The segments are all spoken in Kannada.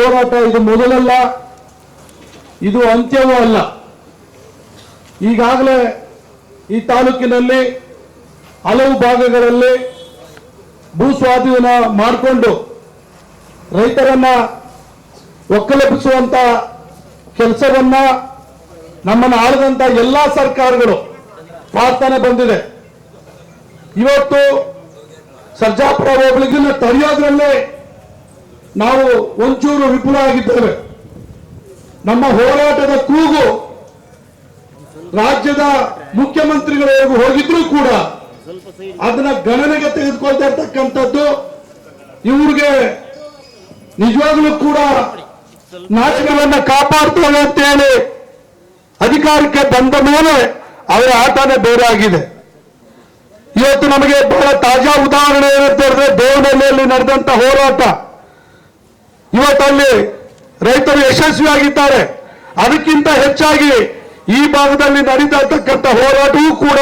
ಹೋರಾಟ ಇದು ಮೊದಲಲ್ಲ, ಇದು ಅಂತ್ಯವೂ ಅಲ್ಲ. ಈಗಾಗಲೇ ಈ ತಾಲೂಕಿನಲ್ಲಿ ಹಲವು ಭಾಗಗಳಲ್ಲಿ ಭೂ ಸ್ವಾಧೀನ ಮಾಡಿಕೊಂಡು ರೈತರನ್ನ ಒಕ್ಕಲೆಬ್ಬಿಸುವಂತ ಕೆಲಸವನ್ನ ನಮ್ಮನ್ನು ಆಳಿದಂತ ಎಲ್ಲಾ ಸರ್ಕಾರಗಳು ಮಾಡ್ತಾನೆ ಬಂದಿದೆ. ಇವತ್ತು ಸರ್ಜಾಪುರ ಹೋಬಳಿಗೆ ತಡೆಯೋದ್ರಲ್ಲೇ ನಾವು ಒಂಚೂರು ವಿಫಲ ಆಗಿದ್ದೇವೆ. ನಮ್ಮ ಹೋರಾಟದ ಕೂಗು ರಾಜ್ಯದ ಮುಖ್ಯಮಂತ್ರಿಗಳವರೆಗೂ ಹೋಗಿದ್ರು ಕೂಡ ಅದನ್ನ ಗಣನೆಗೆ ತೆಗೆದುಕೊಳ್ತಾ ಇರ್ತಕ್ಕಂಥದ್ದು ಇವ್ರಿಗೆ ನಿಜವಾಗ್ಲೂ ಕೂಡ ನಾಟಕವನ್ನ ಕಾಪಾಡ್ತೇವೆ ಅಂತ ಹೇಳಿ ಅಧಿಕಾರಕ್ಕೆ ಬಂದ ಮೇಲೆ ಅವರ ಆಟನೇ ಬೇರೆ ಆಗಿದೆ. ಇವತ್ತು ನಮಗೆ ಬಹಳ ತಾಜಾ ಉದಾಹರಣೆ ಏನಂತ ಹೇಳಿದ್ರೆ ದೇವನಹಳ್ಳಿಯಲ್ಲಿ ನಡೆದಂತ ಹೋರಾಟ. ಇವತ್ತಲ್ಲಿ ರೈತರು ಯಶಸ್ವಿಯಾಗಿದ್ದಾರೆ. ಅದಕ್ಕಿಂತ ಹೆಚ್ಚಾಗಿ ಈ ಭಾಗದಲ್ಲಿ ನಡೀತಾ ಇರ್ತಕ್ಕಂಥ ಹೋರಾಟವೂ ಕೂಡ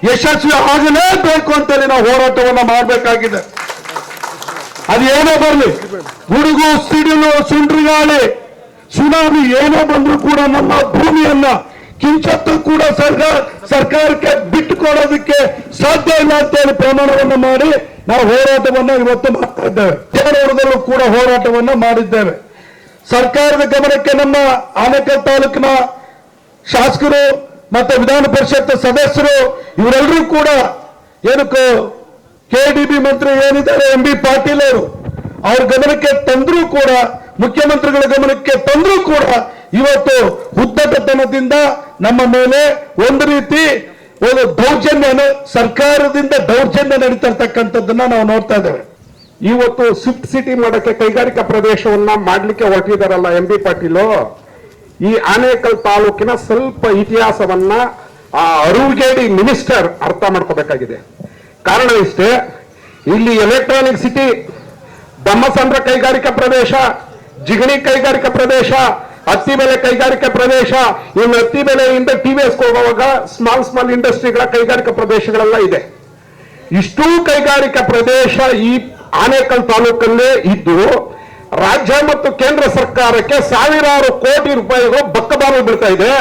ಯಶಸ್ವಿ ಆಗಲೇಬೇಕು ಅಂತೇಳಿ ನಾವು ಹೋರಾಟವನ್ನ ಮಾಡಬೇಕಾಗಿದೆ. ಅದೇನೋ ಬರಲಿ, ಗುಡುಗು, ಸಿಡಿಲು, ಸುಂಡ್ರಗಾಳಿ, ಸುನಾಮಿ ಏನೋ ಬಂದ್ರೂ ಕೂಡ ನಮ್ಮ ಭೂಮಿಯನ್ನ ಕಿಂಚತ್ತೂ ಕೂಡ ಸರ್ಕಾರಕ್ಕೆ ಬಿಟ್ಟು ಕೊಡೋದಕ್ಕೆ ಸಾಧ್ಯ ಇಲ್ಲ ಅಂತೇಳಿ ಪ್ರಮಾಣವನ್ನು ಮಾಡಿ ನಾವು ಹೋರಾಟವನ್ನ ಇವತ್ತು ಮಾಡ್ತಾ ಇದ್ದೇವೆ. ದೇವನಹಳ್ಳಿಯಲ್ಲೂ ಕೂಡ ಹೋರಾಟವನ್ನ ಮಾಡಿದ್ದೇವೆ. ಸರ್ಕಾರದ ಗಮನಕ್ಕೆ ನಮ್ಮ ಆನೇಕಲ್ ತಾಲೂಕಿನ ಶಾಸಕರು ಮತ್ತೆ ವಿಧಾನ ಪರಿಷತ್ ಸದಸ್ಯರು ಇವರೆಲ್ಲರೂ ಕೂಡ ಏನಕ್ಕೆ ಕೆಡಿಬಿ ಮಂತ್ರಿ ಏನಿದ್ದಾರೆ ಎಂ ಬಿ ಪಾಟೀಲ್ ಅವರು ಅವ್ರ ಗಮನಕ್ಕೆ ತಂದ್ರೂ ಕೂಡ, ಮುಖ್ಯಮಂತ್ರಿಗಳ ಗಮನಕ್ಕೆ ತಂದ್ರೂ ಕೂಡ ಇವತ್ತು ಉದ್ದಟತನದಿಂದ ನಮ್ಮ ಮೇಲೆ ಒಂದು ರೀತಿ ಒಂದು ದೌರ್ಜನ್ಯ, ಸರ್ಕಾರದಿಂದ ದೌರ್ಜನ್ಯ ನಡೀತಾ ಇರ್ತಕ್ಕಂಥದ್ದನ್ನ ನಾವು ನೋಡ್ತಾ ಇದ್ದೇವೆ. ಇವತ್ತು ಸ್ವಿಫ್ಟ್ ಸಿಟಿ ಮಾಡಕ್ಕೆ ಕೈಗಾರಿಕಾ ಪ್ರದೇಶವನ್ನ ಮಾಡ್ಲಿಕ್ಕೆ ಹೊರಟಿದಾರಲ್ಲ ಎಂ ಬಿ ಪಾಟೀಲು, ಈ ಆನೇಕಲ್ ತಾಲೂಕಿನ ಸ್ವಲ್ಪ ಇತಿಹಾಸವನ್ನ ಆ ಅರುಗೇಡಿ ಮಿನಿಸ್ಟರ್ ಅರ್ಥ ಮಾಡ್ಕೋಬೇಕಾಗಿದೆ. ಕಾರಣ ಇಷ್ಟೇ, ಇಲ್ಲಿ ಎಲೆಕ್ಟ್ರಾನಿಕ್ ಸಿಟಿ, ಬಮ್ಮಸಂದ್ರ ಕೈಗಾರಿಕಾ ಪ್ರದೇಶ, ಜಿಗಣಿ ಕೈಗಾರಿಕಾ ಪ್ರದೇಶ, ಹತ್ತಿಬೆಲೆ ಕೈಗಾರಿಕಾ ಪ್ರದೇಶ, ಇನ್ನು ಹತ್ತಿಬೆಲೆಯಿಂದ ಟಿವಿಎಸ್ ಹೋಗುವಾಗ ಸ್ಮಾಲ್ ಇಂಡಸ್ಟ್ರಿಗಳ ಕೈಗಾರಿಕಾ ಪ್ರದೇಶಗಳೆಲ್ಲ ಇದೆ. ಇಷ್ಟೂ ಕೈಗಾರಿಕಾ ಪ್ರದೇಶ ಈ ಆನೇಕಲ್ ತಾಲೂಕಲ್ಲೇ ಇದ್ದು ರಾಜ್ಯ ಮತ್ತು ಕೇಂದ್ರ ಸರ್ಕಾರಕ್ಕೆ ಸಾವಿರಾರು ಕೋಟಿ ರೂಪಾಯಿಗಳು ಬಕ್ಕಬಾರು ಬೀಳ್ತಾ ಇದೆ.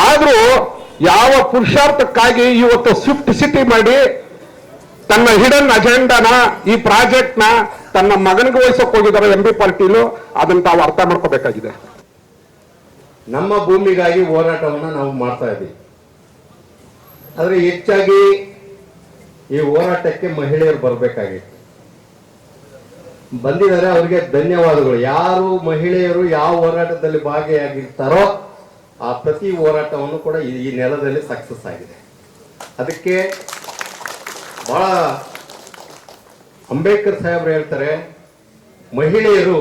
ಆದ್ರೂ ಯಾವ ಪುರುಷಾರ್ಥಕ್ಕಾಗಿ ಇವತ್ತು ಸ್ವಿಫ್ಟ್ ಸಿಟಿ ಮಾಡಿ ತನ್ನ ಹಿಡನ್ ಅಜೆಂಡಾನ, ಈ ಪ್ರಾಜೆಕ್ಟ್ ನ ತನ್ನ ಮಗನಿಗೆ ವಹಿಸೋಕೆ ಹೋಗಿದ್ದಾರೆ ಎಂ ಬಿ ಪಾಟೀಲು, ಅದನ್ನ ತಾವು ಅರ್ಥ ಮಾಡ್ಕೋಬೇಕಾಗಿದೆ. ನಮ್ಮ ಭೂಮಿಗಾಗಿ ಹೋರಾಟವನ್ನ ನಾವು ಮಾಡ್ತಾ ಇದ್ದೀವಿ. ಆದ್ರೆ ಹೆಚ್ಚಾಗಿ ಈ ಹೋರಾಟಕ್ಕೆ ಮಹಿಳೆಯರು ಬರಬೇಕಾಗಿತ್ತು, ಬಂದಿದ್ದಾರೆ. ಅವರಿಗೆ ಧನ್ಯವಾದಗಳು. ಯಾರು ಮಹಿಳೆಯರು ಯಾವ ಹೋರಾಟದಲ್ಲಿ ಭಾಗಿಯಾಗಿರ್ತಾರೋ ಆ ಪ್ರತಿ ಹೋರಾಟವನ್ನು ಕೂಡ ಈ ನೆಲದಲ್ಲಿ ಸಕ್ಸಸ್ ಆಗಿದೆ. ಅದಕ್ಕೆ ಬಹಳ ಅಂಬೇಡ್ಕರ್ ಸಾಹೇಬ್ರು ಹೇಳ್ತಾರೆ, ಮಹಿಳೆಯರು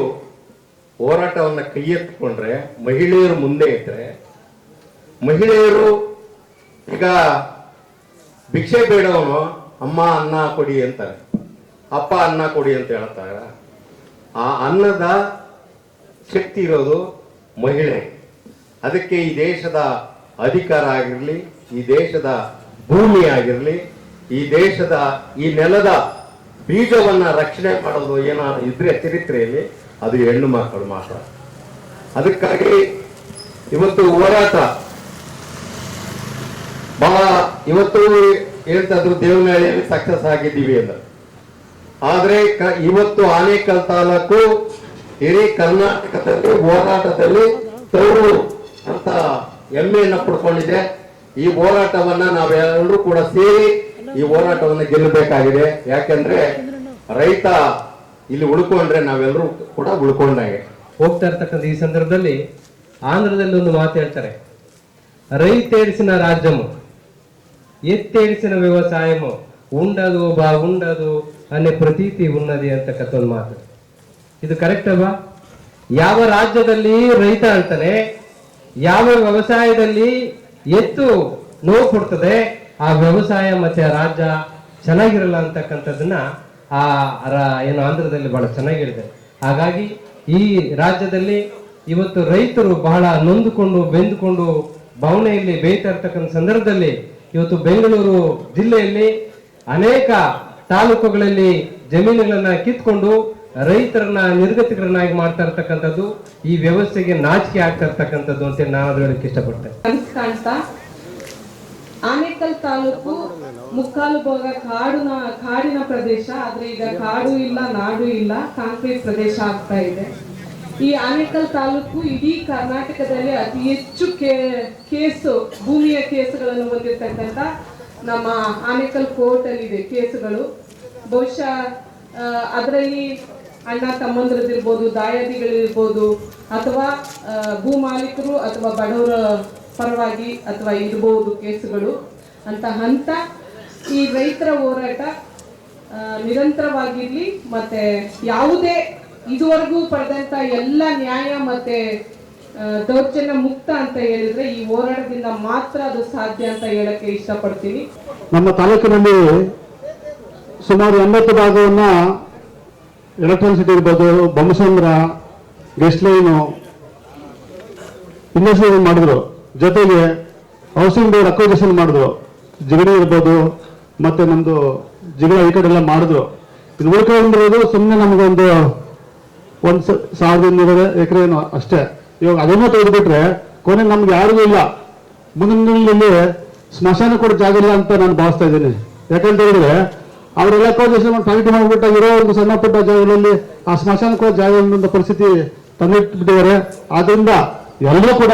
ಹೋರಾಟವನ್ನ ಕೈ ಎತ್ತಿಕೊಂಡ್ರೆ, ಮಹಿಳೆಯರು ಮುಂದೆ ಇಟ್ಟರೆ, ಮಹಿಳೆಯರು ಈಗ ಭಿಕ್ಷೆ ಬೇಡವನು ಅಮ್ಮ ಅನ್ನ ಕೊಡಿ ಅಂತಾರೆ, ಅಪ್ಪ ಅನ್ನ ಕೊಡಿ ಅಂತ ಹೇಳ್ತಾರೆ. ಆ ಅನ್ನದ ಶಕ್ತಿ ಇರೋದು ಮಹಿಳೆ. ಅದಕ್ಕೆ ಈ ದೇಶದ ಅಧಿಕಾರ ಆಗಿರಲಿ, ಈ ದೇಶದ ಭೂಮಿ ಆಗಿರಲಿ, ಈ ದೇಶದ ಈ ನೆಲದ ಬೀಜವನ್ನ ರಕ್ಷಣೆ ಮಾಡೋದು ಏನಾದ್ರು ಇದ್ರೆ ಚರಿತ್ರೆಯಲ್ಲಿ ಅದು ಹೆಣ್ಣು ಮಕ್ಕಳು ಮಾತ್ರ. ಅದಕ್ಕಾಗಿ ಇವತ್ತು ಹೋರಾಟ ಬಹಳ, ಇವತ್ತು ಹೇಳ್ತಾ ಇದ್ರು ದೇವನಹಳ್ಳಿಯಲ್ಲಿ ಸಕ್ಸಸ್ ಆಗಿದ್ದೀವಿ ಅಂತ. ಆದ್ರೆ ಇವತ್ತು ಆನೇಕಲ್ ತಾಲೂಕು ಇಡೀ ಕರ್ನಾಟಕದಲ್ಲಿ ಹೋರಾಟದಲ್ಲಿ ತವರು ಅಂತ ಹೆಮ್ಮೆಯನ್ನ ಪಡ್ಕೊಂಡಿದೆ. ಈ ಹೋರಾಟವನ್ನ ನಾವೆಲ್ಲರೂ ಕೂಡ ಸೇರಿ ಈ ಹೋರಾಟವನ್ನ ಗೆಲ್ಲಬೇಕಾಗಿದೆ. ಯಾಕಂದ್ರೆ ರೈತ ಇಲ್ಲಿ ಉಳ್ಕೊಂಡ್ರೆ ನಾವೆಲ್ಲರೂ ಕೂಡ ಉಳ್ಕೊಂಡಾಗೆ. ಹೋಗ್ತಾ ಇರ್ತಕ್ಕಂಥ ಈ ಸಂದರ್ಭದಲ್ಲಿ ಆಂಧ್ರದಲ್ಲಿ ಒಂದು ಮಾತು ಹೇಳ್ತಾರೆ, ರೈತೇಡಿಸಿನ ರಾಜ್ಯము ಎತ್ತೇಡಿಸಿನ ವ್ಯವಸಾಯము ಉಂಡದು ಬಾಗುಂಡದು ಅನ್ನೇ ಪ್ರತೀತಿ ಉನ್ನದಿ ಅಂತಕ್ಕಂಥ ಒಂದು ಮಾತು. ಇದು ಕರೆಕ್ಟ್ ಅಲ್ವಾ? ಯಾವ ರಾಜ್ಯದಲ್ಲಿ ರೈತ ಅಂತಾನೆ, ಯಾವ ವ್ಯವಸಾಯದಲ್ಲಿ ಎತ್ತು ನೋವು ಕೊಡ್ತದೆ, ಆ ವ್ಯವಸಾಯ ಮತ್ತೆ ಆ ರಾಜ್ಯ ಚೆನ್ನಾಗಿರಲ್ಲ ಅಂತಕ್ಕಂಥದ್ದನ್ನ ಏನು ಆಂಧ್ರದಲ್ಲಿ ಬಹಳ ಚೆನ್ನಾಗಿರುತ್ತೆ. ಹಾಗಾಗಿ ಈ ರಾಜ್ಯದಲ್ಲಿ ಇವತ್ತು ರೈತರು ಬಹಳ ನೊಂದುಕೊಂಡು ಬೆಂದುಕೊಂಡು ಭಾವನೆಯಲ್ಲಿ ಬೇಯ್ತಾ ಇರ್ತಕ್ಕಂಥ ಸಂದರ್ಭದಲ್ಲಿ ಇವತ್ತು ಬೆಂಗಳೂರು ಜಿಲ್ಲೆಯಲ್ಲಿ ಅನೇಕ ತಾಲೂಕುಗಳಲ್ಲಿ ಜಮೀನುಗಳನ್ನ ಕಿತ್ಕೊಂಡು ರೈತರನ್ನ ನಿರ್ಗತಿಕರನ್ನಾಗಿ ಮಾಡ್ತಾ ಇರ್ತಕ್ಕಂಥದ್ದು ಈ ವ್ಯವಸ್ಥೆಗೆ ನಾಚಿಕೆ ಆಗ್ತಾ ಇರ್ತಕ್ಕಂಥದ್ದು ಅಂತ ನಾನು ಅದು ಹೇಳಕ್ಕೆ ಇಷ್ಟಪಡ್ತೇನೆ. ಕಾಣ್ತಾ ಆನೇಕಲ್ ತಾಲೂಕು ಮುಕ್ಕಾಲು ಭಾಗ ಕಾಡಿನ ಪ್ರದೇಶ, ಆದ್ರೆ ಈಗ ಕಾಡು ಇಲ್ಲ, ನಾಡು ಇಲ್ಲ, ಕಾಂಕ್ರೀಟ್ ಪ್ರದೇಶ ಆಗ್ತಾ ಇದೆ. ಈ ಆನೇಕಲ್ ತಾಲೂಕು ಇಡೀ ಕರ್ನಾಟಕದಲ್ಲಿ ಅತಿ ಹೆಚ್ಚು ಭೂಮಿಯ ಕೇಸುಗಳನ್ನು ಹೊಂದಿರತಕ್ಕಂಥ ನಮ್ಮ ಆನೇಕಲ್ ಕೋರ್ಟ್ ಅಲ್ಲಿ ಇದೆ ಕೇಸುಗಳು. ಬಹುಶಃ ಅದರಲ್ಲಿ ಅಣ್ಣ ತಮ್ಮಂದಿರದಿರ್ಬೋದು, ದಾಯಾದಿಗಳಿರ್ಬೋದು, ಅಥವಾ ಭೂ ಮಾಲೀಕರು ಅಥವಾ ಬಡವರ ಪರವಾಗಿ ಅಥವಾ ಇರಬಹುದು ಕೇಸುಗಳು ಅಂತ ಈ ರೈತರ ಹೋರಾಟ ನಿರಂತರವಾಗಿರ್ಲಿ. ಮತ್ತೆ ಯಾವುದೇ ಇದುವರೆಗೂ ಪಡೆದಂತ ಎಲ್ಲ ನ್ಯಾಯ ಮತ್ತೆ ದೌರ್ಜನ್ಯ ಮುಕ್ತ ಅಂತ ಹೇಳಿದ್ರೆ ಈ ಹೋರಾಟದಿಂದ ಮಾತ್ರ ಅದು ಸಾಧ್ಯ ಅಂತ ಹೇಳಕ್ಕೆ ಇಷ್ಟಪಡ್ತೀನಿ. ನಮ್ಮ ತಾಲೂಕಿನಲ್ಲಿ ಸುಮಾರು 80 ಭಾಗವನ್ನ ಎಲೆಕ್ಟ್ರಿಸಿಟಿ ಇರ್ಬೋದು, ಬೊಮ್ಮಸಂದ್ರ, ಗೆಸ್ಟ್ ಲೈನು, ಇಂಡಸ್ಟ್ರಿ ಮಾಡಿದ್ರು. ಜೊತೆಗೆ ಹೌಸಿಂಗ್ ಬೋರ್ಡ್ ಅಕ್ವಿಸಿಷನ್ ಮಾಡಿದ್ರು. ಜಿಗಣಿ ಇರ್ಬೋದು, ಮತ್ತೆ ನಮ್ದು ಜಿಗಣ ಈ ಕಡೆ ಎಲ್ಲ ಮಾಡಿದ್ರು. ಇದು ಉಳ್ಕೊಂಡಿರೋದು ಸುಮ್ಮನೆ ನಮಗೊಂದು 1,200 ಎಕರೆ ಏನೋ ಅಷ್ಟೇ. ಇವಾಗ ಅದನ್ನು ತೆಗೆದುಬಿಟ್ರೆ ಕೊನೆ ನಮ್ಗೆ ಯಾರಿಗೂ ಇಲ್ಲ. ಮುಂದಿನ ದಿನದಲ್ಲಿ ಸ್ಮಶಾನ ಕೂಡ ಜಾಗ ಇಲ್ಲ ಅಂತ ನಾನು ಭಾವಿಸ್ತಾ ಇದ್ದೀನಿ. ಯಾಕಂತ ಹೇಳಿದ್ರೆ ಅವರೆಲ್ಲ ಫ್ಯಾಕ್ಟ್ರಿ ಮಾಡಿಬಿಟ್ಟಾಗಿರೋ ಒಂದು ಸಣ್ಣ ಪುಟ್ಟ ಜಾಗಗಳಲ್ಲಿ ಆ ಸ್ಮಶಾನ ಕೂಡ ಜಾಗ ಇಲ್ಲದ ಪರಿಸ್ಥಿತಿ ತಂದಿಟ್ಬಿಟ್ಟಿದ್ದಾರೆ. ಆದ್ರಿಂದ ಎಲ್ಲರೂ ಕೂಡ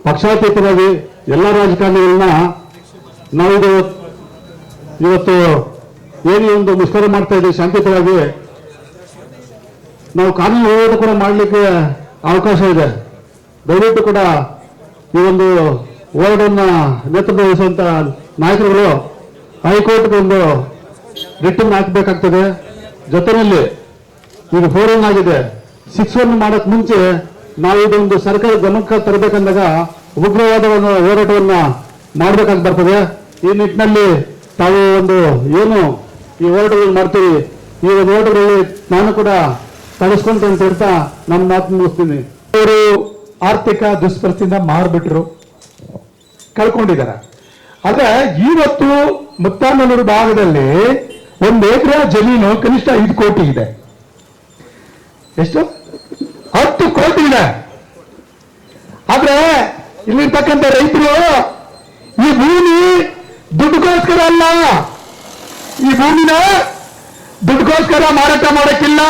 ಪಕ್ಷಾತೀತರಾಗಿ ಎಲ್ಲ ರಾಜಕಾರಣಿಗಳನ್ನ ನಾವಿದು ಇವತ್ತು ಏನು ಒಂದು ಮುಷ್ಕರ ಮಾಡ್ತಾ ಇದ್ದೀವಿ, ಶಾಂತಿಯುತವಾಗಿ ನಾವು ಕಾನೂನು ಹೋರಾಟ ಕೂಡ ಮಾಡಲಿಕ್ಕೆ ಅವಕಾಶ ಇದೆ. ದಯವಿಟ್ಟು ಕೂಡ ಈ ಒಂದು ಹೋರಾಟವನ್ನು ನೇತೃತ್ವ ವಹಿಸುವಂತ ನಾಯಕರುಗಳು ಹೈಕೋರ್ಟ್ಗೆ ಒಂದು ರಿಟರ್ನ್ ಹಾಕಬೇಕಾಗ್ತದೆ. ಜೊತೆಯಲ್ಲಿ ಈಗ 4-1 ಆಗಿದೆ. 6-1 ಮಾಡಕ್ ಮುಂಚೆ ನಾವು ಇದೊಂದು ಸರ್ಕಾರ ಗಮನಕ್ಕೆ ತರಬೇಕಂದಾಗ ಉಗ್ರವಾದವನ್ನು ಹೋರಾಟವನ್ನ ಮಾಡಬೇಕಾಗಿ ಬರ್ತದೆ. ಈ ನಿಟ್ಟಿನಲ್ಲಿ ತಾವು ಒಂದು ಏನು ಈ ಹೋರಾಟಗಳು ಮಾಡ್ತೀವಿ, ಈ ಒಂದು ಹೋರಾಟಗಳಲ್ಲಿ ನಾನು ಕೂಡ ತಳಿಸ್ಕೊಂತ ಅಂತ ಹೇಳ್ತಾ ನನ್ನ ಮಾತು ಮುಗಿಸ್ತೀನಿ. ಅವರು ಆರ್ಥಿಕ ದುಷ್ಪರಿಸ್ಥಿತಿಯಿಂದ ಮಾರ್ಬಿಟ್ರು, ಕಳ್ಕೊಂಡಿದ್ದಾರೆ. ಆದ್ರೆ ಇವತ್ತು ಮುಕ್ತಾನಲ್ಲೂರು ಭಾಗದಲ್ಲಿ 1 ಎಕರೆ ಜಮೀನು ಕನಿಷ್ಠ 5 ಕೋಟಿ ಇದೆ. ಎಷ್ಟು? 10 ಕೋಟಿ ಇದೆ. ಆದ್ರೆ ಇಲ್ಲಿರ್ತಕ್ಕಂಥ ರೈತರು ಈ ಭೂಮಿ ದುಡ್ಡುಗೋಸ್ಕರ ಅಲ್ಲ, ಈ ಭೂಮಿನ ದುಡ್ಡುಗೋಸ್ಕರ ಮಾರಾಟ ಮಾಡಕ್ಕಿಲ್ಲ.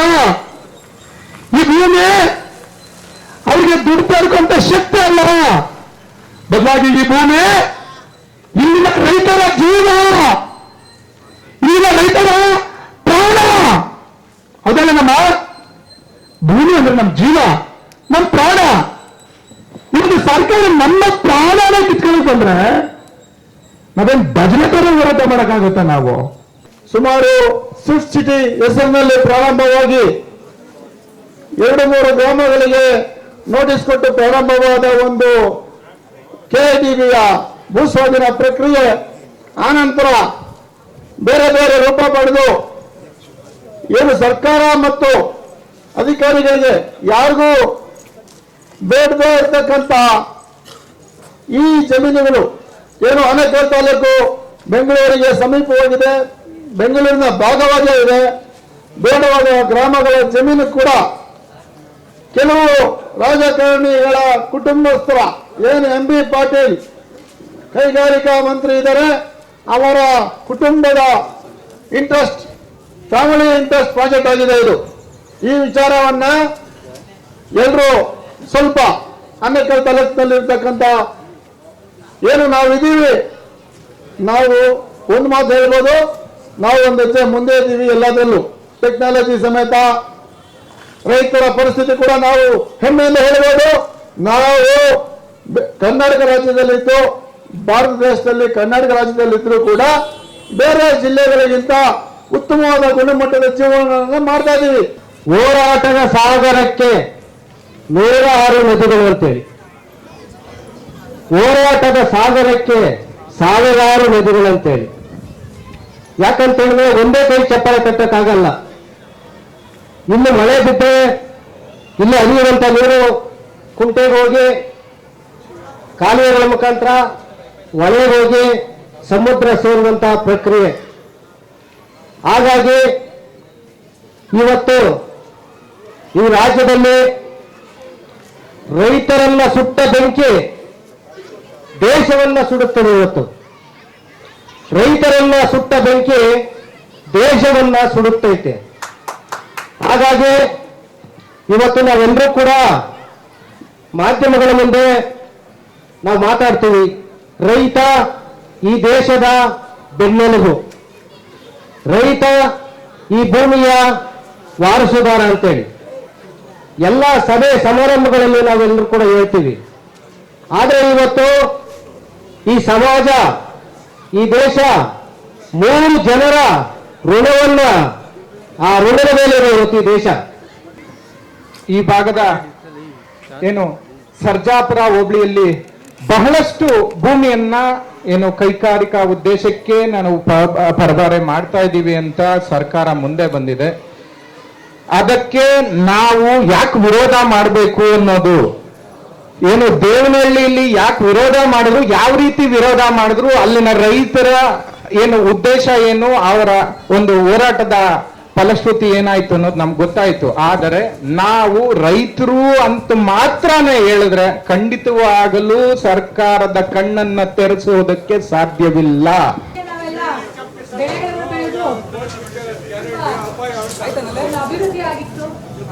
ಈ ಭೂಮಿ ಅವರಿಗೆ ದುಡ್ಡು ತರ್ಕೊಂತ ಶಕ್ತಿ ಅಲ್ಲ, ಬದಲಾಗಿ ಈ ಭೂಮಿ ಇಲ್ಲಿನ ರೈತರ ಜೀವ, ಇಲ್ಲಿನ ರೈತರ ಪ್ರಾಣ. ಅದೆಲ್ಲ ನಮ್ಮ ಭೂಮಿ ಅಂದ್ರೆ ನಮ್ಮ ಜೀವ, ನಮ್ಮ ಪ್ರಾಣ. ಇವತ್ತು ಸರ್ಕಾರ ನಮ್ಮ ಪ್ರಾಣನೇ ಕಿತ್ಕೊಳ್ಳಿ ಬಂದ್ರೆ ನಾವೇನ್ ಭಜನೆ ತರ ಹೋರಾಟ ಮಾಡಕ್ಕಾಗುತ್ತಾ? ನಾವು ಸುಮಾರು ಸ್ವಿಫ್ಟ್ ಸಿಟಿ ಹೆಸರಿನಲ್ಲಿ ಪ್ರಾರಂಭವಾಗಿ 2-3 ಗ್ರಾಮಗಳಿಗೆ ನೋಟಿಸ್ ಕೊಟ್ಟು ಪ್ರಾರಂಭವಾದ ಒಂದು ಕೆಐಟಿಬಿಯ ಭೂಸ್ವಾಧೀನ ಪ್ರಕ್ರಿಯೆ ಆನಂತರ ಬೇರೆ ಬೇರೆ ರೂಪ ಪಡೆದು ಏನು ಸರ್ಕಾರ ಮತ್ತು ಅಧಿಕಾರಿಗಳಿಗೆ ಯಾರಿಗೂ ಬೇಡದೇ ಇರತಕ್ಕಂತ ಈ ಜಮೀನುಗಳು ಏನು ಆನೇಕಲ್ ತಾಲೂಕು ಬೆಂಗಳೂರಿಗೆ ಸಮೀಪವಾಗಿದೆ, ಬೆಂಗಳೂರಿನ ಭಾಗವಾಗೇ ಇದೆ. ಬೇಡವಾದ ಗ್ರಾಮಗಳ ಜಮೀನು ಕೂಡ ಕೆಲವು ರಾಜಕಾರಣಿಗಳ ಕುಟುಂಬಸ್ಥರ ಏನು MB ಪಾಟೀಲ್ ಕೈಗಾರಿಕಾ ಮಂತ್ರಿ ಇದ್ದಾರೆ, ಅವರ ಕುಟುಂಬದ ಇಂಟ್ರೆಸ್ಟ್, ಫ್ಯಾಮಿಲಿ ಇಂಟ್ರೆಸ್ಟ್ ಪ್ರಾಜೆಕ್ಟ್ ಆಗಿದೆ ಇದು. ಈ ವಿಚಾರವನ್ನ ಎಲ್ಲರೂ ಸ್ವಲ್ಪ ಆನೇಕಲ್ ತಾಲೂಕಿನಲ್ಲಿರ್ತಕ್ಕಂಥ ಏನು ನಾವಿದ್ದೀವಿ, ನಾವು ಒಂದು ಮಾತು ಹೇಳ್ಬೋದು, ನಾವು ಒಂದು ಹೆಜ್ಜೆ ಮುಂದೆ ಇದ್ದೀವಿ ಎಲ್ಲದರಲ್ಲೂ, ಟೆಕ್ನಾಲಜಿ ಸಮೇತ. ರೈತರ ಪರಿಸ್ಥಿತಿ ಕೂಡ ನಾವು ಹೆಮ್ಮೆಯಿಂದ ಹೇಳ್ಬೋದು. ನಾವು ಕರ್ನಾಟಕ ರಾಜ್ಯದಲ್ಲಿದ್ದು, ಭಾರತ ದೇಶದಲ್ಲಿ ಕರ್ನಾಟಕ ರಾಜ್ಯದಲ್ಲಿದ್ದರೂ ಕೂಡ ಬೇರೆ ಜಿಲ್ಲೆಗಳಿಗಿಂತ ಉತ್ತಮವಾದ ಗುಣಮಟ್ಟದ ಜೀವನವನ್ನು ಮಾಡ್ತಾ ಇದ್ದೀವಿ. ಹೋರಾಟದ ಸಾಗರಕ್ಕೆ 106 ನದಿಗಳು ಅಂತೇಳಿ, ಹೋರಾಟದ ಸಾಗರಕ್ಕೆ 1000 ನದಿಗಳಂತೇಳಿ. ಯಾಕಂತ ಹೇಳಿದ್ರೆ ಒಂದೇ ಕೈ ಚಪ್ಪಾಳೆ ಕಟ್ಟಕ್ಕಾಗಲ್ಲ. ಇನ್ನು ಮಳೆ ಬಿಟ್ಟರೆ ಇಲ್ಲಿ ಹರಿಯುವಂತ ನೀರು ಕುಂಟೆಗೆ ಹೋಗಿ ಕಾಲುವೆಗಳ ಮುಖಾಂತರ ಒಳಗೆ ಹೋಗಿ ಸಮುದ್ರ ಸೇರುವಂತಹ ಪ್ರಕ್ರಿಯೆ. ಹಾಗಾಗಿ ಇವತ್ತು ಈ ರಾಜ್ಯದಲ್ಲಿ ರೈತರನ್ನ ಸುಟ್ಟ ಬೆಂಕಿ ದೇಶವನ್ನ ಸುಡುತ್ತದೆ. ಇವತ್ತು ರೈತರನ್ನ ಸುಟ್ಟ ಬೆಂಕಿ ದೇಶವನ್ನ ಸುಡುತ್ತೈತೆ. ಹಾಗಾಗಿ ಇವತ್ತು ನಾವೆಲ್ಲರೂ ಕೂಡ ಮಾಧ್ಯಮಗಳ ಮುಂದೆ ನಾವು ಮಾತಾಡ್ತೀವಿ, ರೈತ ಈ ದೇಶದ ಬೆನ್ನೆಲುಬು, ರೈತ ಈ ಭೂಮಿಯ ವಾರಸುದಾರ ಅಂತೇಳಿ ಎಲ್ಲ ಸಭೆ ಸಮಾರಂಭಗಳಲ್ಲಿ ನಾವೆಲ್ಲರೂ ಕೂಡ ಹೇಳ್ತೀವಿ. ಆದರೆ ಇವತ್ತು ಈ ಸಮಾಜ, ಈ ದೇಶ 3 ಜನರ ಋಣವನ್ನ, ಆ ಋಣದ ಮೇಲೆ ಇವತ್ತು ಈ ದೇಶ. ಈ ಭಾಗದ ಏನು ಸರ್ಜಾಪುರ ಹೋಬಳಿಯಲ್ಲಿ ಬಹಳಷ್ಟು ಭೂಮಿಯನ್ನ ಏನು ಕೈಗಾರಿಕಾ ಉದ್ದೇಶಕ್ಕೆ ನಾವು ಪರಭಾರೆ ಮಾಡ್ತಾ ಇದ್ದೀವಿ ಅಂತ ಸರ್ಕಾರ ಮುಂದೆ ಬಂದಿದೆ. ಅದಕ್ಕೆ ನಾವು ಯಾಕೆ ವಿರೋಧ ಮಾಡಬೇಕು ಅನ್ನೋದು, ಏನು ದೇವನಹಳ್ಳಿಯಲ್ಲಿ ಯಾಕೆ ವಿರೋಧ ಮಾಡಿದ್ರು, ಯಾವ ರೀತಿ ವಿರೋಧ ಮಾಡಿದ್ರು, ಅಲ್ಲಿನ ರೈತರ ಏನು ಉದ್ದೇಶ ಏನು, ಅವರ ಒಂದು ಹೋರಾಟದ ಫಲಶ್ರುತಿ ಏನಾಯ್ತು ಅನ್ನೋದು ನಮ್ಗೆ ಗೊತ್ತಾಯ್ತು. ಆದರೆ ನಾವು ರೈತರು ಅಂತ ಮಾತ್ರನೇ ಹೇಳಿದ್ರೆ ಖಂಡಿತವಾಗಲೂ ಸರ್ಕಾರದ ಕಣ್ಣನ್ನ ತೆರೆಸುವುದಕ್ಕೆ ಸಾಧ್ಯವಿಲ್ಲ. ನಾವೆಲ್ಲ ಬೆಳೆಗಳನ್ನು ಬೆಳೆದು ಅಭಿವೃದ್ಧಿ ಆಗಿತ್ತು,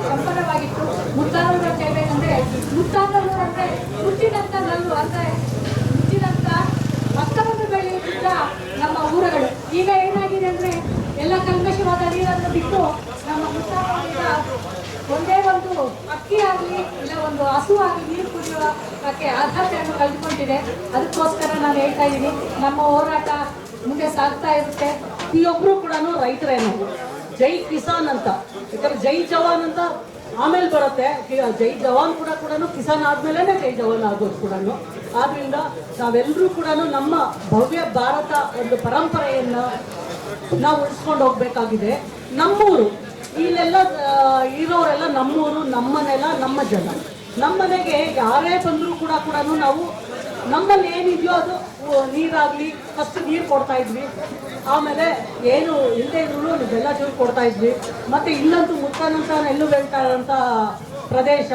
ಸಂಪನ್ನವಾಗಿತ್ತು. ಮುತ್ತಾನೂರು ಕೇಳಬೇಕಂದ್ರೆ ಮುತ್ತಾನೂರು ಅಂದ್ರೆ ಹುಟ್ಟಿದಂತ ನಲ್ಲು ಅಂದ್ರೆ ಹುಟ್ಟಿದಂತ ಭತ್ತವನ್ನು ಬೆಳೆಯುತ್ತಿದ್ದ ನಮ್ಮ ಊರುಗಳು. ಈಗ ಏನಾಗಿದೆ ಅಂದ್ರೆ ಎಲ್ಲ ಕಲ್ಮಶವಾದ ನೀರನ್ನು ಬಿಟ್ಟು ನಮ್ಮ ಮುತ್ತಾನೂರಿನ ಒಂದೇ ಒಂದು ಅಕ್ಕಿ ಆಗಲಿ ಇಲ್ಲ ಒಂದು ಹಸು ಆಗಲಿ ನೀರು ಕುಡಿಯೋಕ್ಕೆ ಅರ್ಹತೆಯನ್ನು ಕಳೆದುಕೊಂಡಿದೆ. ಅದಕ್ಕೋಸ್ಕರ ನಾನು ಹೇಳ್ತಾ ಇದ್ದೀನಿ, ನಮ್ಮ ಹೋರಾಟ ಮುಂದೆ ಸಾಗ್ತಾ ಇರುತ್ತೆ. ಪ್ರತಿಯೊಬ್ರು ಕೂಡ ರೈತರೇನು, ಜೈ ಕಿಸಾನ್ ಅಂತ, ಯಾಕಂದ್ರೆ ಜೈ ಜವಾನ್ ಅಂತ ಆಮೇಲೆ ಬರುತ್ತೆ. ಜೈ ಜವಾನ್ ಕೂಡ ಕಿಸಾನ್ ಆದ್ಮೇಲೆ ಜೈ ಜವಾನ್ ಆಗೋದು ಕೂಡ. ಆದ್ರಿಂದ ನಾವೆಲ್ಲರೂ ಕೂಡ ನಮ್ಮ ಭವ್ಯ ಭಾರತ ಒಂದು ಪರಂಪರೆಯನ್ನ ನಾವು ಉಳಿಸ್ಕೊಂಡು ಹೋಗ್ಬೇಕಾಗಿದೆ. ನಮ್ಮೂರು ಇಲ್ಲೆಲ್ಲ ಇರೋರೆಲ್ಲ ನಮ್ಮೂರು, ನಮ್ಮ ನೆಲ, ನಮ್ಮ ಜನ. ನಮ್ಮನೆಗೆ ಯಾರೇ ಬಂದರೂ ಕೂಡ ನಾವು ನಮ್ಮಲ್ಲಿ ಏನಿದೆಯೋ ಅದು ನೀರಾಗಲಿ ಫಸ್ಟ್ ನೀರು ಕೊಡ್ತಾ ಇದ್ವಿ, ಆಮೇಲೆ ಏನು ಇಲ್ಲದೆ ಇದ್ರು ಬೆಲ್ಲ ಚೂರು ಕೊಡ್ತಾ ಇದ್ವಿ. ಮತ್ತೆ ಇಲ್ಲಂತೂ ಮುತ್ತಾನಂತ ಎಲ್ಲೂ ಬೆಳ್ತಾ ಇರೋಂಥ ಪ್ರದೇಶ.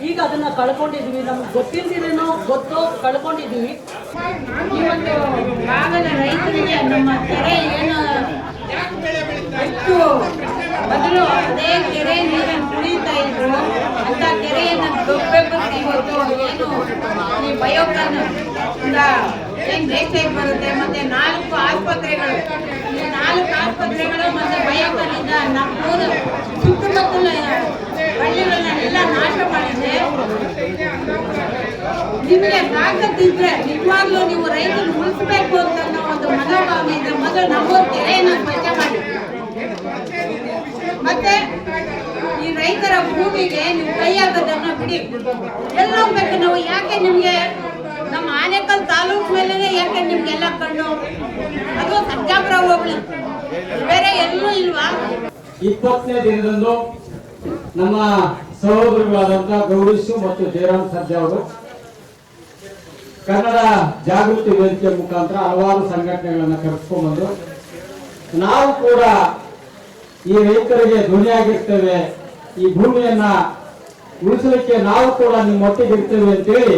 ಈಗ ಅದನ್ನ ಕಳ್ಕೊಂಡಿದ್ವಿ, ನಮ್ಗೆ ಗೊತ್ತಿಲ್ದಿರೇನೋ ಗೊತ್ತೋ ಕಳ್ಕೊಂಡಿದ್ವಿ. ಈ ಒಂದು ಭಾಗದ ರೈತರಿಗೆ ನಮ್ಮ ಕೆರೆ ಏನು ಹೆಚ್ಚು ಮೊದಲು ಅದೇ ಕೆರೆ ನೀರನ್ನು ಕುಡಿತಾ ಇದ್ರು ಅಂತ ಕೆರೆಯನ್ನು ದೊಡ್ಡಬೇಕು. ಇವತ್ತು ಏನು ಈ ಬಯೋಕಾನ್ ಏನು ವೇಸ್ಟೇಜ್ ಬರುತ್ತೆ, ಮತ್ತೆ 4 ಆಸ್ಪತ್ರೆಗಳು, ಈ 4 ಆಸ್ಪತ್ರೆಗಳು ಮತ್ತೆ ಬಯೋಕಾನಿಂದ ನಮ್ಮೂರು ಸುತ್ತಮುತ್ತಲ ಹಳ್ಳಿಗಳನ್ನೆಲ್ಲ ನಾಶ ಮಾಡಿದೆ. ನಿಮಗೆ ತಾಕತ್ತಿದ್ರೆ ನಿಜವಾಗ್ಲೂ ನೀವು ರೈತರು ಉಳಿಸ್ಬೇಕು ಅಂತ ಒಂದು ಮನೋಭಾವ ಇದ್ರೆ ಮೊದಲು ನಮ್ಮೂರು ಕೆರೆಯನ್ನು ಸ್ವಚ್ಛ ಮಾಡಿ, ಮತ್ತೆ ಈ ರೈತರ ಭೂಮಿಗೆ ನೀವು ಕೈ ಹಾಕೋದನ್ನ ಬಿಡಿ. ಎಲ್ಲ ಹೋಗ್ಬೇಕು ನಾವು. ಯಾಕೆ ನಿಮ್ಗೆ ನಮ್ಮ ಆನೇಕಲ್ ತಾಲೂಕು ಮೇಲೆ ಯಾಕೆ ನಿಮ್ಗೆಲ್ಲ ಕಣ್ಣು? ಅದು ಸರ್ಜಾಪುರ ಹೋಗ್ಲಿ, ಬೇರೆ ಎಲ್ಲೂ ಇಲ್ವಾ? 20ನೇ ದಿನದಂದು ನಮ್ಮ ಸಹೋದರಗಳಾದಂಥ ಗೌರೀಶು ಮತ್ತು ಜಯರಾಮ್ ಸರ್ಜಾ ಅವರು ಕನ್ನಡ ಜಾಗೃತಿ ವೇದಿಕೆ ಮುಖಾಂತರ ಹಲವಾರು ಸಂಘಟನೆಗಳನ್ನು ಕರೆಸ್ಕೊಂಡ್ಬಂದು ನಾವು ಕೂಡ ಈ ರೈತರಿಗೆ ಧ್ವನಿಯಾಗಿರ್ತೇವೆ, ಈ ಭೂಮಿಯನ್ನ ಉಳಿಸಲಿಕ್ಕೆ ನಾವು ಕೂಡ ನಿಮ್ಮೊಟ್ಟಿಗೆ ಇರ್ತೇವೆ ಅಂತೇಳಿ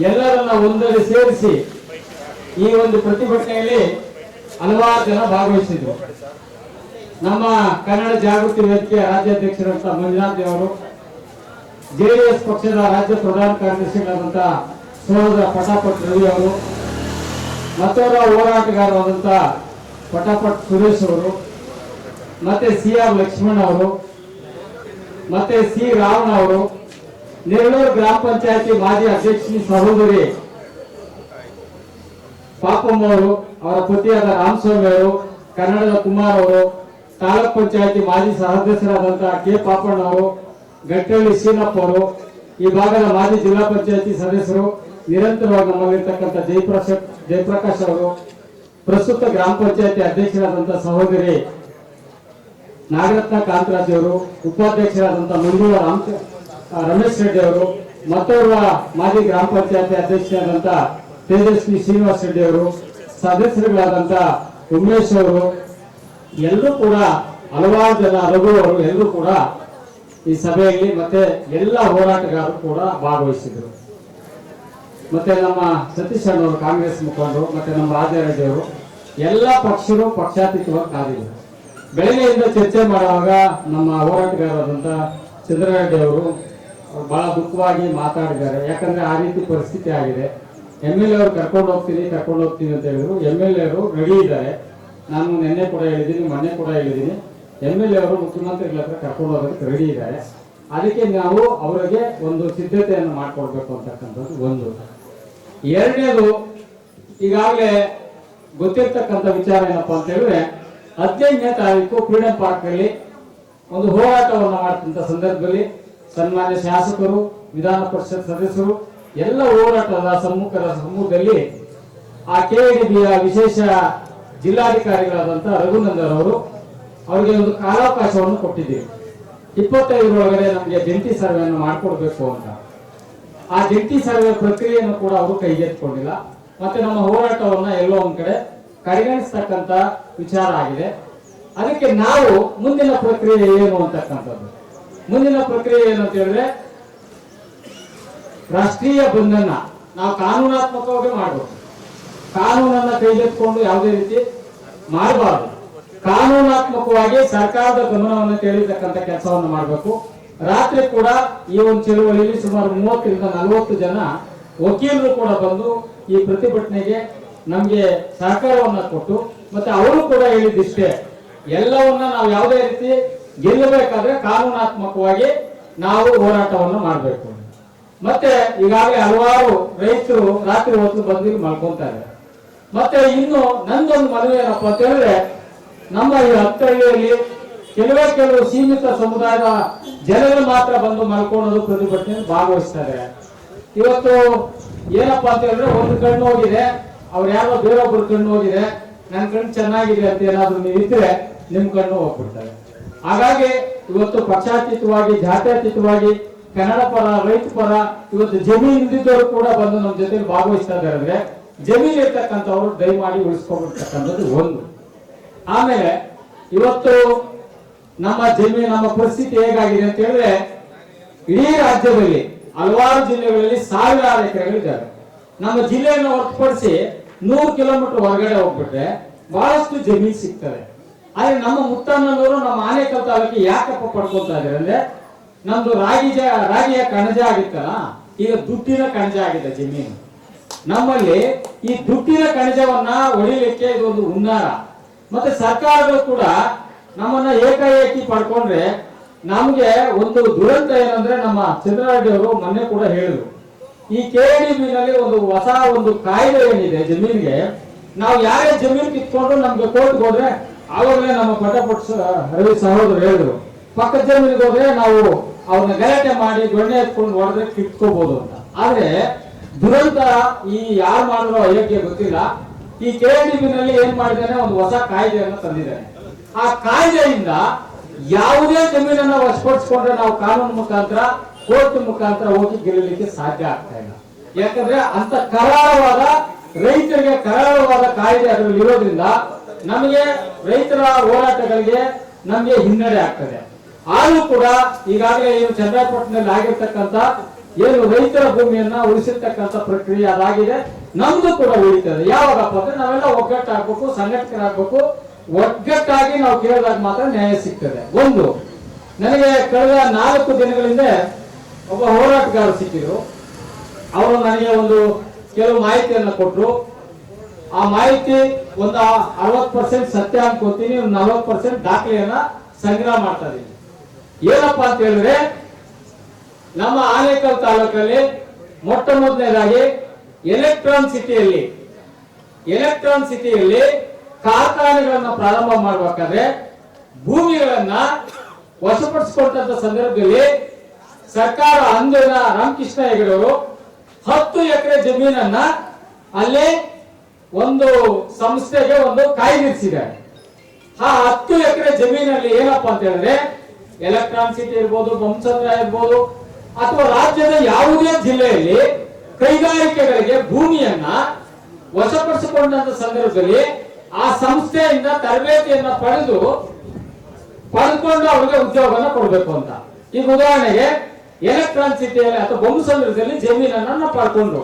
ಎಲ್ಲರನ್ನ ಒಂದರಲ್ಲಿ ಸೇರಿಸಿ ಈ ಒಂದು ಪ್ರತಿಭಟನೆಯಲ್ಲಿ ಹಲವಾರು ಜನ ಭಾಗವಹಿಸಿದ್ರು. ನಮ್ಮ ಕನ್ನಡ ಜಾಗೃತಿ ವೇದಿಕೆಯ ರಾಜ್ಯಾಧ್ಯಕ್ಷರಂತ ಮಂಜುನಾಥ್ ಅವರು, ಜೆಡಿಎಸ್ ಪಕ್ಷದ ರಾಜ್ಯ ಪ್ರಧಾನ ಕಾರ್ಯದರ್ಶಿಗಳಾದಂಥ ಸಹೋದರ ಪಟಾಪಟ್ ರವಿ ಅವರು, ಮತ್ತೋರ್ವ ಹೋರಾಟಗಾರರಾದಂಥ ಪಟಾಪಟ್ ಸುರೇಶ್ ಅವರು, ಮತ್ತೆ CR ಲಕ್ಷ್ಮಣ್ ಅವರು, ಮತ್ತೆ C ರಾವಣ ಅವರು, ನೆರಳೂರು ಗ್ರಾಮ ಪಂಚಾಯತಿ ಮಾಜಿ ಅಧ್ಯಕ್ಷಿ ಸಹೋದರಿ ಪಾಪಮ್ಮ ಅವರು, ಅವರ ಪತಿಯಾದ ರಾಮಸ್ವಾಮಿ ಅವರು, ಕನ್ನಡದ ಕುಮಾರ್ ಅವರು, ತಾಲೂಕ್ ಪಂಚಾಯತಿ ಮಾಜಿ ಸದಸ್ಯರಾದಂತಹ ಕೆ ಪಾಪಣ್ಣ ಅವರು, ಗಟ್ಟಳ್ಳಿ ಸೀನಪ್ಪ ಅವರು, ಈ ಭಾಗದ ಮಾಜಿ ಜಿಲ್ಲಾ ಪಂಚಾಯತಿ ಸದಸ್ಯರು, ನಿರಂತರವಾಗಿ ನಮ್ಮಲ್ಲಿರ್ತಕ್ಕಂಥ ಜಯಪ್ರಕಾಶ್ ಅವರು, ಪ್ರಸ್ತುತ ಗ್ರಾಮ ಪಂಚಾಯತಿ ಅಧ್ಯಕ್ಷರಾದಂತಹ ಸಹೋದರಿ ನಾಗರತ್ನ ಕಾಂತರಾಜ್ ಅವರು, ಉಪಾಧ್ಯಕ್ಷರಾದಂತಹ ಮಂಜುಳಾ ರಮೇಶ್ ರೆಡ್ಡಿ ಅವರು, ಮತ್ತೋರ್ವ ಮಾಜಿ ಗ್ರಾಮ ಪಂಚಾಯತಿ ಅಧ್ಯಕ್ಷರಾದಂಥ ತೇಜಸ್ವಿ ಶ್ರೀನಿವಾಸ್ ರೆಡ್ಡಿ ಅವರು, ಸದಸ್ಯರುಗಳಾದಂಥ ಉಮೇಶ್ ಅವರು, ಎಲ್ಲರೂ ಕೂಡ ಹಲವಾರು ಜನ ರಘುವರು ಎಲ್ಲರೂ ಕೂಡ ಈ ಸಭೆಯಲ್ಲಿ ಮತ್ತೆ ಎಲ್ಲ ಹೋರಾಟಗಾರರು ಕೂಡ ಭಾಗವಹಿಸಿದ್ರು. ಮತ್ತೆ ನಮ್ಮ ಸತೀಶ್ ಅಣ್ಣವರು ಕಾಂಗ್ರೆಸ್ ಮುಖಂಡರು ಮತ್ತೆ ನಮ್ಮ ರಾಜಾರೆಡ್ಡಿ ಅವರು ಎಲ್ಲ ಪಕ್ಷರು ಪಕ್ಷಾತೀತವಾಗಿ ಕಾದಿದ್ರು. ಬೆಳಗ್ಗೆಯಿಂದ ಚರ್ಚೆ ಮಾಡುವಾಗ ನಮ್ಮ ಹೋರಾಟಗಾರರಾದಂತ ಚಂದ್ರಾರೆಡ್ಡಿ ಅವರು ಬಹಳ ದುಃಖವಾಗಿ ಮಾತಾಡಿದ್ದಾರೆ. ಯಾಕಂದ್ರೆ ಆ ರೀತಿ ಪರಿಸ್ಥಿತಿ ಆಗಿದೆ. MLA ಅವರು ಕರ್ಕೊಂಡು ಹೋಗ್ತೀನಿ ಅಂತ ಹೇಳಿದ್ರು. MLA ಅವರು ರೆಡಿ ಇದ್ದಾರೆ. ನಾನು ನಿನ್ನೆ ಕೂಡ ಹೇಳಿದ್ದೀನಿ, ಮೊನ್ನೆ ಕೂಡ ಹೇಳಿದ್ದೀನಿ. MLA ಅವರು ಮುಖ್ಯಮಂತ್ರಿಗಳ ಹತ್ರ ಕರ್ಕೊಂಡು ಹೋಗೋದಕ್ಕೆ ರೆಡಿ ಇದ್ದಾರೆ. ಅದಕ್ಕೆ ನಾವು ಅವರಿಗೆ ಒಂದು ಸಿದ್ಧತೆಯನ್ನು ಮಾಡ್ಕೊಡ್ಬೇಕು ಅಂತಕ್ಕಂಥದ್ದು ಒಂದು. ಎರಡನೇದು, ಈಗಾಗಲೇ ಗೊತ್ತಿರ್ತಕ್ಕಂಥ ವಿಚಾರ ಏನಪ್ಪಾ ಅಂತ ಹೇಳಿದ್ರೆ 15ನೇ ತಾರೀಕು ಫ್ರೀಡಂ ಪಾರ್ಕ್ ಅಲ್ಲಿ ಒಂದು ಹೋರಾಟವನ್ನು ಮಾಡ್ತಂತ ಸಂದರ್ಭದಲ್ಲಿ ಸನ್ಮಾನ್ಯ ಶಾಸಕರು, ವಿಧಾನ ಪರಿಷತ್ ಸದಸ್ಯರು ಎಲ್ಲ ಹೋರಾಟದ ಸಮ್ಮುಖದಲ್ಲಿ ಆ KADBಯ ವಿಶೇಷ ಜಿಲ್ಲಾಧಿಕಾರಿಗಳಾದಂತಹ ರಘುನಂದನ್ ಅವರು ಅವರಿಗೆ ಒಂದು ಕಾಲಾವಕಾಶವನ್ನು ಕೊಟ್ಟಿದ್ದೀವಿ. 25 ಒಳಗಡೆ ನಮಗೆ ಜಂಟಿ ಸರ್ವೆಯನ್ನು ಮಾಡಿಕೊಡ್ಬೇಕು ಅಂತ. ಆ ಜಂಟಿ ಸರ್ವೆ ಪ್ರಕ್ರಿಯೆಯನ್ನು ಕೂಡ ಅವರು ಕೈಗೆತ್ತಿಕೊಂಡಿಲ್ಲ. ಮತ್ತೆ ನಮ್ಮ ಹೋರಾಟವನ್ನ ಎಲ್ಲೋ ಒಂದ್ ಕಡೆ ಕಡೆಗಣಿಸ್ತಕ್ಕಂತ ವಿಚಾರ ಆಗಿದೆ. ಅದಕ್ಕೆ ನಾವು ಮುಂದಿನ ಪ್ರಕ್ರಿಯೆ ಏನು ಅಂತಕ್ಕಂಥದ್ದು, ಮುಂದಿನ ಪ್ರಕ್ರಿಯೆ ಏನಂತ ಹೇಳಿದ್ರೆ ರಾಷ್ಟ್ರೀಯ ಬಂಧನ ನಾವು ಕಾನೂನಾತ್ಮಕವಾಗಿ ಮಾಡಬೇಕು. ಕಾನೂನನ್ನ ಕೈಗೆತ್ತಿಕೊಂಡು ಯಾವುದೇ ರೀತಿ ಮಾಡಬಾರದು. ಕಾನೂನಾತ್ಮಕವಾಗಿ ಸರ್ಕಾರದ ಗಮನವನ್ನು ಸೆಳೆಯತಕ್ಕಂಥ ಕೆಲಸವನ್ನು ಮಾಡಬೇಕು. ರಾತ್ರಿ ಕೂಡ ಈ ಒಂದು ಚಳುವಳಿಯಲ್ಲಿ ಸುಮಾರು 30 ರಿಂದ 40 ಜನ ವಕೀಲರು ಕೂಡ ಬಂದು ಈ ಪ್ರತಿಭಟನೆಗೆ ನಮ್ಗೆ ಸಹಕಾರವನ್ನ ಕೊಟ್ಟು, ಮತ್ತೆ ಅವರು ಕೂಡ ಹೇಳಿದಿಷ್ಟೇ, ಎಲ್ಲವನ್ನ ನಾವು ಯಾವುದೇ ರೀತಿ ಗೆಲ್ಲಬೇಕಾದ್ರೆ ಕಾನೂನಾತ್ಮಕವಾಗಿ ನಾವು ಹೋರಾಟವನ್ನು ಮಾಡಬೇಕು. ಮತ್ತೆ ಈಗಾಗಲೇ ಹಲವಾರು ರೈತರು ರಾತ್ರಿ ಹೊತ್ತು ಬಂದು ಮಲ್ಕೊಂತಾರೆ. ಮತ್ತೆ ಇನ್ನು ನಂದೊಂದು ಮನವಿ ಏನಪ್ಪಾ ಅಂತ ಹೇಳಿದ್ರೆ, ನಮ್ಮ ಈ ಹತ್ತಹಳ್ಳಿಯಲ್ಲಿ ಕೆಲವು ಸೀಮಿತ ಸಮುದಾಯದ ಜನರು ಮಾತ್ರ ಬಂದು ಮಲ್ಕೊಳ್ಳೋದು ಪ್ರತಿಭಟನೆಯಲ್ಲಿ ಭಾಗವಹಿಸ್ತಾರೆ. ಇವತ್ತು ಏನಪ್ಪಾ ಅಂತ ಹೇಳಿದ್ರೆ, ಒಂದು ಕಣ್ಣು ಹೋಗಿದೆ, ಅವ್ರು ಯಾರೋ ಬೇರೊಬ್ಬರು ಕಣ್ಣು ಹೋಗಿದೆ, ನನ್ನ ಕಣ್ಣು ಚೆನ್ನಾಗಿದೆ ಅಂತ ಏನಾದ್ರು ನೀವು ಇದ್ರೆ ನಿಮ್ ಕಣ್ಣು ಹೋಗ್ಬಿಡ್ತಾರೆ. ಹಾಗಾಗಿ ಇವತ್ತು ಪಕ್ಷಾತೀತವಾಗಿ, ಜಾತ್ಯತೀತವಾಗಿ, ಕನ್ನಡ ಪರ, ರೈತ ಪರ, ಇವತ್ತು ಜಮೀನು ಇದ್ದಿದ್ದವರು ಕೂಡ ಬಂದು ನಮ್ಮ ಜೊತೆಲಿ ಭಾಗವಹಿಸ್ತಾ ಇದ್ದಾರೆ. ಅಂದ್ರೆ ಜಮೀನು ಇರ್ತಕ್ಕಂಥವ್ರು ದಯಮಾಡಿ ಉಳಿಸ್ಕೊಂಡ್ಬಿಡ್ತಕ್ಕಂಥದ್ದು ಒಂದು. ಆಮೇಲೆ ಇವತ್ತು ನಮ್ಮ ಜಮೀನು, ನಮ್ಮ ಪರಿಸ್ಥಿತಿ ಹೇಗಾಗಿದೆ ಅಂತ ಹೇಳಿದ್ರೆ, ಇಡೀ ರಾಜ್ಯದಲ್ಲಿ ಹಲವಾರು ಜಿಲ್ಲೆಗಳಲ್ಲಿ ಸಾವಿರಾರು ಎಕರೆಗಳಿದ್ದಾವೆ. ನಮ್ಮ ಜಿಲ್ಲೆಯನ್ನು ಹೊರತುಪಡಿಸಿ 100 ಕಿಲೋಮೀಟರ್ ಹೊರಗಡೆ ಹೋಗ್ಬಿಟ್ರೆ ಬಹಳಷ್ಟು ಜಮೀನು ಸಿಗ್ತದೆ. ಆದ್ರೆ ನಮ್ಮ ಮುತ್ತಣ್ಣನವರು ನಮ್ಮ ಆನೇಕಲ್ ತಾಲೂಕಿಗೆ ಯಾಕಪ್ಪ ಪಡ್ಕೊಳ್ತಾ ಇದ್ದಾರೆ ಅಂದ್ರೆ, ನಮ್ದು ರಾಗಿಯ ಕಣಜ ಆಗಿತ್ತಲ್ಲ, ಈಗ ದುಡ್ಡಿನ ಕಣಜ ಆಗಿದೆ ಜಮೀನು. ನಮ್ಮಲ್ಲಿ ಈ ದುಡ್ಡಿನ ಕಣಜವನ್ನ ಹೊಡಿಲಿಕ್ಕೆ ಇದೊಂದು ಹುನ್ನಾರ. ಮತ್ತೆ ಸರ್ಕಾರಗಳು ಕೂಡ ನಮ್ಮನ್ನ ಏಕಾಏಕಿ ಪಡ್ಕೊಂಡ್ರೆ ನಮ್ಗೆ ಒಂದು ದುರಂತ ಏನಂದ್ರೆ, ನಮ್ಮ ಚಂದ್ರಾರೆಡ್ಡಿ ಅವರು ಮೊನ್ನೆ ಕೂಡ ಹೇಳಿದ್ರು, ಈ KADB ನಲ್ಲಿ ಒಂದು ಕಾಯ್ದೆ ಏನಿದೆ ಜಮೀನಿಗೆ, ನಾವು ಯಾರೇ ಜಮೀನು ಕಿತ್ಕೊಂಡು ನಮ್ಗೆ ಕೋರ್ಟ್ಗೆ ಹೋದ್ರೆ ಆವಾಗಲೇ ನಮ್ಮ ಪಟಪುಟ್ ರವಿ ಸಹೋದರು ಹೇಳಿದ್ರು, ಪಕ್ಕದ ಜಮೀನಿಗೆ ಹೋದ್ರೆ ನಾವು ಅವ್ರನ್ನ ಗಲಾಟೆ ಮಾಡಿ ದೊಣ್ಣೆ ಎತ್ಕೊಂಡು ಹೊಡೆದ್ರೆ ಕಿತ್ಕೋಬಹುದು ಅಂತ. ಆದ್ರೆ ದುರಂತ ಈ ಯಾರು ಮಾಡಿರೋ ಅಯೋಗ್ಯ ಗೊತ್ತಿಲ್ಲ. ಈ KADB ನಲ್ಲಿ ಏನ್ ಮಾಡಿದಾನೆ, ಒಂದು ಹೊಸ ಕಾಯ್ದೆಯನ್ನು ತಂದಿದ್ದಾನೆ. ಆ ಕಾಯ್ದೆಯಿಂದ ಯಾವುದೇ ಜಮೀನನ್ನ ವಶಪಡಿಸಿಕೊಂಡ್ರೆ ನಾವು ಕಾನೂನು ಮುಖಾಂತರ, ಕೋರ್ಟ್ ಮುಖಾಂತರ ಹೋಗಿ ಗೆಲ್ಲಲಿಕ್ಕೆ ಸಾಧ್ಯ ಆಗ್ತಾ ಇಲ್ಲ. ಯಾಕಂದ್ರೆ ಅಂತ ಕರಾಳವಾದ, ರೈತರಿಗೆ ಕರಾಳವಾದ ಕಾಯ್ದೆ ಅದರಲ್ಲಿ ಇರೋದ್ರಿಂದ ನಮಗೆ ರೈತರ ಹೋರಾಟಗಳಿಗೆ ನಮಗೆ ಹಿನ್ನಡೆ ಆಗ್ತದೆ. ಆದ್ರೂ ಕೂಡ ಈಗಾಗಲೇ ಏನು ಚಂದ್ರಪಟ್ಟಣದಲ್ಲಿ ಆಗಿರ್ತಕ್ಕಂಥ ಏನು ರೈತರ ಭೂಮಿಯನ್ನ ಉಳಿಸಿರ್ತಕ್ಕಂಥ ಪ್ರಕ್ರಿಯೆ ಅದಾಗಿದೆ. ನಮ್ದು ಕೂಡ ಉಳಿತದೆ. ಯಾವಾಗಪ್ಪ ಅಂದ್ರೆ ನಾವೆಲ್ಲ ಒಗ್ಗಟ್ಟಾಗಬೇಕು, ಸಂಘಟಕರಾಗಬೇಕು. ಒಗ್ಗಟ್ಟಾಗಿ ನಾವು ಕೇಳಿದಾಗ ಮಾತ್ರ ನ್ಯಾಯ ಸಿಗ್ತದೆ. ಒಂದು, ನನಗೆ ಕಳೆದ 4 ದಿನಗಳಿಂದ ಒಬ್ಬ ಹೋರಾಟಗಾರರು ಸಿಕ್ಕಿದ್ರು. ಅವರು ನನಗೆ ಕೆಲವು ಮಾಹಿತಿಯನ್ನು ಕೊಟ್ಟರು. ಆ ಮಾಹಿತಿ ಒಂದು 60% ಸತ್ಯ ಅನ್ಕೋತೀನಿ, ಒಂದು 40% ದಾಖಲೆಯನ್ನ ಸಂಗ್ರಹ ಮಾಡ್ತಾ ಇದ್ದೀನಿ. ಏನಪ್ಪಾ ಅಂತ ಹೇಳಿದ್ರೆ, ನಮ್ಮ ಆನೇಕಲ್ ತಾಲೂಕಲ್ಲಿ ಮೊಟ್ಟ ಮೊದಲನೇದಾಗಿ ಎಲೆಕ್ಟ್ರಾನ್ ಸಿಟಿಯಲ್ಲಿ ಕಾರ್ಖಾನೆಗಳನ್ನ ಪ್ರಾರಂಭ ಮಾಡಬೇಕಾದ್ರೆ ಭೂಮಿಗಳನ್ನ ವಶಪಡಿಸಿಕೊಂಡಂತ ಸಂದರ್ಭದಲ್ಲಿ ಸರ್ಕಾರ ಅಂದಿನ ರಾಮಕೃಷ್ಣ ಹೆಗಡೆಯವರು 10 ಎಕರೆ ಜಮೀನನ್ನ ಅಲ್ಲಿ ಒಂದು ಸಂಸ್ಥೆಗೆ ಕಾಯ್ದಿರಿಸಿದ್ದಾರೆ. ಆ 10 ಎಕರೆ ಜಮೀನಲ್ಲಿ ಏನಪ್ಪಾ ಅಂತ ಹೇಳಿದ್ರೆ, ಎಲೆಕ್ಟ್ರಾನ್ ಸಿಟಿ ಇರ್ಬೋದು, ಬೊಮ್ಮಸಂದ್ರ ಇರ್ಬೋದು, ಅಥವಾ ರಾಜ್ಯದ ಯಾವುದೇ ಜಿಲ್ಲೆಯಲ್ಲಿ ಕೈಗಾರಿಕೆಗಳಿಗೆ ಭೂಮಿಯನ್ನ ವಶಪಡಿಸಿಕೊಂಡಂತ ಸಂದರ್ಭದಲ್ಲಿ ಆ ಸಂಸ್ಥೆಯಿಂದ ತರಬೇತಿಯನ್ನ ಪಡೆದು ಕರ್ಕೊಂಡು ಅವ್ರಿಗೆ ಉದ್ಯೋಗನ ಕೊಡ್ಬೇಕು ಅಂತ. ಈಗ ಉದಾಹರಣೆಗೆ ಎಲೆಕ್ಟ್ರಾನಿಕ್ ಸಿಟಿಯಲ್ಲಿ ಅಥವಾ ಬೊಮ್ಮಸಂದ್ರದಲ್ಲಿ ಜಮೀನನ್ನ ಪಡ್ಕೊಂಡು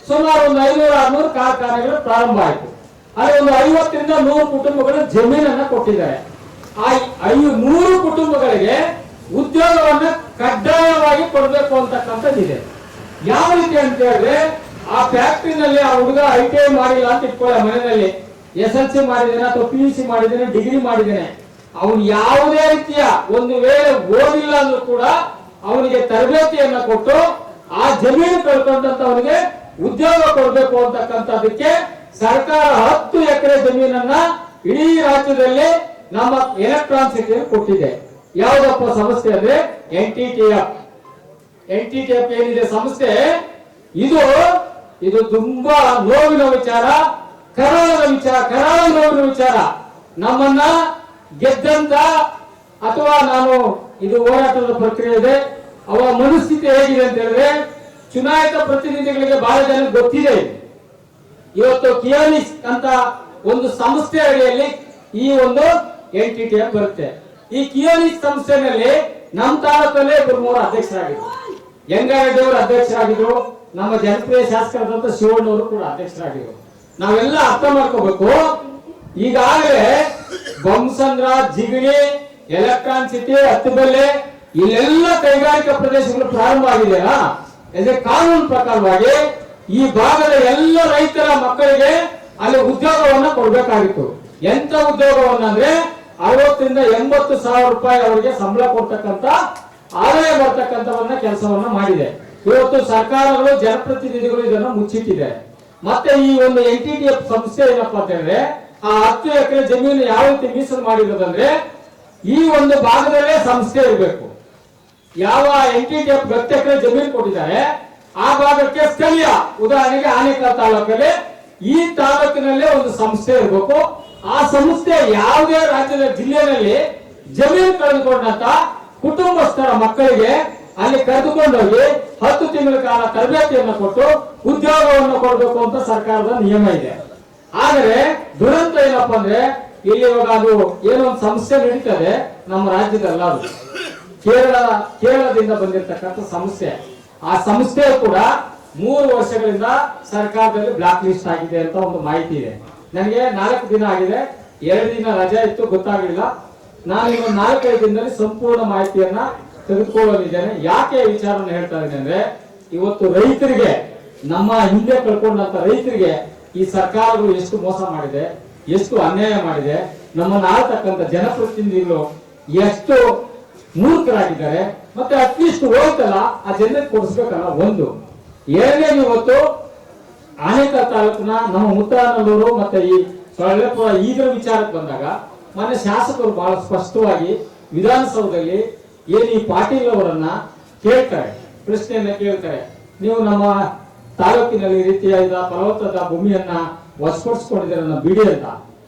ಸುಮಾರು ಒಂದು 500-600 ಕಾರ್ಖಾನೆಗಳು ಪ್ರಾರಂಭ ಆಯಿತು. ಅಲ್ಲಿ ಒಂದು 50ರಿಂದ 100 ಕುಟುಂಬಗಳು ಜಮೀನನ್ನ ಕೊಟ್ಟಿದ್ದಾರೆ. ಆ 100 ಕುಟುಂಬಗಳಿಗೆ ಉದ್ಯೋಗವನ್ನ ಕಡ್ಡಾಯವಾಗಿ ಕೊಡಬೇಕು ಅಂತಕ್ಕಂಥದ್ದಿದೆ. ಯಾವ ರೀತಿ ಅಂತ ಹೇಳಿದ್ರೆ, ಆ ಫ್ಯಾಕ್ಟ್ರಿನಲ್ಲಿ ಆ ಹುಡುಗ ITI ಮಾಡಿಲ್ಲ ಅಂತ ಇಟ್ಕೊಳ್ಳ, ಮನೆಯಲ್ಲಿ SLC ಮಾಡಿದ್ದೇನೆ ಅಥವಾ PUC ಮಾಡಿದ್ದೇನೆ, ಡಿಗ್ರಿ ಮಾಡಿದ್ದೇನೆ, ಅವನು ಯಾವುದೇ ರೀತಿಯ ಒಂದು ವೇಳೆ ಓದಿಲ್ಲ ಅಂದ್ರೂ ಕೂಡ ಅವನಿಗೆ ತರಬೇತಿಯನ್ನ ಕೊಟ್ಟು ಆ ಜಮೀನು ಕಳ್ಕೊಂಡಂತ ಅವನಿಗೆ ಉದ್ಯೋಗ ಕೊಡಬೇಕು ಅಂತಕ್ಕಂಥದಕ್ಕೆ ಸರ್ಕಾರ 10 ಎಕರೆ ಜಮೀನನ್ನ ಇಡೀ ರಾಜ್ಯದಲ್ಲಿ ನಮ್ಮ ಎಲೆಕ್ಟ್ರಾನಿಕ್ ಸಿಟಿಯಲ್ಲಿ ಕೊಟ್ಟಿದೆ. ಯಾವುದಪ್ಪ ಸಂಸ್ಥೆ ಅಂದ್ರೆ NTTF. NTTF ಏನಿದೆ ಸಂಸ್ಥೆ, ಇದು ತುಂಬಾ ನೋವಿನ ವಿಚಾರ, ಕರಾಳ ನೋವಿನ ವಿಚಾರ. ನಮ್ಮನ್ನ ಗೆದ್ದಂತ ಅಥವಾ ನಾನು ಇದು ಹೋರಾಟದ ಪ್ರಕ್ರಿಯೆ ಇದೆ, ಅವರ ಮನಸ್ಥಿತಿ ಹೇಗಿದೆ ಅಂತ ಹೇಳಿದ್ರೆ, ಚುನಾಯಿತ ಪ್ರತಿನಿಧಿಗಳಿಗೆ ಬಹಳ ಜನ ಗೊತ್ತಿದೆ. ಇವತ್ತು ಕಿಯೋನಿಸ್ ಅಂತ ಒಂದು ಸಂಸ್ಥೆ ಅಡಿಯಲ್ಲಿ ಈ ಒಂದು NTTF ಬರುತ್ತೆ. ಈ ಕಿಯೋನಿಸ್ ಸಂಸ್ಥೆನಲ್ಲಿ ನಮ್ಮ ತಾಲೂಕಲ್ಲೇ 3 ಅಧ್ಯಕ್ಷರಾಗಿದ್ರು. ಯಂಗಾರೆಡ್ಡಿ ಅವರು ಅಧ್ಯಕ್ಷರಾಗಿದ್ರು, ನಮ್ಮ ಜನಪ್ರಿಯ ಶಾಸಕರಾದಂತ ಶಿವಣ್ಣವರು ಕೂಡ ಅಧ್ಯಕ್ಷರಾಗಿದ್ರು. ನಾವೆಲ್ಲ ಅರ್ಥ ಮಾಡ್ಕೋಬೇಕು, ಈಗಾಗಲೇ ಬೊಮ್ಮಸಂದ್ರ, ಜಿಗಣಿ, ಎಲೆಕ್ಟ್ರಾನಿಕ್ ಸಿಟಿ, ಹತ್ತಬೆಲೆ ಇಲ್ಲೆಲ್ಲ ಕೈಗಾರಿಕಾ ಪ್ರದೇಶಗಳು ಪ್ರಾರಂಭ ಆಗಿದೆಯಲ್ಲ, ಕಾನೂನು ಪ್ರಕಾರವಾಗಿ ಈ ಭಾಗದ ಎಲ್ಲ ರೈತರ ಮಕ್ಕಳಿಗೆ ಅಲ್ಲಿ ಉದ್ಯೋಗವನ್ನ ಕೊಡ್ಬೇಕಾಗಿತ್ತು. ಎಂತ ಉದ್ಯೋಗವನ್ನ ಅಂದ್ರೆ 60ರಿಂದ 80 ಸಾವಿರ ರೂಪಾಯಿ ಅವರಿಗೆ ಸಂಬಳ ಕೊಡ್ತಕ್ಕಂತ, ಆದಾಯ ಬರ್ತಕ್ಕಂಥವನ್ನ ಕೆಲಸವನ್ನ ಮಾಡಿದೆ. ಇವತ್ತು ಸರ್ಕಾರಗಳು, ಜನಪ್ರತಿನಿಧಿಗಳು ಇದನ್ನ ಮುಚ್ಚಿಟ್ಟಿದೆ. ಮತ್ತೆ ಈ ಒಂದು NTTF ಸಂಸ್ಥೆ ಏನಪ್ಪಾ ಅಂತ ಹೇಳಿದ್ರೆ, ಆ 10 ಎಕರೆ ಜಮೀನು ಯಾವ ರೀತಿ ಮೀಸಲು ಮಾಡಿರೋದಂದ್ರೆ, ಈ ಒಂದು ಭಾಗದಲ್ಲೇ ಸಂಸ್ಥೆ ಇರಬೇಕು. ಯಾವ NTTF 10 ಎಕರೆ ಜಮೀನು ಕೊಟ್ಟಿದ್ದಾರೆ ಆ ಭಾಗಕ್ಕೆ ಸ್ಥಳೀಯ, ಉದಾಹರಣೆಗೆ ಆನೇಕಲ್ ತಾಲೂಕಲ್ಲಿ ಈ ತಾಲೂಕಿನಲ್ಲೇ ಒಂದು ಸಂಸ್ಥೆ ಇರಬೇಕು. ಆ ಸಂಸ್ಥೆ ಯಾವುದೇ ರಾಜ್ಯದ ಜಿಲ್ಲೆಯಲ್ಲಿ ಜಮೀನು ಕಳೆದುಕೊಂಡಂತ ಕುಟುಂಬಸ್ಥರ ಮಕ್ಕಳಿಗೆ ಅಲ್ಲಿ ಕರೆದುಕೊಂಡೋಗಿ 10 ತಿಂಗಳ ಕಾಲ ತರಬೇತಿಯನ್ನು ಕೊಟ್ಟು ಉದ್ಯೋಗವನ್ನು ಕೊಡಬೇಕು ಅಂತ ಸರ್ಕಾರದ ನಿಯಮ ಇದೆ. ಆದರೆ ದುರಂತ ಏನಪ್ಪಾ ಅಂದ್ರೆ, ಇಲ್ಲಿ ಇವಾಗ ಅದು ಏನೋ ಒಂದು ಸಂಸ್ಥೆ ನಡೀತದೆ ನಮ್ಮ ರಾಜ್ಯದಲ್ಲ, ಅದು ಕೇರಳದಿಂದ ಬಂದಿರತಕ್ಕಂಥ ಸಂಸ್ಥೆ. ಆ ಸಂಸ್ಥೆ ಕೂಡ 3 ವರ್ಷಗಳಿಂದ ಸರ್ಕಾರದಲ್ಲಿ ಬ್ಲಾಕ್ ಲಿಸ್ಟ್ ಆಗಿದೆ ಅಂತ ಒಂದು ಮಾಹಿತಿ ಇದೆ. ನನಗೆ 4 ದಿನ ಆಗಿದೆ, 2 ದಿನ ರಜೆ ಇತ್ತು, ಗೊತ್ತಾಗಲಿಲ್ಲ. ನಾನು ಇನ್ನೊಂದು 4-5 ದಿನದಲ್ಲಿ ಸಂಪೂರ್ಣ ಮಾಹಿತಿಯನ್ನ ತೆಗೆದುಕೊಳ್ಳಲಿದ್ದೇನೆ. ಯಾಕೆ ವಿಚಾರವನ್ನು ಹೇಳ್ತಾ ಇದ್ದೇನೆ ಅಂದ್ರೆ, ಇವತ್ತು ರೈತರಿಗೆ, ನಮ್ಮ ಹಿಂದೆ ಕಳ್ಕೊಂಡಂತ ರೈತರಿಗೆ ಈ ಸರ್ಕಾರಗಳು ಎಷ್ಟು ಮೋಸ ಮಾಡಿದೆ, ಎಷ್ಟು ಅನ್ಯಾಯ ಮಾಡಿದೆ, ನಮ್ಮನ್ನು ಆಳ್ತಕ್ಕಂಥ ಜನಪ್ರತಿನಿಧಿಗಳು ಎಷ್ಟು ಮೂರ್ಖರಾಗಿದ್ದಾರೆ. ಮತ್ತೆ ಅಟ್ಲೀಸ್ಟ್ ಹೋಗ್ತಲ್ಲ ಆ ಜನರಿಗೆ ಕೊಡಿಸ್ಬೇಕಲ್ಲ ಒಂದು. ಎರಡನೇದು, ಇವತ್ತು ಆನೇಕಲ್ ತಾಲೂಕಿನ ನಮ್ಮ ಮುತ್ತನಲ್ಲೂರು ಮತ್ತೆ ಈ ಸೊಳ್ಳೆಪುರ ಇದರ ವಿಚಾರಕ್ಕೆ ಬಂದಾಗ ಮೊನ್ನೆ ಶಾಸಕರು ಬಹಳ ಸ್ಪಷ್ಟವಾಗಿ ವಿಧಾನಸೌಧದಲ್ಲಿ ಏನು ಈ ಪಾಟೀಲ್ ಅವರನ್ನ ಕೇಳ್ತಾರೆ, ಪ್ರಶ್ನೆಯನ್ನ ಕೇಳ್ತಾರೆ, ನೀವು ನಮ್ಮ ತಾಲೂಕಿನಲ್ಲಿ ಈ ರೀತಿಯಾದ ಫಲವತ್ತಾದ ಭೂಮಿಯನ್ನ ವಶಪಡಿಸಿಕೊಂಡಿದ್ದೀರನ್ನ ಬಿಡಿ ಅಂತ.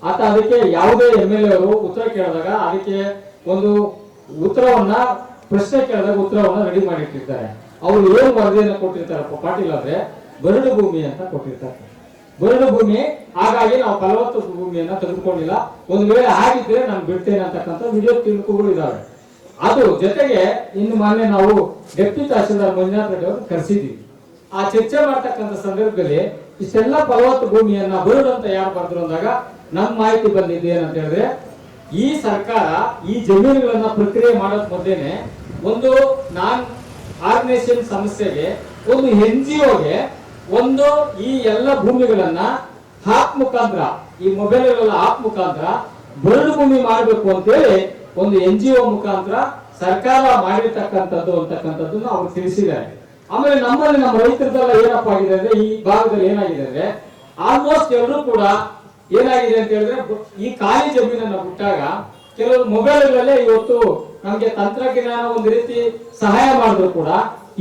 ಆತ ಅದಕ್ಕೆ ಯಾವುದೇ MLA ಅವರು ಉತ್ತರ ಕೇಳಿದಾಗ ಅದಕ್ಕೆ ಒಂದು ಉತ್ತರವನ್ನ, ಪ್ರಶ್ನೆ ಕೇಳಿದಾಗ ಉತ್ತರವನ್ನ ರೆಡಿ ಮಾಡಿಟ್ಟಿರ್ತಾರೆ. ಅವರು ಏನು ವರದಿಯನ್ನು ಕೊಟ್ಟಿರ್ತಾರಪ್ಪ ಪಾಟೀಲ್ ಅಂದ್ರೆ, ಬರಡು ಭೂಮಿ ಅಂತ ಕೊಟ್ಟಿರ್ತಾರೆ. ಬರಡು ಭೂಮಿ, ಹಾಗಾಗಿ ನಾವು ಫಲವತ್ತು ಭೂಮಿಯನ್ನ ತೆಗೆದುಕೊಂಡಿಲ್ಲ, ಒಂದು ವೇಳೆ ಆಗಿದ್ರೆ ನಾನು ಬಿಡ್ತೇನೆ ಅಂತಕ್ಕಂಥ ವಿಡಿಯೋ ತಿಳುಕುಗಳು ಇದಾವೆ. ಅದು ಜೊತೆಗೆ ಇನ್ನು ಮೊನ್ನೆ ನಾವು ಡೆಪ್ಟಿ ತಹಶೀಲ್ದಾರ್ ಮಂಜುನಾಥ್ ರೆಡ್ಡಿ ಅವರು ಕರೆಸಿದ್ವಿ. ಆ ಚರ್ಚೆ ಮಾಡ್ತಕ್ಕಂಥ ಸಂದರ್ಭದಲ್ಲಿ ಇಷ್ಟೆಲ್ಲ ಫಲವತ್ತು ಭೂಮಿಯನ್ನ ಬರಡು ಅಂತ ಯಾರು ಬರೆದ್ರು ಅಂದಾಗ ನಮ್ಮ ಮಾಹಿತಿ ಬಂದಿದ್ದು ಏನಂತ ಹೇಳಿದ್ರೆ, ಈ ಸರ್ಕಾರ ಈ ಜಮೀನುಗಳನ್ನ ಪ್ರಕ್ರಿಯೆ ಮಾಡೋದ್ ಮೊದಲೇನೆ ಒಂದು ನಾನ್ ಆರ್ಗನೈಸೇಷನ್ ಸಂಸ್ಥೆಗೆ, ಒಂದು NGOಗೆ ಒಂದು ಈ ಎಲ್ಲ ಭೂಮಿಗಳನ್ನ ಆಪ್ ಮುಖಾಂತರ, ಈ ಮೊಬೈಲ್ಗಳ ಆಪ್ ಮುಖಾಂತರ ಬರಡು ಭೂಮಿ ಮಾಡಬೇಕು ಅಂತೇಳಿ ಒಂದು NGO ಮುಖಾಂತರ ಸರ್ಕಾರ ಮಾಡಿರ್ತಕ್ಕಂಥದ್ದು ಅಂತಕ್ಕಂಥದ್ದನ್ನು ಅವ್ರು ತಿಳಿಸಿದ್ದಾರೆ. ಆಮೇಲೆ ನಮ್ಮಲ್ಲಿ ನಮ್ಮ ರೈತರದೆಲ್ಲ ಏನಪ್ಪಾ ಆಗಿದೆ ಅಂದ್ರೆ, ಈ ಭಾಗದಲ್ಲಿ ಏನಾಗಿದೆ ಅಂದ್ರೆ, ಆಲ್ಮೋಸ್ಟ್ ಎಲ್ಲರೂ ಕೂಡ ಏನಾಗಿದೆ ಅಂತ ಹೇಳಿದ್ರೆ, ಈ ಖಾಲಿ ಜಮೀನನ್ನ ಬಿಟ್ಟಾಗ ಕೆಲವರು ಮೊಬೈಲ್ಗಳಲ್ಲೇ ಇವತ್ತು ನಮ್ಗೆ ತಂತ್ರಜ್ಞಾನ ಒಂದು ರೀತಿ ಸಹಾಯ ಮಾಡಿದ್ರು ಕೂಡ,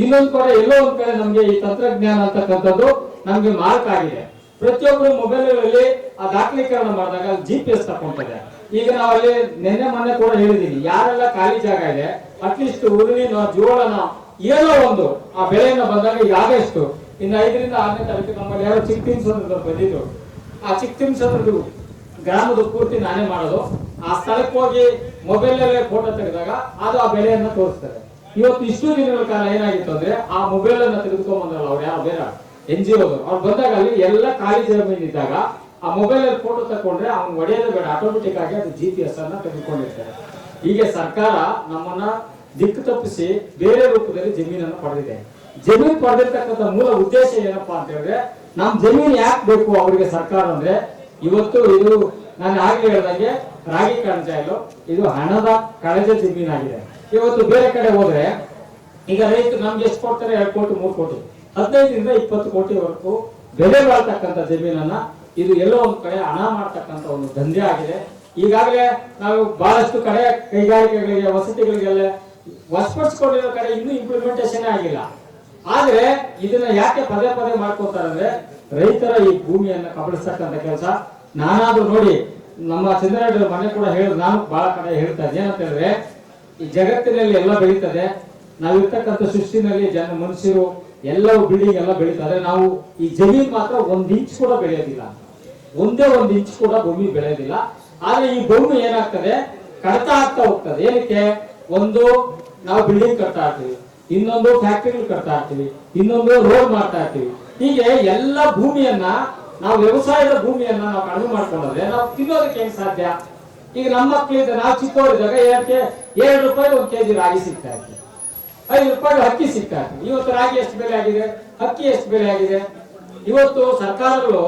ಇನ್ನೊಂದು ಕಡೆ ಎಲ್ಲೋ ಒಂದ್ ಕಡೆ ನಮ್ಗೆ ಈ ತಂತ್ರಜ್ಞಾನ ಅಂತಕ್ಕಂಥದ್ದು ನಮ್ಗೆ ಮಾರ್ಕ್ ಆಗಿದೆ. ಪ್ರತಿಯೊಬ್ಬರು ಮೊಬೈಲ್ಗಳಲ್ಲಿ ಆ ದಾಖಲೀಕರಣ ಮಾಡಿದಾಗ GPS ತಗೊಂಡಿದೆ. ಈಗ ನಾವಲ್ಲಿ ನಿನ್ನೆ ಮೊನ್ನೆ ಕೂಡ ಹೇಳಿದೀನಿ, ಯಾರೆಲ್ಲ ಖಾಲಿ ಜಾಗ ಇದೆ ಅಟ್ಲೀಸ್ಟ್ ಉರುಳಿನ ಜೋಳನ ಏನೋ ಒಂದು ಆ ಬೆಳೆಯನ್ನ ಬಂದಾಗ ಈಗ ಆಗಷ್ಟು ಇನ್ನು 5ರಿಂದ 6ನೇ ತಾರೀಕು ನಮ್ಮಲ್ಲಿ ಯಾರು ಚಿಕ್ಕತಿಮ್ಸಂದ್ರ ಬಂದಿದ್ರು, ಆ ಚಿಕ್ಕತಿಮ್ಸಂದ್ರದ್ದು ಗ್ರಾಮದ ಪೂರ್ತಿ ನಾನೇ ಮಾಡೋದು. ಆ ಸ್ಥಳಕ್ಕೆ ಹೋಗಿ ಮೊಬೈಲ್ ಫೋಟೋ ತೆಗೆದಾಗ ಅದು ಆ ಬೆಳೆಯನ್ನ ತೋರಿಸ್ತಾರೆ. ಇವತ್ತು ಇಷ್ಟು ದಿನಗಳ ಕಾಲ ಏನಾಗಿತ್ತು ಅಂದ್ರೆ ಆ ಮೊಬೈಲ್ ಅನ್ನ ತೆಗೆದುಕೊಂಡ್ ಬಂದ್ರಲ್ಲ ಅವ್ರು ಯಾರು ಬೇರೆ NGO ಅವ್ರು ಬಂದಾಗ ಅಲ್ಲಿ ಎಲ್ಲ ಖಾಲಿ ಜಮೀನು ಇದ್ದಾಗ ಆ ಮೊಬೈಲ್ ಅಲ್ಲಿ ಫೋಟೋ ತಕೊಂಡ್ರೆ ಅವ್ನು ಒಡೆಯೋದು ಬೇಡ, ಆಟೋಮೆಟಿಕ್ ಆಗಿ ಅದು GPS ಅನ್ನ ತೆಗೆದುಕೊಂಡಿರ್ತಾರೆ. ಹೀಗೆ ಸರ್ಕಾರ ನಮ್ಮನ್ನ ದಿಕ್ಕು ತಪ್ಪಿಸಿ ಬೇರೆ ರೂಪದಲ್ಲಿ ಜಮೀನನ್ನು ಪಡೆದಿದೆ. ಜಮೀನು ಪಡೆದಿರ್ತಕ್ಕಂಥ ಮೂಲ ಉದ್ದೇಶ ಏನಪ್ಪಾ ಅಂತ ಹೇಳಿದ್ರೆ ನಮ್ ಜಮೀನು ಯಾಕೆ ಬೇಕು ಅವರಿಗೆ ಸರ್ಕಾರ ಅಂದ್ರೆ ಇವತ್ತು ಇದು ನಾನು ಆಗ್ಲೇ ಹೇಳ್ದಂಗೆ ರಾಗಿ ಕಣಜಾಯಲು ಇದು ಹಣದ ಕಳಜ ಜಮೀನಾಗಿದೆ. ಇವತ್ತು ಬೇರೆ ಕಡೆ ಹೋದ್ರೆ ಈಗ ರೈತರು ನಮ್ಗೆ ಎಷ್ಟು ಕೊಡ್ತಾರೆ? 2 ಕೋಟಿ 3 ಕೋಟಿ 15ರಿಂದ 20 ಕೋಟಿವರೆಗೂ ಬೆಲೆ ಬಾಳ್ತಕ್ಕಂಥ ಜಮೀನನ್ನ ಇದು ಎಲ್ಲೋ ಒಂದ್ ಕಡೆ ಹಣ ಮಾಡ್ತಕ್ಕಂಥ ಒಂದು ದಂಧೆ ಆಗಿದೆ. ಈಗಾಗಲೇ ನಾವು ಬಹಳಷ್ಟು ಕಡೆ ಕೈಗಾರಿಕೆಗಳಿಗೆ ವಸತಿಗಳಿಗೆಲ್ಲ ವಶಪಡಿಸಿಕೊಂಡಿರೋ ಕಡೆ ಇನ್ನೂ ಇಂಪ್ಲಿಮೆಂಟೇಷನ್ ಆಗಿಲ್ಲ. ಆದ್ರೆ ಇದನ್ನ ಯಾಕೆ ಪದೇ ಪದೇ ಮಾಡ್ಕೊತಾರೆ ಅಂದ್ರೆ ರೈತರ ಈ ಭೂಮಿಯನ್ನ ಕಬಳಿಸ್ತಕ್ಕಂಥ ಕೆಲಸ. ನಾನಾದ್ರೂ ನೋಡಿ ನಮ್ಮ ಚಂದ್ರರೆಡ್ಡಿ ಮನೆ ಕೂಡ ಹೇಳಿದ್ರು, ನಾನು ಬಹಳ ಕಡೆ ಹೇಳ್ತಾ ಇದ್ದೆ ಏನಂತ ಹೇಳಿದ್ರೆ ಈ ಜಗತ್ತಿನಲ್ಲಿ ಎಲ್ಲ ಬೆಳೀತದೆ, ನಾವಿರ್ತಕ್ಕಂಥ ಸೃಷ್ಟಿನಲ್ಲಿ ಮನುಷ್ಯರು ಎಲ್ಲವೂ ಬಿಲ್ಡಿಂಗ್ ಎಲ್ಲ ಬೆಳೀತಾರೆ, ನಾವು ಈ ಜಮೀನ್ ಮಾತ್ರ 1 ಇಂಚ್ ಕೂಡ ಬೆಳೆಯೋದಿಲ್ಲ, ಒಂದೇ 1 ಇಂಚ್ ಕೂಡ ಭೂಮಿ ಬೆಳೆಯೋದಿಲ್ಲ. ಆದ್ರೆ ಈ ಭೂಮಿ ಏನಾಗ್ತದೆ ಕಡಿತ ಆಗ್ತಾ ಹೋಗ್ತದೆ. ಏನಕ್ಕೆ? ಒಂದು ನಾವು ಬಿಲ್ಡಿಂಗ್ ಕಟ್ತಾ ಇರ್ತೀವಿ, ಇನ್ನೊಂದು ಫ್ಯಾಕ್ಟರಿಗಳು ಕಟ್ತಾ ಇರ್ತೀವಿ, ಇನ್ನೊಂದು ರೋಡ್ ಮಾಡ್ತಾ ಇರ್ತೀವಿ. ಹೀಗೆ ಎಲ್ಲ ಭೂಮಿಯನ್ನ ನಾವು ವ್ಯವಸಾಯದ ಭೂಮಿಯನ್ನ ನಾವು ಕಡಿಮೆ ಮಾಡ್ಕೊಂಡ್ರೆ ನಾವು ತಿನ್ನೋದಕ್ಕೆ ಹೆಂಗ್ ಸಾಧ್ಯ? ಈಗ ನಮ್ಮ ಮಕ್ಕಳಿದ್ದ ನಾವು ಚಿಕ್ಕವರಿದ್ದಾಗ 2 ರೂಪಾಯಿ 1 ಕೆಜಿ ರಾಗಿ ಸಿಗ್ತಾ ಇತ್ತು, 5 ರೂಪಾಯಿ ಅಕ್ಕಿ ಸಿಗ್ತಾ ಇತ್ತು. ಇವತ್ತು ರಾಗಿ ಎಷ್ಟು ಬೆಲೆ ಆಗಿದೆ, ಅಕ್ಕಿ ಎಷ್ಟು ಬೆಲೆ ಆಗಿದೆ? ಇವತ್ತು ಸರ್ಕಾರಗಳು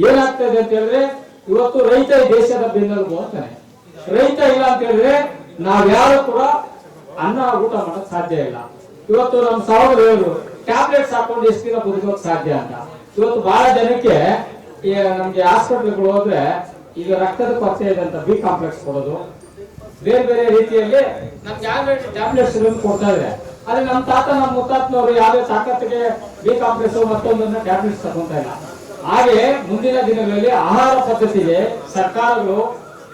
ಏನಾಗ್ತದೆ ಅಂತ ಹೇಳಿದ್ರೆ ಇವತ್ತು ರೈತ ದೇಶದ ಬೆನ್ನೆಲುಬು ಅಂತಾನೆ. ರೈತ ಇಲ್ಲ ಅಂತ ಹೇಳಿದ್ರೆ ನಾವ್ಯಾರು ಕೂಡ ಅನ್ನ ಊಟ ಮಾಡಕ್ ಸಾಧ್ಯ ಇಲ್ಲ. ಇವತ್ತು ನಮ್ಮ ಸಹೋದರರು ಹೇಳಿದ್ರು ಟ್ಯಾಬ್ಲೆಟ್ಸ್ ಹಾಕೊಂಡು ಎಷ್ಟು ದಿನ ಬದುಕೋಕ್ ಸಾಧ್ಯ ಅಂತ. ಇವತ್ತು ಬಹಳ ಜನಕ್ಕೆ ನಮ್ಗೆ ಹಾಸ್ಪಿಟಲ್ಗಳು ಹೋದ್ರೆ ಈಗ ರಕ್ತದ ಕೊರತೆ ಇದೆ ಅಂತ B ಕಾಂಪ್ಲೆಕ್ಸ್ ಕೊಡೋದು, ಬೇರೆ ಬೇರೆ ರೀತಿಯಲ್ಲಿ ನಮ್ಗೆ ಯಾವ ಟ್ಯಾಬ್ಲೆಟ್ಸ್ ಕೊಡ್ತಾ ಇದ್ರೆ ಆದ್ರೆ ನಮ್ಮ ತಾತ ನಮ್ಮ ಮುತ್ತಾತನವರು ಯಾವುದೇ ತಾಕತ್ತಿಗೆ B ಕಾಂಪ್ಲೆಕ್ಸ್ ಮತ್ತೊಂದನ್ನ ಟ್ಯಾಬ್ಲೆಟ್ಸ್ ತಗೊಂತ ಇಲ್ಲ. ಹಾಗೆ ಮುಂದಿನ ದಿನಗಳಲ್ಲಿ ಆಹಾರ ಪದ್ಧತಿಗೆ ಸರ್ಕಾರಗಳು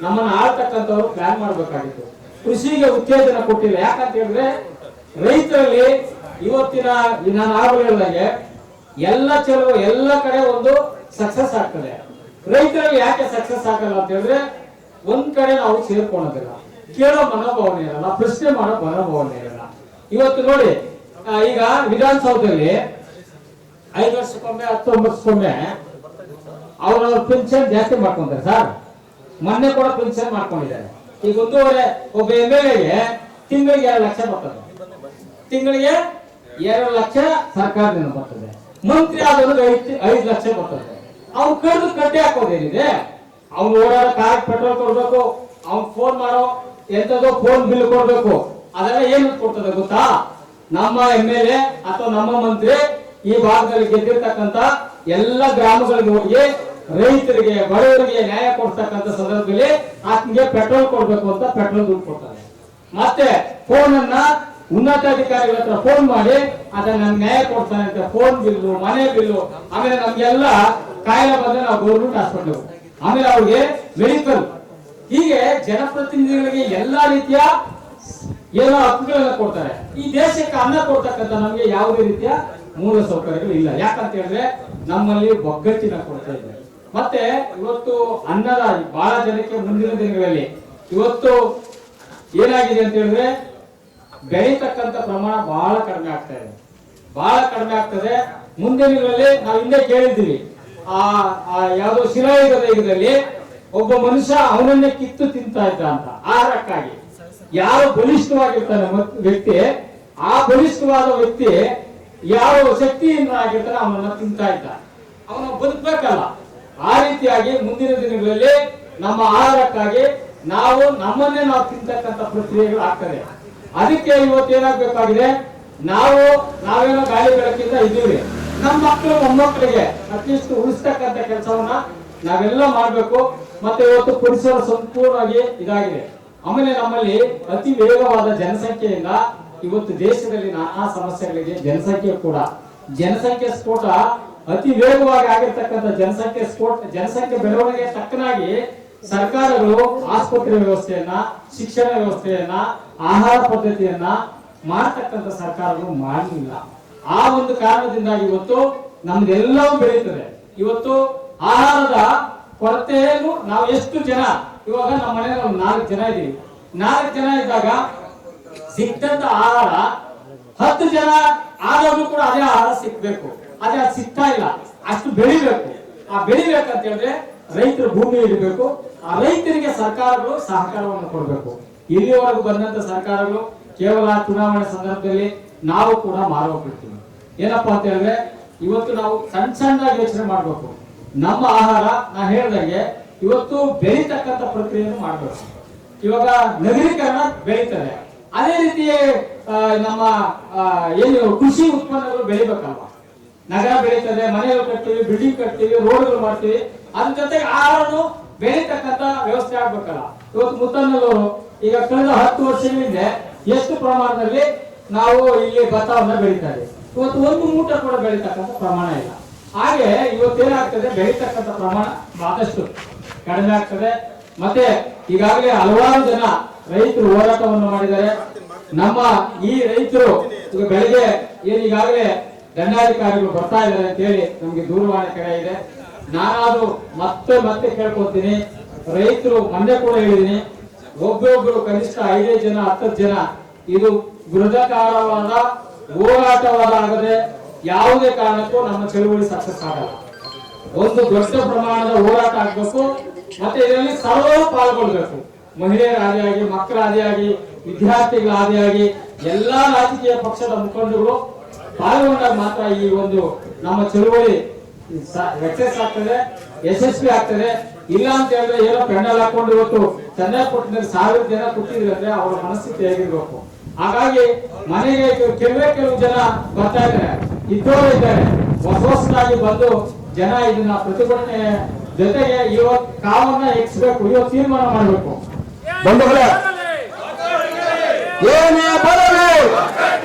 ನಮ್ಮನ್ನ ಆಳ್ತಕ್ಕಂಥವ್ರು ಪ್ಲಾನ್ ಮಾಡಬೇಕಾಗಿತ್ತು. ಕೃಷಿಗೆ ಉತ್ತೇಜನ ಕೊಟ್ಟಿಲ್ಲ. ಯಾಕಂತ ಹೇಳಿದ್ರೆ ರೈತರಲ್ಲಿ ಇವತ್ತಿನ ನಾನು ಆಗಲೇ ಹೇಳಿದಾಗೆ ಎಲ್ಲ ಕಡೆ ಒಂದು ಸಕ್ಸಸ್ ಆಗ್ತದೆ. ರೈತರಲ್ಲಿ ಯಾಕೆ ಸಕ್ಸಸ್ ಆಗಲ್ಲ ಅಂತ ಹೇಳಿದ್ರೆ ಒಂದ್ ಕಡೆ ನಾವು ಸೇರ್ಕೊಳ್ಳೋದಿಲ್ಲ, ಕೇಳೋ ಮನೋಭಾವನೆ ಇರಲ್ಲ, ಪ್ರಶ್ನೆ ಮಾಡೋ ಮನೋಭಾವನೆ ಇರಲ್ಲ. ಇವತ್ತು ನೋಡಿ ಈಗ ವಿಧಾನಸೌಧದಲ್ಲಿ 5 ವರ್ಷಕ್ಕೊಮ್ಮೆ 10 ವರ್ಷಕ್ಕೊಮ್ಮೆ ಅವ್ರವ್ರ ಪೆನ್ಷನ್ ಜಾಸ್ತಿ ಮಾಡ್ಕೊಂತಾರೆ ಸರ್. ಮೊನ್ನೆ ಕೂಡ ಪೆನ್ಷನ್ ಮಾಡ್ಕೊಂಡಿದ್ದಾರೆ. ಈಗ ಒಬ್ಬ MLAಗೆ ತಿಂಗಳಿಗೆ 2 ಲಕ್ಷ ಬರ್ತದೆ, ತಿಂಗಳಿಗೆ 2 ಲಕ್ಷ ಸರ್ಕಾರದಿಂದ ಬರ್ತದೆ. ಮಂತ್ರಿ ಆದವ್ರಿಗೆ 5 ಲಕ್ಷ ಬರ್ತದೆ. ಅವ್ನು ಕಡ್ದು ಕಟ್ಟಿ ಹಾಕೋದೇನಿದೆ? ಅವ್ನು ಓಡಾಡೋ ಕಾರ್ ಪೆಟ್ರೋಲ್ ಕೊಡ್ಬೇಕು, ಅವ್ನ್ ಫೋನ್ ಮಾಡೋ ಎಂತದೋ ಫೋನ್ ಬಿಲ್ ಕೊಡ್ಬೇಕು. ಅದೆಲ್ಲ ಏನು ಕೊಡ್ತದೆ ಗೊತ್ತಾ? ನಮ್ಮ MLA ಅಥವಾ ನಮ್ಮ ಮಂತ್ರಿ ಈ ಭಾಗದಲ್ಲಿ ಗೆದ್ದಿರ್ತಕ್ಕಂತ ಎಲ್ಲ ಗ್ರಾಮಗಳಿಗೆ ಹೋಗಿ ರೈತರಿಗೆ ಬಡವರಿಗೆ ನ್ಯಾಯ ಕೊಡ್ತಕ್ಕಂಥ ಸಂದರ್ಭದಲ್ಲಿ ಆತನಿಗೆ ಪೆಟ್ರೋಲ್ ಕೊಡ್ಬೇಕು ಅಂತ ಪೆಟ್ರೋಲ್ ದುಡ್ಡು ಕೊಡ್ತಾರೆ. ಮತ್ತೆ ಫೋನ್ ಅನ್ನ ಉನ್ನತಾಧಿಕಾರಿಗಳ ಹತ್ರ ಫೋನ್ ಮಾಡಿ ಅದನ್ನ ನಮ್ಗೆ ನ್ಯಾಯ ಕೊಡ್ತಾನೆ ಅಂತ ಫೋನ್ ಬಿಲ್ಲು, ಮನೆ ಬಿಲ್ಲು, ಆಮೇಲೆ ನಮ್ಗೆಲ್ಲ ಕಾಯಿಲೆ ಬಂದ್ರೆ ನಾವು ಗೌರ್ಮೆಂಟ್ ಹಾಸ್ಪಿಟಲ್, ಆಮೇಲೆ ಅವ್ರಿಗೆ ಮೆಡಿಕಲ್, ಹೀಗೆ ಜನಪ್ರತಿನಿಧಿಗಳಿಗೆ ಎಲ್ಲಾ ರೀತಿಯ ಏನೋ ಹಕ್ಕುಗಳನ್ನ ಕೊಡ್ತಾರೆ. ಈ ದೇಶಕ್ಕೆ ಅನ್ನ ಕೊಡ್ತಕ್ಕಂಥ ನಮ್ಗೆ ಯಾವುದೇ ರೀತಿಯ ಮೂಲ ಸೌಕರ್ಯಗಳು ಇಲ್ಲ. ಯಾಕಂತ ಹೇಳಿದ್ರೆ ನಮ್ಮಲ್ಲಿ ಒಗ್ಗಟ್ಟಿನ ಕೊಡ್ತಾ ಇದೆ. ಮತ್ತೆ ಇವತ್ತು ಅನ್ನದ ಬಹಳ ಜನಕ್ಕೆ ಮುಂದಿನ ದಿನಗಳಲ್ಲಿ ಇವತ್ತು ಏನಾಗಿದೆ ಅಂತ ಹೇಳಿದ್ರೆ ಬೆಳೀತಕ್ಕಂಥ ಪ್ರಮಾಣ ಬಹಳ ಕಡಿಮೆ ಆಗ್ತಾ ಇದೆ, ಬಹಳ ಕಡಿಮೆ ಆಗ್ತದೆ. ಮುಂದಿನ ದಿನಗಳಲ್ಲಿ ನಾವು ಹಿಂದೆ ಕೇಳಿದ್ದೀವಿ ಯಾವುದೋ ಶಿಲಾಯುಗದ ಯುಗದಲ್ಲಿ ಒಬ್ಬ ಮನುಷ್ಯ ಅವನನ್ನೇ ಕಿತ್ತು ತಿಂತಾ ಇದ್ದ ಅಂತ ಆಹಾರಕ್ಕಾಗಿ. ಯಾವ ಬಲಿಷ್ಠವಾಗಿರ್ತಾನೆ ವ್ಯಕ್ತಿ, ಆ ಬಲಿಷ್ಠವಾದ ವ್ಯಕ್ತಿ ಯಾವ ಶಕ್ತಿಯಿಂದ ಆಗಿರ್ತಾನೆ ಅವನನ್ನ ತಿಂತಾ ಇದ್ದ, ಅವನ ಬದುಕಬೇಕಲ್ಲ. ಆ ರೀತಿಯಾಗಿ ಮುಂದಿನ ದಿನಗಳಲ್ಲಿ ನಮ್ಮ ಆಹಾರಕ್ಕಾಗಿ ನಾವು ನಮ್ಮನ್ನೇ ನಾವು ತಿಂತಕ್ಕಂಥ ಪ್ರಕ್ರಿಯೆಗಳು ಆಗ್ತದೆ. ಅದಕ್ಕೆ ಇವತ್ತು ಏನಾಗಬೇಕಾಗಿದೆ, ನಾವೇನೋ ಗಾಳಿ ಬೆಳಕಿಂದ ಇದ್ದೀವಿ, ನಮ್ಮ ಮಕ್ಕಳು ಮೊಮ್ಮಕ್ಕಳಿಗೆ ಅಟ್ಲೀಸ್ಟ್ ಉಳಿಸ್ತಕ್ಕಂಥ ಕೆಲಸವನ್ನ ನಾವೆಲ್ಲ ಮಾಡ್ಬೇಕು. ಮತ್ತೆ ಇವತ್ತು ಪರಿಸರ ಸಂಪೂರ್ಣವಾಗಿ ಇದಾಗಿದೆ. ಆಮೇಲೆ ನಮ್ಮಲ್ಲಿ ಅತಿ ವೇಗವಾದ ಜನಸಂಖ್ಯೆಯಿಂದ ಇವತ್ತು ದೇಶದಲ್ಲಿ ನಾನಾ ಸಮಸ್ಯೆಗಳಿಗೆ ಜನಸಂಖ್ಯೆ ಸ್ಫೋಟ ಅತಿ ವೇಗವಾಗಿ ಆಗಿರ್ತಕ್ಕಂಥ ಜನಸಂಖ್ಯೆ ಬೆಳವಣಿಗೆ ತಕ್ಕನಾಗಿ ಸರ್ಕಾರಗಳು ಆಸ್ಪತ್ರೆ ವ್ಯವಸ್ಥೆಯನ್ನ, ಶಿಕ್ಷಣ ವ್ಯವಸ್ಥೆಯನ್ನ, ಆಹಾರ ಪದ್ಧತಿಯನ್ನ ಮಾಡತಕ್ಕಂಥ ಸರ್ಕಾರಗಳು ಮಾಡಲಿಲ್ಲ. ಆ ಒಂದು ಕಾರಣದಿಂದಾಗಿ ಇವತ್ತು ನಮ್ದೆಲ್ಲವೂ ಬೆಳೀತದೆ. ಇವತ್ತು ಆಹಾರದ ಕೊರತೆಯನ್ನು ನಾವು ಎಷ್ಟು ಜನ ಇವಾಗ ನಮ್ಮ ಮನೆಯಲ್ಲಿ ಒಂದು 4 ಜನ ಇದೀವಿ. 4 ಜನ ಇದ್ದಾಗ ಸಿಕ್ತಂತ ಆಹಾರ 10 ಜನ ಆದಾಗ್ಲೂ ಕೂಡ ಅದೇ ಆಹಾರ ಸಿಕ್ಬೇಕು. ಅದೇ ಅದು ಸಿಗ್ತಾ ಇಲ್ಲ. ಅಷ್ಟು ಬೆಳಿಬೇಕು. ಆ ಬೆಳಿಬೇಕಂತ ಹೇಳಿದ್ರೆ ರೈತರು ಭೂಮಿ ಇರಬೇಕು. ಆ ರೈತರಿಗೆ ಸರ್ಕಾರಗಳು ಸಹಕಾರವನ್ನು ಕೊಡಬೇಕು. ಇಲ್ಲಿವರೆಗೂ ಬಂದಂತ ಸರ್ಕಾರಗಳು ಕೇವಲ ಚುನಾವಣೆ ಸಂದರ್ಭದಲ್ಲಿ ನಾವು ಕೂಡ ಮಾರೋಗ್ಬಿಡ್ತೀವಿ. ಏನಪ್ಪಾ ಅಂತ ಹೇಳಿದ್ರೆ ಇವತ್ತು ನಾವು ಸಣ್ಣದಾಗಿ ಯೋಚನೆ ಮಾಡ್ಬೇಕು. ನಮ್ಮ ಆಹಾರ ನಾ ಹೇಳ್ದಂಗೆ ಇವತ್ತು ಬೆಳೀತಕ್ಕಂಥ ಪ್ರಕ್ರಿಯೆಯನ್ನು ಮಾಡ್ಬೇಕು. ಇವಾಗ ನಗರೀಕರಣ ಬೆಳೀತದೆ, ಅದೇ ರೀತಿ ನಮ್ಮ ಏನು ಕೃಷಿ ಉತ್ಪನ್ನಗಳು ಬೆಳಿಬೇಕಲ್ವಾ. ನಗರ ಬೆಳೀತದೆ, ಮನೆಗಳು ಕಟ್ತೀವಿ, ಬಿಲ್ಡಿಂಗ್ ಕಟ್ತೀವಿ, ರೋಡ್ಗಳು ಮಾಡ್ತೀವಿ, ಅದ್ರ ಜೊತೆಗೆ ಆಹಾರನು ಬೆಳೀತಕ್ಕಂಥ ವ್ಯವಸ್ಥೆ ಆಗ್ಬೇಕಲ್ಲ. ಇವತ್ತು ಮುತ್ತನ್ನಲ್ಲೂರು ಈಗ ಕಳೆದ 10 ವರ್ಷಗಳ ಹಿಂದೆ ಎಷ್ಟು ಪ್ರಮಾಣದಲ್ಲಿ ನಾವು ಇಲ್ಲಿ ಭತ್ತವನ್ನ ಬೆಳೀತಾರೆ, ಇವತ್ತು 1 ಮೂಟೆ ಕೂಡ ಬೆಳೀತಕ್ಕಂಥ ಪ್ರಮಾಣ ಇಲ್ಲ. ಹಾಗೆ ಇವತ್ತೇನಾಗ್ತದೆ, ಬೆಳೀತಕ್ಕಂಥ ಪ್ರಮಾಣ ಆದಷ್ಟು ಕಡಿಮೆ ಆಗ್ತದೆ. ಮತ್ತೆ ಈಗಾಗಲೇ ಹಲವಾರು ಜನ ರೈತರು ಹೋರಾಟವನ್ನು ಮಾಡಿದ್ದಾರೆ. ನಮ್ಮ ಈ ರೈತರು ಈಗ ಬೆಳಗ್ಗೆ ಈಗಾಗಲೇ ದಂಡಾಧಿಕಾರಿಗಳು ಬರ್ತಾ ಇದ್ದಾರೆ ಅಂತ ಹೇಳಿ ನಮ್ಗೆ ದೂರವಾಣಿ ಕರೆ ಇದೆ. ನಾನಾದ್ರೂ ಮತ್ತೆ ಕೇಳ್ಕೊತೀನಿ, ರೈತರು ಮೊನ್ನೆ ಕೂಡ ಹೇಳಿದೀನಿ, ಒಬ್ಬೊಬ್ರು ಕನಿಷ್ಠ 5 ಜನ 10 ಜನ ಇದು ಬೃಹದಾಕಾರವಾದ ಹೋರಾಟವಾಗದೆ ಯಾವುದೇ ಕಾರಣಕ್ಕೂ ನಮ್ಮ ಚಳುವಳಿ ಸಕ್ಸಸ್ ಆಗಲ್ಲ. ಒಂದು ದೊಡ್ಡ ಪ್ರಮಾಣದ ಹೋರಾಟ ಆಗ್ಬೇಕು. ಮತ್ತೆ ಇದರಲ್ಲಿ ಸರ್ವರು ಪಾಲ್ಗೊಳ್ಬೇಕು. ಮಹಿಳೆಯರ ಆದಿಯಾಗಿ, ಮಕ್ಕಳ ಆದಿಯಾಗಿ, ವಿದ್ಯಾರ್ಥಿಗಳ ಆದಿಯಾಗಿ ಎಲ್ಲಾ ರಾಜಕೀಯ ಪಕ್ಷದ ಮುಖಂಡರು ಪಾಲ್ಗೊಂಡಾಗ ಮಾತ್ರ ಈ ಒಂದು ನಮ್ಮ ಚಳುವಳಿ ಸಕ್ಸಸ್ ಆಗ್ತದೆ, ಯಶಸ್ವಿ ಆಗ್ತದೆ. ಇಲ್ಲ ಅಂತ ಹೇಳಿದ್ರೆ ಏನೋ ಪೆಂಡಲ್ ಹಾಕೊಂಡು ಇವತ್ತು ಚನ್ನಪಟ್ಟಣದಲ್ಲಿ 1000 ಜನ ಕೂತಿದ್ರೆ ಅಂದ್ರೆ ಅವರ ಮನಸ್ಥಿತಿ ಹೇಗಿರ್ಬೇಕು. ಹಾಗಾಗಿ ಮನೆಗೆ ಕೆಲವು ಜನ ಬರ್ತಾ ಇದ್ದಾರೆ, ಇದ್ದವರು ಇದ್ದಾರೆ, ಹೊಸದಾಗಿ ಬಂದು ಜನ ಇದನ್ನ ಪ್ರತಿಭಟನೆ ಜೊತೆಗೆ ಇವತ್ತು ಕಾವನ್ನ ಹೆಚ್ಚಬೇಕು, ಇವತ್ತು ತೀರ್ಮಾನ ಮಾಡಬೇಕು. ಬಂಧುಗಳೇ, ಏನೇ ಬರಲಿ,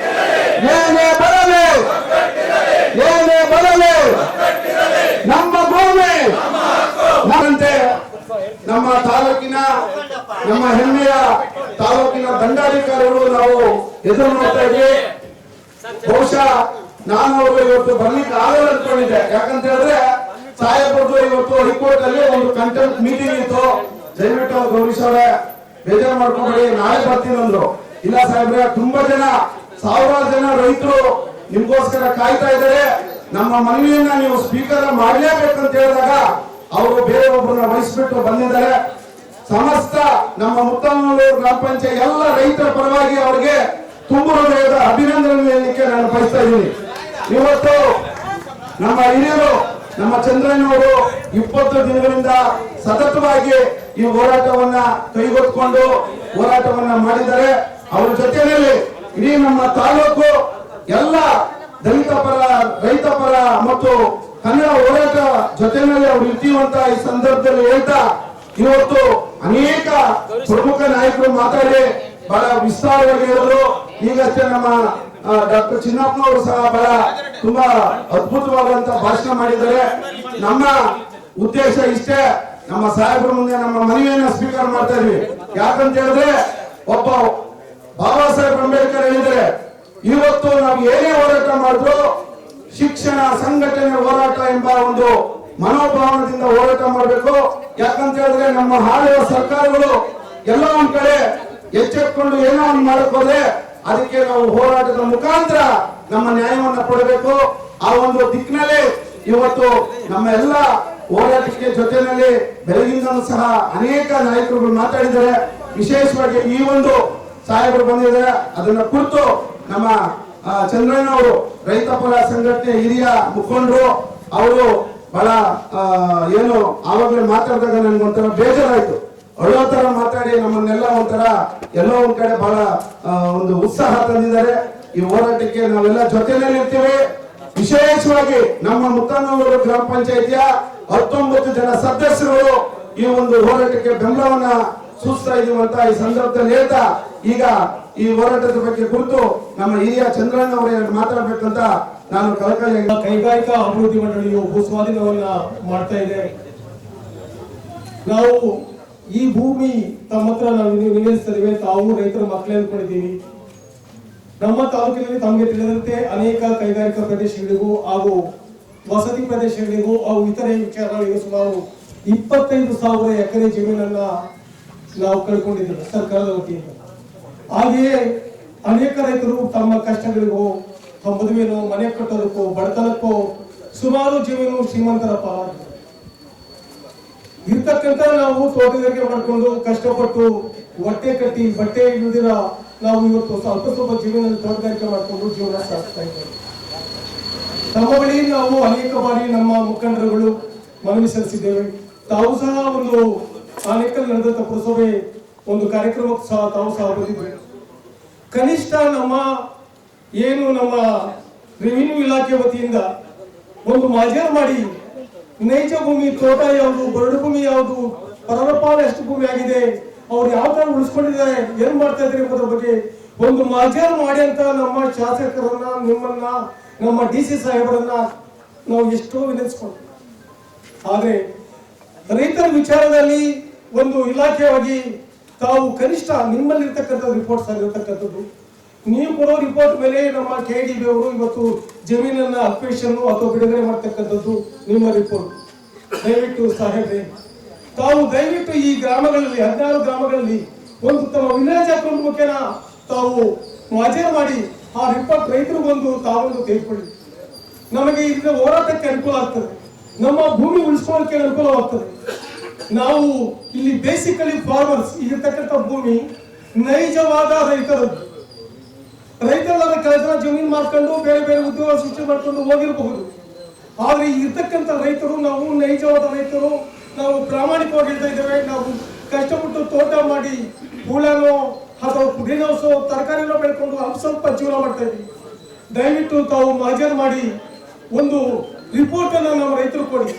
ಏನೇ ಬರಲಿ, ಏನೇ ಬರಲಿ, ನಮ್ಮ ಭೂಮಿ ನಮ್ಮಂತೆ ನಮ್ಮ ತಾಲೂಕಿನ, ನಮ್ಮ ಹೆಮ್ಮೆಯ ತಾಲೂಕಿನ ದಂಡಾಧಿಕಾರಿಗಳು ನಾವು ಎದುರು ನೋಡ್ತಾ ಇದ್ವಿ. ಬಹುಶಃ ನಾನು ಅವರು ಇವತ್ತು ಬರ್ಲಿಕ್ಕೆ ಆಗಲ್ಲ ಅನ್ಕೊಂಡಿದ್ದೆ. ಯಾಕಂತ ಹೇಳಿದ್ರೆ ಸಾಹೇಬ್ರದ್ದು ಇವತ್ತು ಹೈಕೋರ್ಟ್ ಅಲ್ಲಿ ಒಂದು ಕಂಟೆಂಟ್ ಮೀಟಿಂಗ್ ಇತ್ತು. ದಯವಿಟ್ಟು ಗೌರೀಶವ್ರೆ ಬೇಜಾರು ಮಾಡ್ಕೊಂಡ್ಬಿಡಿ, ನಾಳೆ ಬರ್ತೀನಿ ಅಂದ್ರು. ಇಲ್ಲ ಸಾಹೇಬ್ರೆ, ತುಂಬಾ ಜನ, 1000 ಜನ ರೈತರು ನಿಮ್ಗೋಸ್ಕರ ಕಾಯ್ತಾ ಇದ್ದಾರೆ, ನಮ್ಮ ಮನವಿಯನ್ನ ನೀವು ಸ್ಪೀಕರ್ ಮಾಡಲೇಬೇಕಂತ ಹೇಳಿದಾಗ ಅವರು ಬೇರೆ ಒಬ್ಬರನ್ನ ವಹಿಸ್ಬಿಟ್ಟು ಬಂದಿದ್ದಾರೆ. ಸಮಸ್ತ ನಮ್ಮ ಮುತ್ತನಲ್ಲೂರು ಗ್ರಾಮ ಪಂಚಾಯತ್ ಎಲ್ಲ ರೈತರ ಪರವಾಗಿ ಅವರಿಗೆ ತುಂಬ ಹೃದಯದ ಅಭಿನಂದನೆ ಹೇಳಲಿಕ್ಕೆ ನಾನು ಬಯಸ್ತಾ ಇದ್ದೀನಿ. ಇವತ್ತು ನಮ್ಮ ಹಿರಿಯರು, ನಮ್ಮ ಚಂದ್ರಣ್ಣವರು 20 ದಿನಗಳಿಂದ ಸತತವಾಗಿ ಈ ಹೋರಾಟವನ್ನ ಕೈಗೊತ್ಕೊಂಡು ಹೋರಾಟವನ್ನ ಮಾಡಿದ್ದಾರೆ. ಅವರ ಜೊತೆಯಲ್ಲಿ ಇಡೀ ನಮ್ಮ ತಾಲೂಕು ಎಲ್ಲ ದಲಿತ ಪರ, ರೈತ ಪರ ಮತ್ತು ಕನ್ನಡ ಹೋರಾಟ ಜೊತೆಯಲ್ಲಿ ಅವ್ರು ಇರ್ತೀವಂತ ಈ ಸಂದರ್ಭದಲ್ಲಿ ಹೇಳ್ತಾ, ಇವತ್ತು ಅನೇಕ ಪ್ರಮುಖ ನಾಯಕರು ಮಾತಾಡಿ ಬಹಳ ವಿಸ್ತಾರವಾಗಿ ಹೇಳಿದ್ರು. ಈಗಷ್ಟೇ ನಮ್ಮ ಡಾಕ್ಟರ್ ಚಿನ್ನಪ್ಪನವರು ಸಹ ಬಹಳ ತುಂಬಾ ಅದ್ಭುತವಾದಂತ ಭಾಷಣ ಮಾಡಿದ್ದಾರೆ. ನಮ್ಮ ಉದ್ದೇಶ ಇಷ್ಟೇ, ನಮ್ಮ ಸಾಹೇಬ್ರ ಮುಂದೆ ನಮ್ಮ ಮನವಿಯನ್ನ ಸ್ವೀಕಾರ ಮಾಡ್ತಾ ಇದ್ವಿ. ಯಾಕಂತ ಹೇಳಿದ್ರೆ ಒಬ್ಬ ಬಾಬಾ ಸಾಹೇಬ್ ಅಂಬೇಡ್ಕರ್ ಹೇಳಿದ್ದಾರೆ, ಇವತ್ತು ನಾವು ಏನೇ ಹೋರಾಟ ಮಾಡಿದ್ರು ಶಿಕ್ಷಣ, ಸಂಘಟನೆ, ಹೋರಾಟ ಎಂಬ ಒಂದು ಮನೋಭಾವನದಿಂದ ಹೋರಾಟ ಮಾಡಬೇಕು. ಯಾಕಂತ ಹೇಳಿದ್ರೆ ನಮ್ಮ ಆಳುವ ಸರ್ಕಾರಗಳು ಎಲ್ಲ ಒಂದ್ ಕಡೆ ಎಚ್ಚೆತ್ಕೊಂಡು ಏನೋ ಒಂದು ಮಾಡಕ್ ಹೋದ್ರೆ ಅದಕ್ಕೆ ನಾವು ಹೋರಾಟದ ಮುಖಾಂತರ ನಮ್ಮ ನ್ಯಾಯವನ್ನ ಕೊಡಬೇಕು. ಆ ಒಂದು ದಿಕ್ಕಿನಲ್ಲಿ ಇವತ್ತು ನಮ್ಮ ಎಲ್ಲ ಹೋರಾಟಕ್ಕೆ ಜೊತೆಯಲ್ಲಿ ಬೆಳಗಿಂದಲೂ ಸಹ ಅನೇಕ ನಾಯಕರುಗಳು ಮಾತಾಡಿದ್ದಾರೆ. ವಿಶೇಷವಾಗಿ ಈ ಒಂದು ಸಾಹೇಬರು ಬಂದಿದ್ದಾರೆ, ಅದನ್ನ ಕುರಿತು ನಮ್ಮ ಚಂದ್ರಣ್ಣವರು ರೈತ ಪರ ಸಂಘಟನೆ ಹಿರಿಯ ಮುಖಂಡರು ಅವರು ಬಹಳ ಏನು ಆವಾಗಲೇ ಮಾತಾಡಿದಾಗ ನನ್ಗೊಂಥರ ಬೇಜಾರಾಯ್ತು. ಅಳೋ ತರ ಮಾತಾಡಿ ನಮ್ಮನ್ನೆಲ್ಲ ಒಂಥರ ಎಲ್ಲೋ ಒಂದ್ ಕಡೆ ಬಹಳ ಒಂದು ಉತ್ಸಾಹ ತಂದಿದ್ದಾರೆ. ಈ ಹೋರಾಟಕ್ಕೆ ನಾವೆಲ್ಲ ಜೊತೆಯಲ್ಲಿ ಇರ್ತೀವಿ. ವಿಶೇಷವಾಗಿ ನಮ್ಮ ಮುತ್ತನೂರು ಗ್ರಾಮ ಪಂಚಾಯಿತಿಯ 19 ಜನ ಸದಸ್ಯರು ಈ ಒಂದು ಹೋರಾಟಕ್ಕೆ ಬೆಂಬಲವನ್ನ ಸೂಚಿಸ್ತಾ ಇದೀವಂತ ಈ ಸಂದರ್ಭದಲ್ಲಿ ಹೇಳ್ತಾ, ಈಗ ಈ ಹೋರಾಟದ ಬಗ್ಗೆ ಕುರಿತು ನಮ್ಮ ಹಿರಿಯ ಚಂದ್ರಣ್ಣ ಅವರೇ ಮಾತಾಡ್ಬೇಕಂತ ನಾನು ಕಳಕಳಿ. ಕೈಗಾರಿಕಾ ಅಭಿವೃದ್ಧಿ ಮಂಡಳಿಯು ಭೂಸ್ವಾಧೀನವನ್ನ ಮಾಡ್ತಾ ಇದೆ. ನಾವು ಈ ಭೂಮಿ ತಮ್ಮ ಹತ್ರ ನಾವು ವಿನಿಯೋಗಿಸ್ತಿದ್ದೇವೆ, ತಾವು ರೈತರ ಮಕ್ಕಳೇ ಅಂದ್ಕೊಂಡಿದ್ದೀವಿ. ನಮ್ಮ ತಾಲೂಕಿನಲ್ಲಿ ತಮಗೆ ತಿಳಿದಂತೆ ಅನೇಕ ಕೈಗಾರಿಕಾ ಪ್ರದೇಶಗಳಿಗೂ ಹಾಗೂ ವಸತಿ ಪ್ರದೇಶಗಳಿಗೂ ಹಾಗೂ ಇತರೆ ವಿಚಾರಗಳಿಗೂ ಸುಮಾರು 25,000 ಎಕರೆ ಜಮೀನನ್ನ ನಾವು ಕಳ್ಕೊಂಡಿದ್ದೀವಿ ಸರ್ಕಾರದ ವತಿಯಿಂದ. ಹಾಗೆಯೇ ಅನೇಕ ರೈತರು ತಮ್ಮ ಕಷ್ಟಗಳಿಗೂ ತಮ್ಮ ಮದುವೆನೋ ಮನೆ ಕಟ್ಟೋದಕ್ಕೋ ಬಡತನಕ್ಕೋ ಸುಮಾರು ಜೀವನ ಶ್ರೀಮಂತರ ಪಾಲಾಗಿದೆ. ಇರ್ತಕ್ಕಂಥ ನಾವು ತೋಟಗಾರಿಕೆ ಮಾಡಿಕೊಂಡು ಕಷ್ಟಪಟ್ಟು ಹೊಟ್ಟೆ ಕಟ್ಟಿ ಬಟ್ಟೆ ಇಲ್ಲದಿರ ನಾವು ಇವತ್ತು ಸ್ವಲ್ಪ ಜೀವನದಲ್ಲಿ ತೋಟಗಾರಿಕೆ ಮಾಡಿಕೊಂಡು ಜೀವನ ಸಾಗಿಸ್ತಾ ಇದ್ದೇವೆ. ತಮ್ಮ ಬಳಿ ನಾವು ಅನೇಕ ಬಾರಿ ನಮ್ಮ ಮುಖಂಡರುಗಳು ಮನವಿ ಸಲ್ಲಿಸಿದ್ದೇವೆ. ತಾವು ಸಹ ಒಂದು ಆನೇಕಲ್ ನಡೆದಂತ ಪುರಸಭೆ ಒಂದು ಕಾರ್ಯಕ್ರಮಕ್ಕೆ ಸಹ ತಾವು ಸಹ ಬಂದಿದ್ದೇವೆ. ಕನಿಷ್ಠ ನಮ್ಮ ರೆವಿನ್ಯೂ ಇಲಾಖೆ ವತಿಯಿಂದ ಒಂದು ಮಾಜರ್ ಮಾಡಿ ನೈಜ ಭೂಮಿ ತೋಟ ಯಾವುದು, ಬರಡು ಭೂಮಿ ಯಾವುದು, ಪರರ ಪಾಲು ಎಷ್ಟು ಭೂಮಿ ಆಗಿದೆ, ಅವ್ರು ಯಾವ ತರ ಉಳಿಸ್ಕೊಂಡಿದ್ದಾರೆ, ಏನ್ ಮಾಡ್ತಾ ಇದ್ದಾರೆ ಎಂಬುದರ ಬಗ್ಗೆ ಒಂದು ಮಾಜರ್ ಮಾಡಿ ಅಂತ ನಮ್ಮ ಶಾಸಕರನ್ನ, ನಿಮ್ಮನ್ನ, ನಮ್ಮ DC ಸಾಹೇಬರನ್ನ ನಾವು ಎಷ್ಟೋ ವಿನಂತಿಸ್ಕೊಂಡು, ಆದ್ರೆ ರೈತರ ವಿಚಾರದಲ್ಲಿ ಒಂದು ಇಲಾಖೆಯಾಗಿ ತಾವು ಕನಿಷ್ಠ ನಿಮ್ಮಲ್ಲಿರ್ತಕ್ಕಂಥ ರಿಪೋರ್ಟ್ಸ್ ಆಗಿರ್ತಕ್ಕಂಥದ್ದು, ನೀವು ಕೊಡೋ ರಿಪೋರ್ಟ್ ಮೇಲೆ ನಮ್ಮ KDB ಅವರು ಇವತ್ತು ಜಮೀನನ್ನ ಅಕ್ವೇಷನ್ ಅಥವಾ ಬಿಡುಗಡೆ ಮಾಡ್ತಕ್ಕಂಥದ್ದು ನಿಮ್ಮ ರಿಪೋರ್ಟ್. ದಯವಿಟ್ಟು ಸಾಹೇಬ್ರೆ, ತಾವು ದಯವಿಟ್ಟು ಈ ಗ್ರಾಮಗಳಲ್ಲಿ 16 ಗ್ರಾಮಗಳಲ್ಲಿ ಒಂದು ತಮ್ಮ ವಿಲೇಜ್ ಅಕೌಂಟ್ ಮುಖೇನ ತಾವು ಮಾಜರ್ ಮಾಡಿ ಆ ರಿಪೋರ್ಟ್ ರೈತರಿಗೊಂದು ತಾವೊಂದು ತೆಗೆದುಕೊಳ್ಳಿ. ನಮಗೆ ಇದರ ಹೋರಾಟಕ್ಕೆ ಅನುಕೂಲ ಆಗ್ತದೆ, ನಮ್ಮ ಭೂಮಿ ಉಳಿಸ್ಕೊಳ್ಳೋಕೆ ಅನುಕೂಲವಾಗ್ತದೆ. ನಾವು ಇಲ್ಲಿ ಬೇಸಿಕಲಿ ಫಾರ್ಮರ್ಸ್ ಇರತಕ್ಕಂಥ ಭೂಮಿ ನೈಜವಾದ ರೈತರದ್ದು. ರೈತರೆಲ್ಲ ಕೆಲಸ ಜಮೀನು ಮಾಡ್ಕೊಂಡು ಬೇರೆ ಬೇರೆ ಉದ್ಯೋಗ ಸೃಷ್ಟಿ ಮಾಡ್ಕೊಂಡು ಹೋಗಿರಬಹುದು. ಆದ್ರೆ ಇರ್ತಕ್ಕಂಥ ರೈತರು ನಾವು ನೈಜವಾದ ರೈತರು, ನಾವು ಪ್ರಾಮಾಣಿಕವಾಗಿ ಹೇಳ್ತಾ ಇದ್ದೇವೆ. ನಾವು ಕಷ್ಟಪಟ್ಟು ತೋಟ ಮಾಡಿ ಹೂಳನೋ ಅಥವಾ ಗ್ರೀನ್ ಹೌಸ್ ತರಕಾರಿನೋ ಬೆಳ್ಕೊಂಡು ಸ್ವಲ್ಪ ಜೀವನ ಮಾಡ್ತಾ ಇದ್ದೀವಿ. ದಯವಿಟ್ಟು ತಾವು ಮಾಜರ್ ಮಾಡಿ ಒಂದು ರಿಪೋರ್ಟ್ ಅನ್ನು ನಮ್ಮ ರೈತರು ಕೊಡಿ.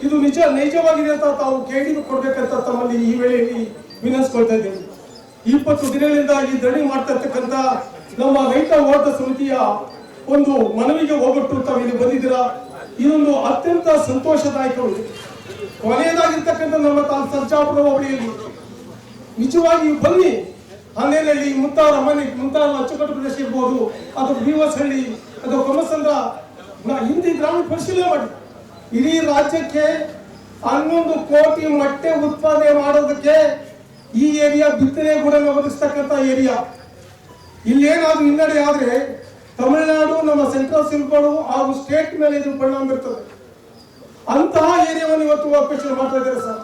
ಇದು ನೈಜವಾಗಿದೆ ಅಂತ ತಾವು KDB ಕೊಡ್ಬೇಕಂತ ತಮ್ಮಲ್ಲಿ ಈ ವೇಳೆಯಲ್ಲಿ ವಿನಂತಿಸ್ಕೊಳ್ತಾ ಇದ್ದೇವೆ. 20 ದಿನಗಳಿಂದ ಈ ಧರಣಿ ಮಾಡ್ತಾ ಇರ್ತಕ್ಕಂಥ ನಮ್ಮ ರೈತ ಹೋರಾಟ ಸಮಿತಿಯ ಒಂದು ಮನವಿಗೆ ಹೋಗ್ಬಿಟ್ಟು ತಾವು ಇಲ್ಲಿ ಬಂದಿದ್ದೀರಾ. ಇದೊಂದು ಅತ್ಯಂತ ಸಂತೋಷದಾಯಕವಾಗಿದೆ. ಕೊನೆಯದಾಗಿರ್ತಕ್ಕಂಥ ನಮ್ಮ ಸರ್ಜಾಪುರ ಹೋಬಳಿಯಲ್ಲಿ ನಿಜವಾಗಿ ಬನ್ನಿ, ಹನ್ನೆರಡಲ್ಲಿ ಮುಂತಾದ ಅಚ್ಚುಕಟ್ಟು ಪ್ರದೇಶ ಇರ್ಬೋದು, ಅಥವಾ ಬೀವಸಹಳ್ಳಿ ಅಥವಾ ಕೊಮಸಂದ್ರ ಹಿಂದಿ ಗ್ರಾಮೀಣ ಪರಿಶೀಲನೆ ಮಾಡಿ. ಇಡೀ ರಾಜ್ಯಕ್ಕೆ 11 ಕೋಟಿ ಮೊಟ್ಟೆ ಉತ್ಪಾದನೆ ಮಾಡೋದಕ್ಕೆ ಈ ಏರಿಯಾ ಬಿತ್ತನೆ ಕೂಡ ಒದಗಿಸ್ತಕ್ಕಂಥ ಏರಿಯಾ. ಇಲ್ಲೇನಾದ್ರೂ ಹಿನ್ನಡೆ ಆದ್ರೆ ತಮಿಳುನಾಡು, ನಮ್ಮ ಸೆಂಟ್ರಲ್ ಸಿಲ್ಪಾಡು ಹಾಗೂ ಸ್ಟೇಟ್ ಮೇಲೆ ಇದು ಪರಿಣಾಮ ಬೀರ್ತದೆ. ಅಂತಹ ಏರಿಯಾವನ್ನು ಇವತ್ತು ಆಪರೇಷನ್ ಮಾಡ್ತಾ ಇದ್ದಾರೆ ಸರ್.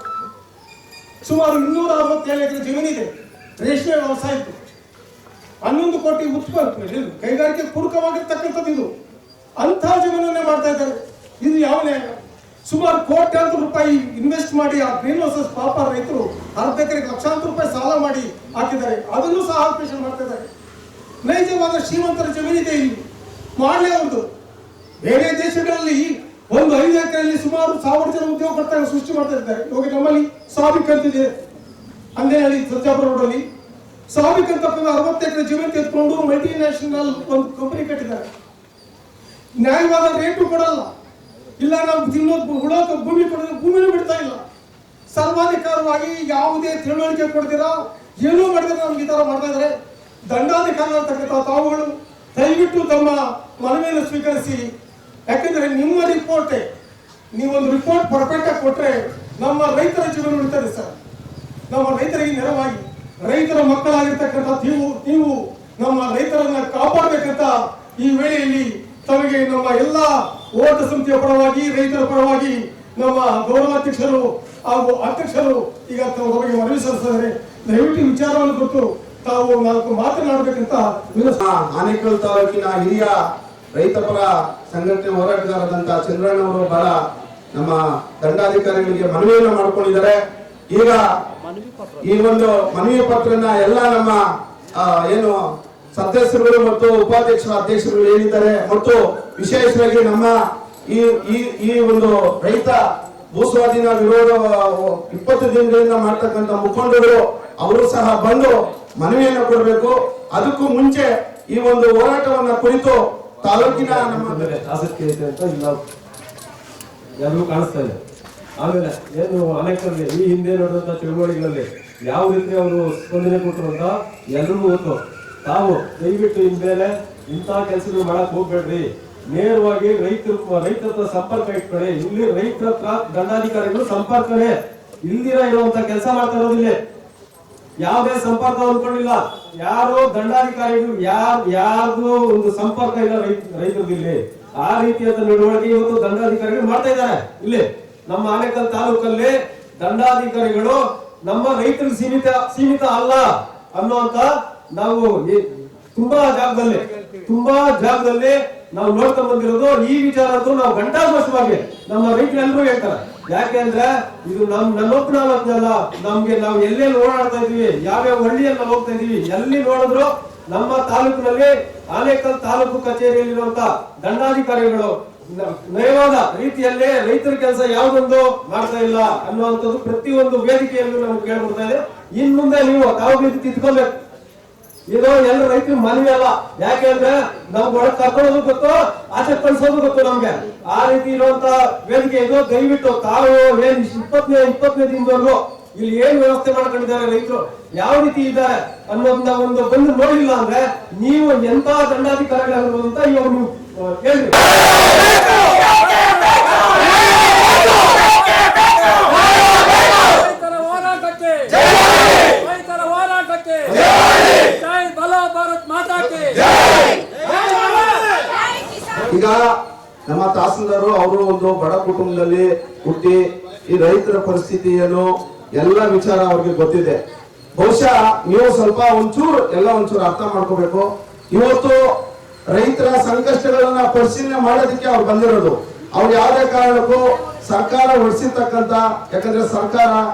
ಸುಮಾರು 267 ಎಕರೆ ಜಮೀನಿದೆ ರೇಷ್ಮೆ ವ್ಯವಸಾಯದ್ದು. 11 ಕೋಟಿ ಉತ್ಪನ್ನ ಕೈಗಾರಿಕೆ ಪೂರಕವಾಗಿರ್ತಕ್ಕಂಥದ್ದು ಇದು. ಅಂತಹ ಜಮೀನನ್ನೇ ಮಾಡ್ತಾ ಇದ್ದಾರೆ. ಇದು ಯಾವ ನ್ಯಾಯ? ಸುಮಾರು ಕೋಟ್ಯಾಂತರ ರೂಪಾಯಿ ಇನ್ವೆಸ್ಟ್ ಮಾಡಿ ಆ ಗ್ರೀನ್ ಹೌಸಸ್ ಪಾಪ ರೈತರು ಅರ್ಧ ಎಕರೆಗೆ ಲಕ್ಷಾಂತರ ರೂಪಾಯಿ ಸಾಲ ಮಾಡಿ ಹಾಕಿದ್ದಾರೆ. ಅದನ್ನು ಸಹ ಆಪರೇಷನ್ ಮಾಡ್ತಾ ಇದ್ದಾರೆ. ನೈಜವಾದ ಶ್ರೀಮಂತರ ಜಮೀನಿದೆ ಇಲ್ಲಿ, ಮಾಡಲೇ ಒಂದು. ಬೇರೆ ದೇಶಗಳಲ್ಲಿ ಒಂದು 5 ಎಕರೆಯಲ್ಲಿ ಸುಮಾರು 1000 ಜನ ಉದ್ಯೋಗ ಸೃಷ್ಟಿ ಮಾಡ್ತಾ ಇದ್ದಾರೆ. ಇವಾಗ ನಮ್ಮಲ್ಲಿ ಸಾಬಿಕ್ ಅಂತಿದೆ, ಅಂದೇನಹಳ್ಳಿ ಸರ್ಜಾಪುರ ರೋಡಲ್ಲಿ ಸಾಬಿಕ್ ಅಂತ 60 ಎಕರೆ ಜಮೀನು ತೆಗೆದುಕೊಂಡು ಮಲ್ಟಿ ನ್ಯಾಷನಲ್ ಒಂದು ಕಂಪನಿ ಕಟ್ಟಿದ್ದಾರೆ. ನ್ಯಾಯವಾದ ರೇಟು ಕೊಡಲ್ಲ, ಇಲ್ಲ ನಾವು ತಿನ್ನೋದು ಉಳೋಕೆ ಭೂಮಿ ಕೊಡೋದು, ಭೂಮಿನೂ ಬಿಡ್ತಾ ಇಲ್ಲ. ಸರ್ವಾಧಿಕಾರವಾಗಿ ಯಾವುದೇ ತಿಳುವಳಿಕೆ ಕೊಡ್ತೀರಾ, ಏನೂ ಮಾಡಿದ್ರೆ ನಮ್ಗೆ ಈ ತರ ಮಾಡ್ತಾ ಇದ್ದಾರೆ. ದಂಡಾಧಿಕಾರಿ ಅಂತಕ್ಕಂಥ ತಾವುಗಳು ದಯವಿಟ್ಟು ತಮ್ಮ ಮನವಿಯನ್ನು ಸ್ವೀಕರಿಸಿ. ಯಾಕೆಂದ್ರೆ ನಿಮ್ಮ ರಿಪೋರ್ಟೇ, ನೀವೊಂದು ರಿಪೋರ್ಟ್ ಪರ್ಫೆಕ್ಟ್ ಆಗಿ ಕೊಟ್ರೆ ನಮ್ಮ ರೈತರ ಜೀವನ ಉಳಿತದೆ ಸರ್. ನಮ್ಮ ರೈತರಿಗೆ ನೆರವಾಗಿ, ರೈತರ ಮಕ್ಕಳಾಗಿರ್ತಕ್ಕಂಥ ನೀವು ನಮ್ಮ ರೈತರನ್ನ ಕಾಪಾಡಬೇಕಂತ ಈ ವೇಳೆಯಲ್ಲಿ ತಮಗೆ ನಮ್ಮ ಎಲ್ಲ ಹೋರಾಟ ಸಮಿತಿಯ ಪರವಾಗಿ, ರೈತರ ಪರವಾಗಿ ನಮ್ಮ ಗೌರವಾಧ್ಯಕ್ಷರು ಹಾಗೂ ಅಧ್ಯಕ್ಷರು ಈಗ ತಮಗೆ ಮನವಿ ಸಲ್ಲಿಸಿದ್ದಾರೆ. ದಯವಿಟ್ಟು ವಿಚಾರವನ್ನು ಕೊಟ್ಟು ತಾವು 4 ಮಾತನಾಡಬೇಕಂತ. ಆನೇಕಲ್ ತಾಲೂಕಿನ ಹಿರಿಯ ರೈತಪರ ಸಂಘಟನೆ ಹೋರಾಟಗಾರರಾದಂತಹ ಚಂದ್ರಣ್ಣವರು ಬಹಳ ನಮ್ಮ ದಂಡಾಧಿಕಾರಿಗಳಿಗೆ ಮನವಿಯನ್ನು ಮಾಡಿಕೊಂಡಿದ್ದಾರೆ. ಈಗ ಈ ಒಂದು ಮನವಿ ಪತ್ರನ ಎಲ್ಲ ನಮ್ಮ ಏನು ಸದಸ್ಯರುಗಳು ಮತ್ತು ಉಪಾಧ್ಯಕ್ಷರ ಅಧ್ಯಕ್ಷರು ಹೇಳಿದ್ದಾರೆ, ಮತ್ತು ವಿಶೇಷವಾಗಿ ನಮ್ಮ ಈ ಒಂದು ರೈತ ಭೂಸ್ವಾಧೀನ ವಿರೋಧ 20 ದಿನಗಳಿಂದ ಮಾಡ್ತಕ್ಕಂಥ ಮುಖಂಡರು ಅವರು ಸಹ ಬಂದು ಮನವಿಯನ್ನು ಕೊಡಬೇಕು. ಅದಕ್ಕೂ ಮುಂಚೆ ಈ ಒಂದು ಹೋರಾಟವನ್ನ ಕುರಿತು ತಾಲೂಕಿನ ನಮ್ಮ ಆಸಕ್ತಿ ಐತೆ ಅಂತ ಇಲ್ಲ ಎಲ್ಲರೂ ಕಾಣಿಸ್ತಾ ಇದೆ. ಆಮೇಲೆ ಏನು ಅನೇಕರಿಗೆ ಈ ಹಿಂದೆ ನಡೆದಂತ ಚಳುವಳಿಗಳಲ್ಲಿ ಯಾವ ರೀತಿ ಅವರು ಸ್ಪಂದನೆ ಕೊಟ್ಟರು ಅಂತ ಎಲ್ರಿಗೂ ಗೊತ್ತು. ತಾವು ದಯವಿಟ್ಟು ಇನ್ಮೇಲೆ ಇಂತಹ ಕೆಲಸಗಳು ಮಾಡಕ್ ಹೋಗ್ಬೇಡ್ರಿ. ನೇರವಾಗಿ ರೈತರ ಸಂಪರ್ಕ ಇಟ್ಕೊಳ್ಳಿ. ಇಲ್ಲಿ ರೈತರ ದಂಡಾಧಿಕಾರಿಗಳು ಸಂಪರ್ಕನೇ ಇಲ್ದಿರ ಇರುವಂತ ಕೆಲಸ ಮಾಡ್ತಾ ಇರೋದಿಲ್ಲ. ಯಾವುದೇ ಸಂಪರ್ಕ ಹೊಂದ್ಕೊಂಡಿಲ್ಲ. ಯಾರು ದಂಡಾಧಿಕಾರಿಗಳು ಯಾರ್ದು ಒಂದು ಸಂಪರ್ಕ ಇಲ್ಲ ರೈತರಿಗೆ ಇಲ್ಲಿ. ಆ ರೀತಿಯಾದ ನಡವಳಿಕೆ ಇವತ್ತು ದಂಡಾಧಿಕಾರಿಗಳು ಮಾಡ್ತಾ ಇದ್ದಾರೆ. ಇಲ್ಲಿ ನಮ್ಮ ಆನೇಕಲ್ ತಾಲೂಕಲ್ಲಿ ದಂಡಾಧಿಕಾರಿಗಳು ನಮ್ಮ ರೈತರಿಗೆ ಸೀಮಿತ ಅಲ್ಲ ಅನ್ನುವಂತ ನಾವು ತುಂಬಾ ಜಾಗದಲ್ಲಿ ನಾವು ನೋಡ್ತಾ ಬಂದಿರೋದು. ಈ ವಿಚಾರ ಅಂತೂ ನಾವು ಘಂಟಾಘೋಷವಾಗಿ ನಮ್ಮ ರೈತರೆಲ್ಲರೂ ಹೇಳ್ತಾರೆ. ಯಾಕೆಂದ್ರೆ ಇದು ನನ್ನೊಬ್ಬನ ಅಲ್ಲ, ನಮ್ಗೆ ನಾವು ಎಲ್ಲೆಲ್ಲಿ ಓಡಾಡ್ತಾ ಇದೀವಿ, ಯಾವ್ಯಾವ ಹಳ್ಳಿಯಲ್ಲಿ ನಾವು ಹೋಗ್ತಾ ಇದೀವಿ, ಎಲ್ಲಿ ನೋಡಿದ್ರು ನಮ್ಮ ತಾಲೂಕಿನಲ್ಲಿ ಆನೇಕಲ್ ತಾಲೂಕು ಕಚೇರಿಯಲ್ಲಿರುವಂತ ದಂಡಾಧಿಕಾರಿಗಳು ನಯವಾದ ರೀತಿಯಲ್ಲಿ ರೈತರ ಕೆಲಸ ಯಾವುದೊಂದು ಮಾಡ್ತಾ ಇಲ್ಲ ಅನ್ನುವಂಥದ್ದು ಪ್ರತಿಯೊಂದು ವೇದಿಕೆಯಲ್ಲೂ ನಮ್ಗೆ ಕೇಳ್ಕೊಡ್ತಾ ಇದೆ. ಇನ್ ಮುಂದೆ ನೀವು ತಾವು ತಿದ್ಕೊಳ್ಬೇಕು. ಇದು ಎಲ್ಲ ರೈತರು ಮನವಿ ಅಲ್ಲ. ಯಾಕೆಂದ್ರೆ ನಮ್ಗೆ ಒಳಗೆ ಕರ್ಕೊಳ್ಳೋದು ಗೊತ್ತು, ಆಚೆ ಕಳಿಸೋದು ಗೊತ್ತು ನಮ್ಗೆ. ಆ ರೀತಿ ಇರುವಂತ ವೇದಿಕೆ ಇದು. ದಯವಿಟ್ಟು ತಾವು ಏನ್ 20ನೇ ದಿನದವರೆಗೂ ಇಲ್ಲಿ ಏನ್ ವ್ಯವಸ್ಥೆ ಮಾಡ್ಕೊಂಡಿದ್ದಾರೆ ರೈತರು, ಯಾವ ರೀತಿ ಇದ್ದಾರೆ ಅನ್ನೋದನ್ನ ಒಂದು ಬಂದು ನೋಡಿಲ್ಲ ಅಂದ್ರೆ ನೀವು ಎಂತ ದಂಡಾಧಿಕಾರಿಗಳಾಗಿರ್ಬೋದು ಅಂತ ಇವಾಗ ನೀವು ಹೇಳ್ರಿ. ಈಗ ನಮ್ಮ ತಹಸೀಲ್ದಾರ್ ಅವರು ಒಂದು ಬಡ ಕುಟುಂಬದಲ್ಲಿ ಹುಟ್ಟಿ ಈ ರೈತರ ಪರಿಸ್ಥಿತಿ ಏನು ಎಲ್ಲ ವಿಚಾರ ಅವ್ರಿಗೆ ಗೊತ್ತಿದೆ. ಬಹುಶಃ ನೀವು ಸ್ವಲ್ಪ ಒಂಚೂರು ಅರ್ಥ ಮಾಡ್ಕೋಬೇಕು. ಇವತ್ತು ರೈತರ ಸಂಕಷ್ಟಗಳನ್ನ ಪರಿಶೀಲನೆ ಮಾಡೋದಕ್ಕೆ ಅವ್ರು ಬಂದಿರೋದು. ಅವ್ರು ಯಾವುದೇ ಕಾರಣಕ್ಕೂ ಸರ್ಕಾರ ಹೊಡಿಸಿರ್ತಕ್ಕಂತ, ಯಾಕಂದ್ರೆ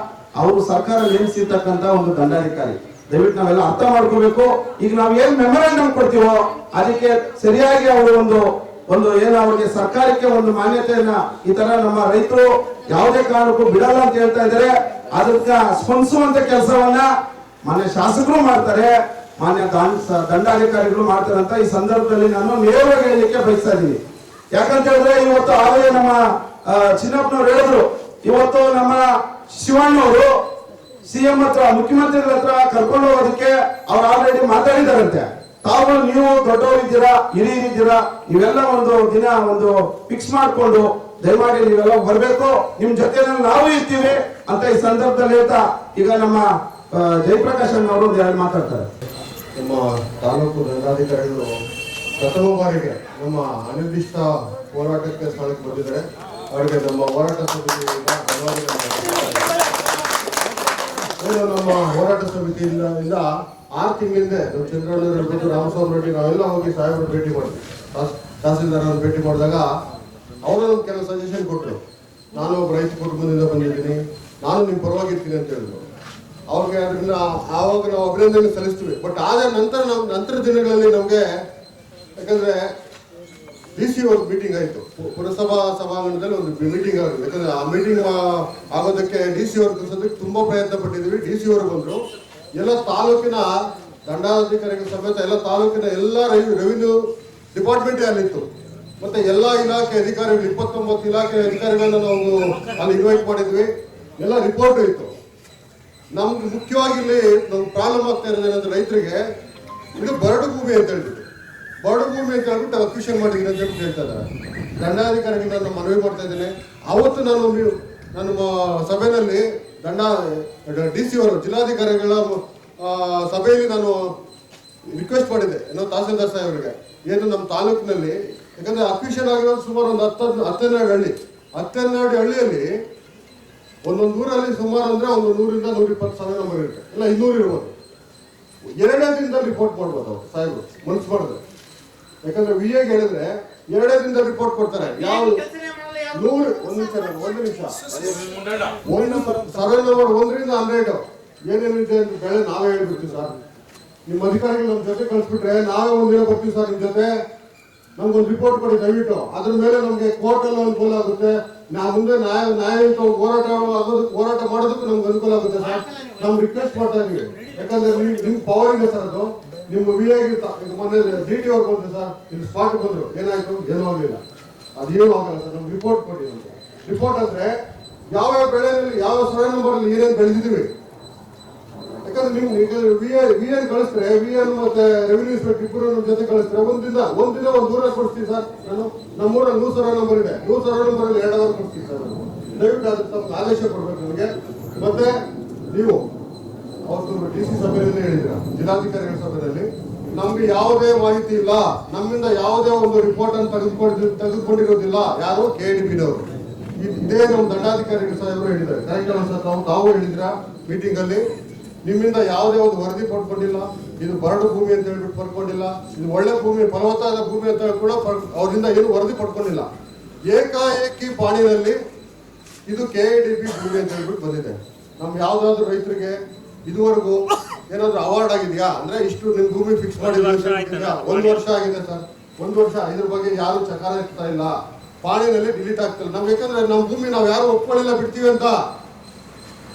ಸರ್ಕಾರ ನೇಮಿಸಿರ್ತಕ್ಕಂತ ಒಂದು ದಂಡಾಧಿಕಾರಿ. ದಯವಿಟ್ಟು ನಾವೆಲ್ಲ ಅರ್ಥ ಮಾಡ್ಕೋಬೇಕು. ಈಗ ನಾವ್ ಏನ್ ಮೆಮೊರಾಂಡಮ್ ಕೊಡ್ತೀವೋ ಅದಕ್ಕೆ ಸರಿಯಾಗಿ ಅವರು ಒಂದು ಏನು ಅವ್ರಿಗೆ ಸರ್ಕಾರಕ್ಕೆ ಒಂದು ಮಾನ್ಯತೆಯನ್ನ ಈ ತರ ನಮ್ಮ ರೈತರು ಯಾವುದೇ ಕಾರಣಕ್ಕೂ ಬಿಡಲ್ಲ ಅಂತ ಹೇಳ್ತಾ ಇದ್ದಾರೆ. ಅದಕ್ಕೆ ಸ್ಪಂದಿಸುವಂತ ಕೆಲಸವನ್ನ ಮಾನ್ಯ ಶಾಸಕರು ಮಾಡ್ತಾರೆ, ಮಾನ್ಯ ದಂಡಾಧಿಕಾರಿಗಳು ಮಾಡ್ತಾರೆ ಅಂತ ಈ ಸಂದರ್ಭದಲ್ಲಿ ನಾನು ನೇರವಾಗಿ ಹೇಳಲಿಕ್ಕೆ ಬಯಸ್ತಾ ಇದ್ದೀನಿ. ಯಾಕಂತ ಹೇಳಿದ್ರೆ ಇವತ್ತು ಆಗಲೇ ನಮ್ಮ ಚಿನ್ನಪ್ಪನವ್ರು ಹೇಳಿದ್ರು, ಇವತ್ತು ನಮ್ಮ ಶಿವಣ್ಣವರು ಸಿಎಂ ಹತ್ರ, ಮುಖ್ಯಮಂತ್ರಿಗಳ ಹತ್ರ ಕರ್ಕೊಂಡು ಹೋಗೋದಕ್ಕೆ ಅವ್ರು ಆಲ್ರೆಡಿ ಮಾತಾಡಿದಾರಂತೆ. ನೀವು ದೊಡ್ಡವರಿದ್ದೀರಾ, ಹಿರಿಯರಿದ್ದೀರಾ, ನೀವೆಲ್ಲ ಒಂದು ದಿನ ಒಂದು ಫಿಕ್ಸ್ ಮಾಡ್ಕೊಂಡು ದಯಮಾಡಿ ನೀವೆಲ್ಲ ಬರಬೇಕು, ನಿಮ್ ಜೊತೆ ನಾವು ಇರ್ತೀವಿ ಅಂತ ಈ ಸಂದರ್ಭದಲ್ಲಿ ಹೇಳ್ತಾ ಈಗ ನಮ್ಮ ಜಯಪ್ರಕಾಶ್ ಅವರು ಮಾತಾಡ್ತಾರೆ. ನಮ್ಮ ತಾಲೂಕು ದಂಡಾಧಿಕಾರಿಗಳು ಪ್ರಥಮ ಬಾರಿಗೆ ನಮ್ಮ ಅನಿರ್ದಿಷ್ಟ ಹೋರಾಟಕ್ಕೆ ಸ್ಥಳಕ್ಕೆ ಬಂದಿದ್ದಾರೆ. ಅವರಿಗೆ ನಮ್ಮ ಹೋರಾಟ ಸಮಿತಿಯಿಂದ ನಮ್ಮ ಹೋರಾಟ ಸಮಿತಿಯಿಂದ 6 ತಿಂಗಳಿಂದ ನಮ್ಮ ಚಂದ್ರಣ್ಣ ಇರ್ಬೋದು, ರಾಮಸ್ವಾಮಿ ರೆಡ್ಡಿ ನಾವೆಲ್ಲ ಹೋಗಿ ಸಾಹೇಬರು ಭೇಟಿ ಮಾಡಿದ್ವಿ. ತಹಸೀಲ್ದಾರ್ ಅವರು ಭೇಟಿ ಮಾಡಿದಾಗ ಅವರು ನಮ್ಗೆ ಕೆಲವು ಸಜೆಷನ್ ಕೊಟ್ಟರು. ನಾನು ಒಬ್ಬ ರೈತ ಕುಟುಂಬದಿಂದ ಬಂದಿದ್ದೀನಿ, ನಾನು ನಿಮ್ಮ ಪರವಾಗಿರ್ತೀನಿ ಅಂತ ಹೇಳಿದ್ರು. ಅವ್ರಿಗೆ ಅದರಿಂದ ಆವಾಗ ನಾವು ಅಭಿನಂದನೆ ಸಲ್ಲಿಸ್ತೀವಿ. ಬಟ್ ಆದ ನಂತರ ದಿನಗಳಲ್ಲಿ ನಮಗೆ, ಯಾಕಂದ್ರೆ DC ಅವ್ರ ಮೀಟಿಂಗ್ ಆಯಿತು, ಪುರಸಭಾ ಸಭಾಂಗಣದಲ್ಲಿ ಒಂದು ಮೀಟಿಂಗ್ ಆಗಿದೆ. ಯಾಕಂದ್ರೆ ಆ ಮೀಟಿಂಗ್ ಆಗೋದಕ್ಕೆ DC ಅವ್ರ ಕಳಿಸೋದಕ್ಕೆ ತುಂಬಾ ಪ್ರಯತ್ನ ಪಟ್ಟಿದ್ವಿ. DC ಅವರು ಬಂದರು, ಎಲ್ಲ ತಾಲೂಕಿನ ದಂಡಾಧಿಕಾರಿಗಳ ಸಮೇತ ಎಲ್ಲ ತಾಲೂಕಿನ ಎಲ್ಲ ರೆವಿನ್ಯೂ ಡಿಪಾರ್ಟ್ಮೆಂಟೇ ಅಲ್ಲಿತ್ತು. ಮತ್ತೆ ಎಲ್ಲ ಇಲಾಖೆ ಅಧಿಕಾರಿಗಳು 29 ಇಲಾಖೆ ಅಧಿಕಾರಿಗಳನ್ನ ನಾವು ಅಲ್ಲಿ ಇನ್ವೈಟ್ ಮಾಡಿದ್ವಿ. ಎಲ್ಲ ರಿಪೋರ್ಟ್ ಇತ್ತು. ನಮ್ಗೆ ಮುಖ್ಯವಾಗಿ ಇಲ್ಲಿ ನಮ್ಗೆ ಪ್ರಾಬ್ಲಮ್ ಆಗ್ತಾ ಇರೋದೇನಂದ್ರೆ ರೈತರಿಗೆ ಇದು ಬರಡು ಭೂಮಿ ಅಂತ ಹೇಳಿದ್ರು. ಬರಡು ಭೂಮಿ ಅಂತ ಹೇಳ್ಬಿಟ್ಟು ಅಕ್ವಿಷನ್ ಮಾಡಿದ್ದೀನಿ ಅಂತ ಹೇಳ್ಬಿಟ್ಟು ಹೇಳ್ತಾ ಇದ್ದಾರೆ. ದಂಡಾಧಿಕಾರಿಗೆ ನಾನು ಮನವಿ ಮಾಡ್ತಾ ಇದ್ದೇನೆ. ಅವತ್ತು ನಾನು ಸಭೆಯಲ್ಲಿ DC ಅವರು ಜಿಲ್ಲಾಧಿಕಾರಿಗಳ ಸಭೆಯಲ್ಲಿ ನಾನು ರಿಕ್ವೆಸ್ಟ್ ಮಾಡಿದ್ದೆ ತಹಸೀಲ್ದಾರ್ ಸಾಹೇಬರಿಗೆ, ಏನು ನಮ್ಮ ತಾಲೂಕಿನಲ್ಲಿ, ಯಾಕಂದ್ರೆ ಅಕ್ವಿಷನ್ ಆಗಿರೋದು ಸುಮಾರು ಒಂದು 12 ಹಳ್ಳಿ. 12 ಹಳ್ಳಿಯಲ್ಲಿ ಒಂದೊಂದು ಊರಲ್ಲಿ ಸುಮಾರು ಅಂದ್ರೆ ಒಂದು 100ರಿಂದ 120 ಸಾವಿರ ನಂಬರ್ ಇರುತ್ತೆ, ಇಲ್ಲ 200 ಇರ್ಬೋದು. 2ನೇ ದಿನದಲ್ಲಿ ರಿಪೋರ್ಟ್ ಮಾಡ್ಬೋದು ಅವರು ಸಾಹೇಬರು ಮನ್ಸು ಮಾಡಿದ್ರೆ. ಯಾಕಂದ್ರೆ VA ಹೇಳಿದ್ರೆ 2ನೇ ದಿನದಲ್ಲಿ ರಿಪೋರ್ಟ್ ಕೊಡ್ತಾರೆ. ಯಾವ 100 ಒಂದು ನಿಮಿಷ ಸರ್ವೆ ನಂಬರ್ 1ರಿಂದ 100 ಏನೇನಿದೆ ಅಂತ ಬೆಳೆ ನಾವೇ ಹೇಳ್ಬಿಡ್ತೀವಿ ಸರ್. ನಿಮ್ಮ ಅಧಿಕಾರಿಗಳು ನಮ್ಮ ಜೊತೆ ಕಳಿಸ್ಬಿಟ್ರೆ ನಾವೇ ಒಂದಿನ ಬರ್ತೀವಿ ಸರ್ ನಿಮ್ಮ ಜೊತೆ, ನಮ್ಗೊಂದು ರಿಪೋರ್ಟ್ ಕೊಡಿ ದಯವಿಟ್ಟು. ಅದ್ರ ಮೇಲೆ ನಮ್ಗೆ ಕೋರ್ಟ್ ಎಲ್ಲ ಅನುಕೂಲ ಆಗುತ್ತೆ. ನಾವು ಮುಂದೆ ನ್ಯಾಯಯುತ ಹೋರಾಟ ಮಾಡೋದಕ್ಕೂ ನಮ್ಗೆ ಅನುಕೂಲ ಆಗುತ್ತೆ ಸರ್. ನಾವು ರಿಕ್ವೆಸ್ಟ್ ಮಾಡ್ತಾ ಇದೀವಿ. ಯಾಕಂದ್ರೆ ನಿಮ್ ಪವರ್ ಇದೆ ಸರ್. ಅದು ನಿಮ್ಮ VA ಮೊನ್ನೆ DT ಅವ್ರು ಬಂದ್ರು ಸರ್, ಇಲ್ಲಿ ಸ್ಪಾಟ್ ಬಂದ್ರು, ಏನಾಯ್ತು ಏನೂ ಆಗಲಿಲ್ಲ. ಅದೇನು ಆಗಲ್ಲ ಸರ್, ನಮ್ಗೆ ರಿಪೋರ್ಟ್ ಕೊಡಿ. ನಮ್ಗೆ ರಿಪೋರ್ಟ್ ಅಂದ್ರೆ ಯಾವ್ಯಾವ ಬೆಳೆಯಲ್ಲಿ ಯಾವ ಸರ್ವೆ ನಂಬರ್ ಅಲ್ಲಿ ಏನೇನು ಬೆಳೆದಿದ್ದೀವಿ. ಯಾಕಂದ್ರೆ ನೀವು VA ಕಳಿಸ್ತಾರೆ, VA ಮತ್ತೆ ರೆವಿನ್ಯೂ ಇನ್ಸ್ಪೆಕ್ಟರ್ ಇಬ್ಬರು ನಮ್ಮ ಜೊತೆ ಕಳಿಸ್ತಾರೆ. ಒಂದಿನ ಒಂದು ದೂರ ಕೊಡ್ತೀವಿ ಸರ್. ನಾನು ನಮ್ಮೂರಲ್ಲಿ 100 ಸರ್ವೆ ನಂಬರ್ ಇದೆ, 100 ಸರ್ವೆ ನಂಬರ್ ಅಲ್ಲಿ 2 ಅವರ್ ಕೊಡ್ತೀವಿ ಸರ್. ದಯವಿಟ್ಟು ಅದಕ್ಕೆ ತಮ್ಮ ಆದೇಶ ಕೊಡ್ಬೇಕು ನನಗೆ. ಮತ್ತೆ ನೀವು ಅವತ್ತು DC ಸಭೆಯಲ್ಲಿ ಹೇಳಿದ್ರ, ಜಿಲ್ಲಾಧಿಕಾರಿಗಳ ಸಭೆಯಲ್ಲಿ ನಮ್ಗೆ ಯಾವುದೇ ಮಾಹಿತಿ ಇಲ್ಲ, ನಮ್ಮಿಂದ ಯಾವುದೇ ಒಂದು ರಿಪೋರ್ಟ್ ಅನ್ನು ತೆಗೆದುಕೊಂಡಿರೋದಿಲ್ಲ ಯಾರು KDBನವರು. ಇದೇ ನಮ್ಮ ದಂಡಾಧಿಕಾರಿಗಳು ಸಾಹೇಬರು ಹೇಳಿದ್ದಾರೆ. ತಾವು ಹೇಳಿದ್ರ ಮೀಟಿಂಗ್ ಅಲ್ಲಿ, ನಿಮ್ಮಿಂದ ಯಾವುದೇ ಒಂದು ವರದಿ ಪಡ್ಕೊಂಡಿಲ್ಲ, ಇದು ಬರಡು ಭೂಮಿ ಅಂತ ಹೇಳ್ಬಿಟ್ಟು ಪಡ್ಕೊಂಡಿಲ್ಲ, ಇದು ಒಳ್ಳೆ ಭೂಮಿ ಫಲವತ್ತಾದ ಭೂಮಿ ಅಂತ ಕೂಡ ಅವರಿಂದ ಏನು ವರದಿ ಪಡ್ಕೊಂಡಿಲ್ಲ. ಏಕಾಏಕಿ ಪಾಣಿನಲ್ಲಿ ಇದು KIDB ಭೂಮಿ ಅಂತ ಹೇಳ್ಬಿಟ್ಟು ಬಂದಿದೆ. ನಮ್ಗೆ ಯಾವ್ದಾದ್ರು ರೈತರಿಗೆ ಇದುವರೆಗೂ ಏನಾದ್ರು ಅವಾರ್ಡ್ ಆಗಿದೆಯಾ ಅಂದ್ರೆ ಇಷ್ಟು ನಿಮ್ ಭೂಮಿ ಫಿಕ್ಸ್ ಮಾಡಿಲ್ಲ? 1 ವರ್ಷ ಆಗಿದೆ ಸರ್, 1 ವರ್ಷ. ಇದ್ರ ಬಗ್ಗೆ ಯಾರು ಚಕಾರ ಇರ್ತಾ ಇಲ್ಲ, ಪಾಣಿನಲ್ಲಿ ಡಿಲೀಟ್ ಆಗ್ತಿಲ್ಲ. ನಮ್ಗೆ ಯಾಕಂದ್ರೆ ನಮ್ಮ ಭೂಮಿ ನಾವು ಯಾರು ಒಪ್ಕೊಳ್ಳಿಲ್ಲ ಬಿಡ್ತೀವಿ ಅಂತ.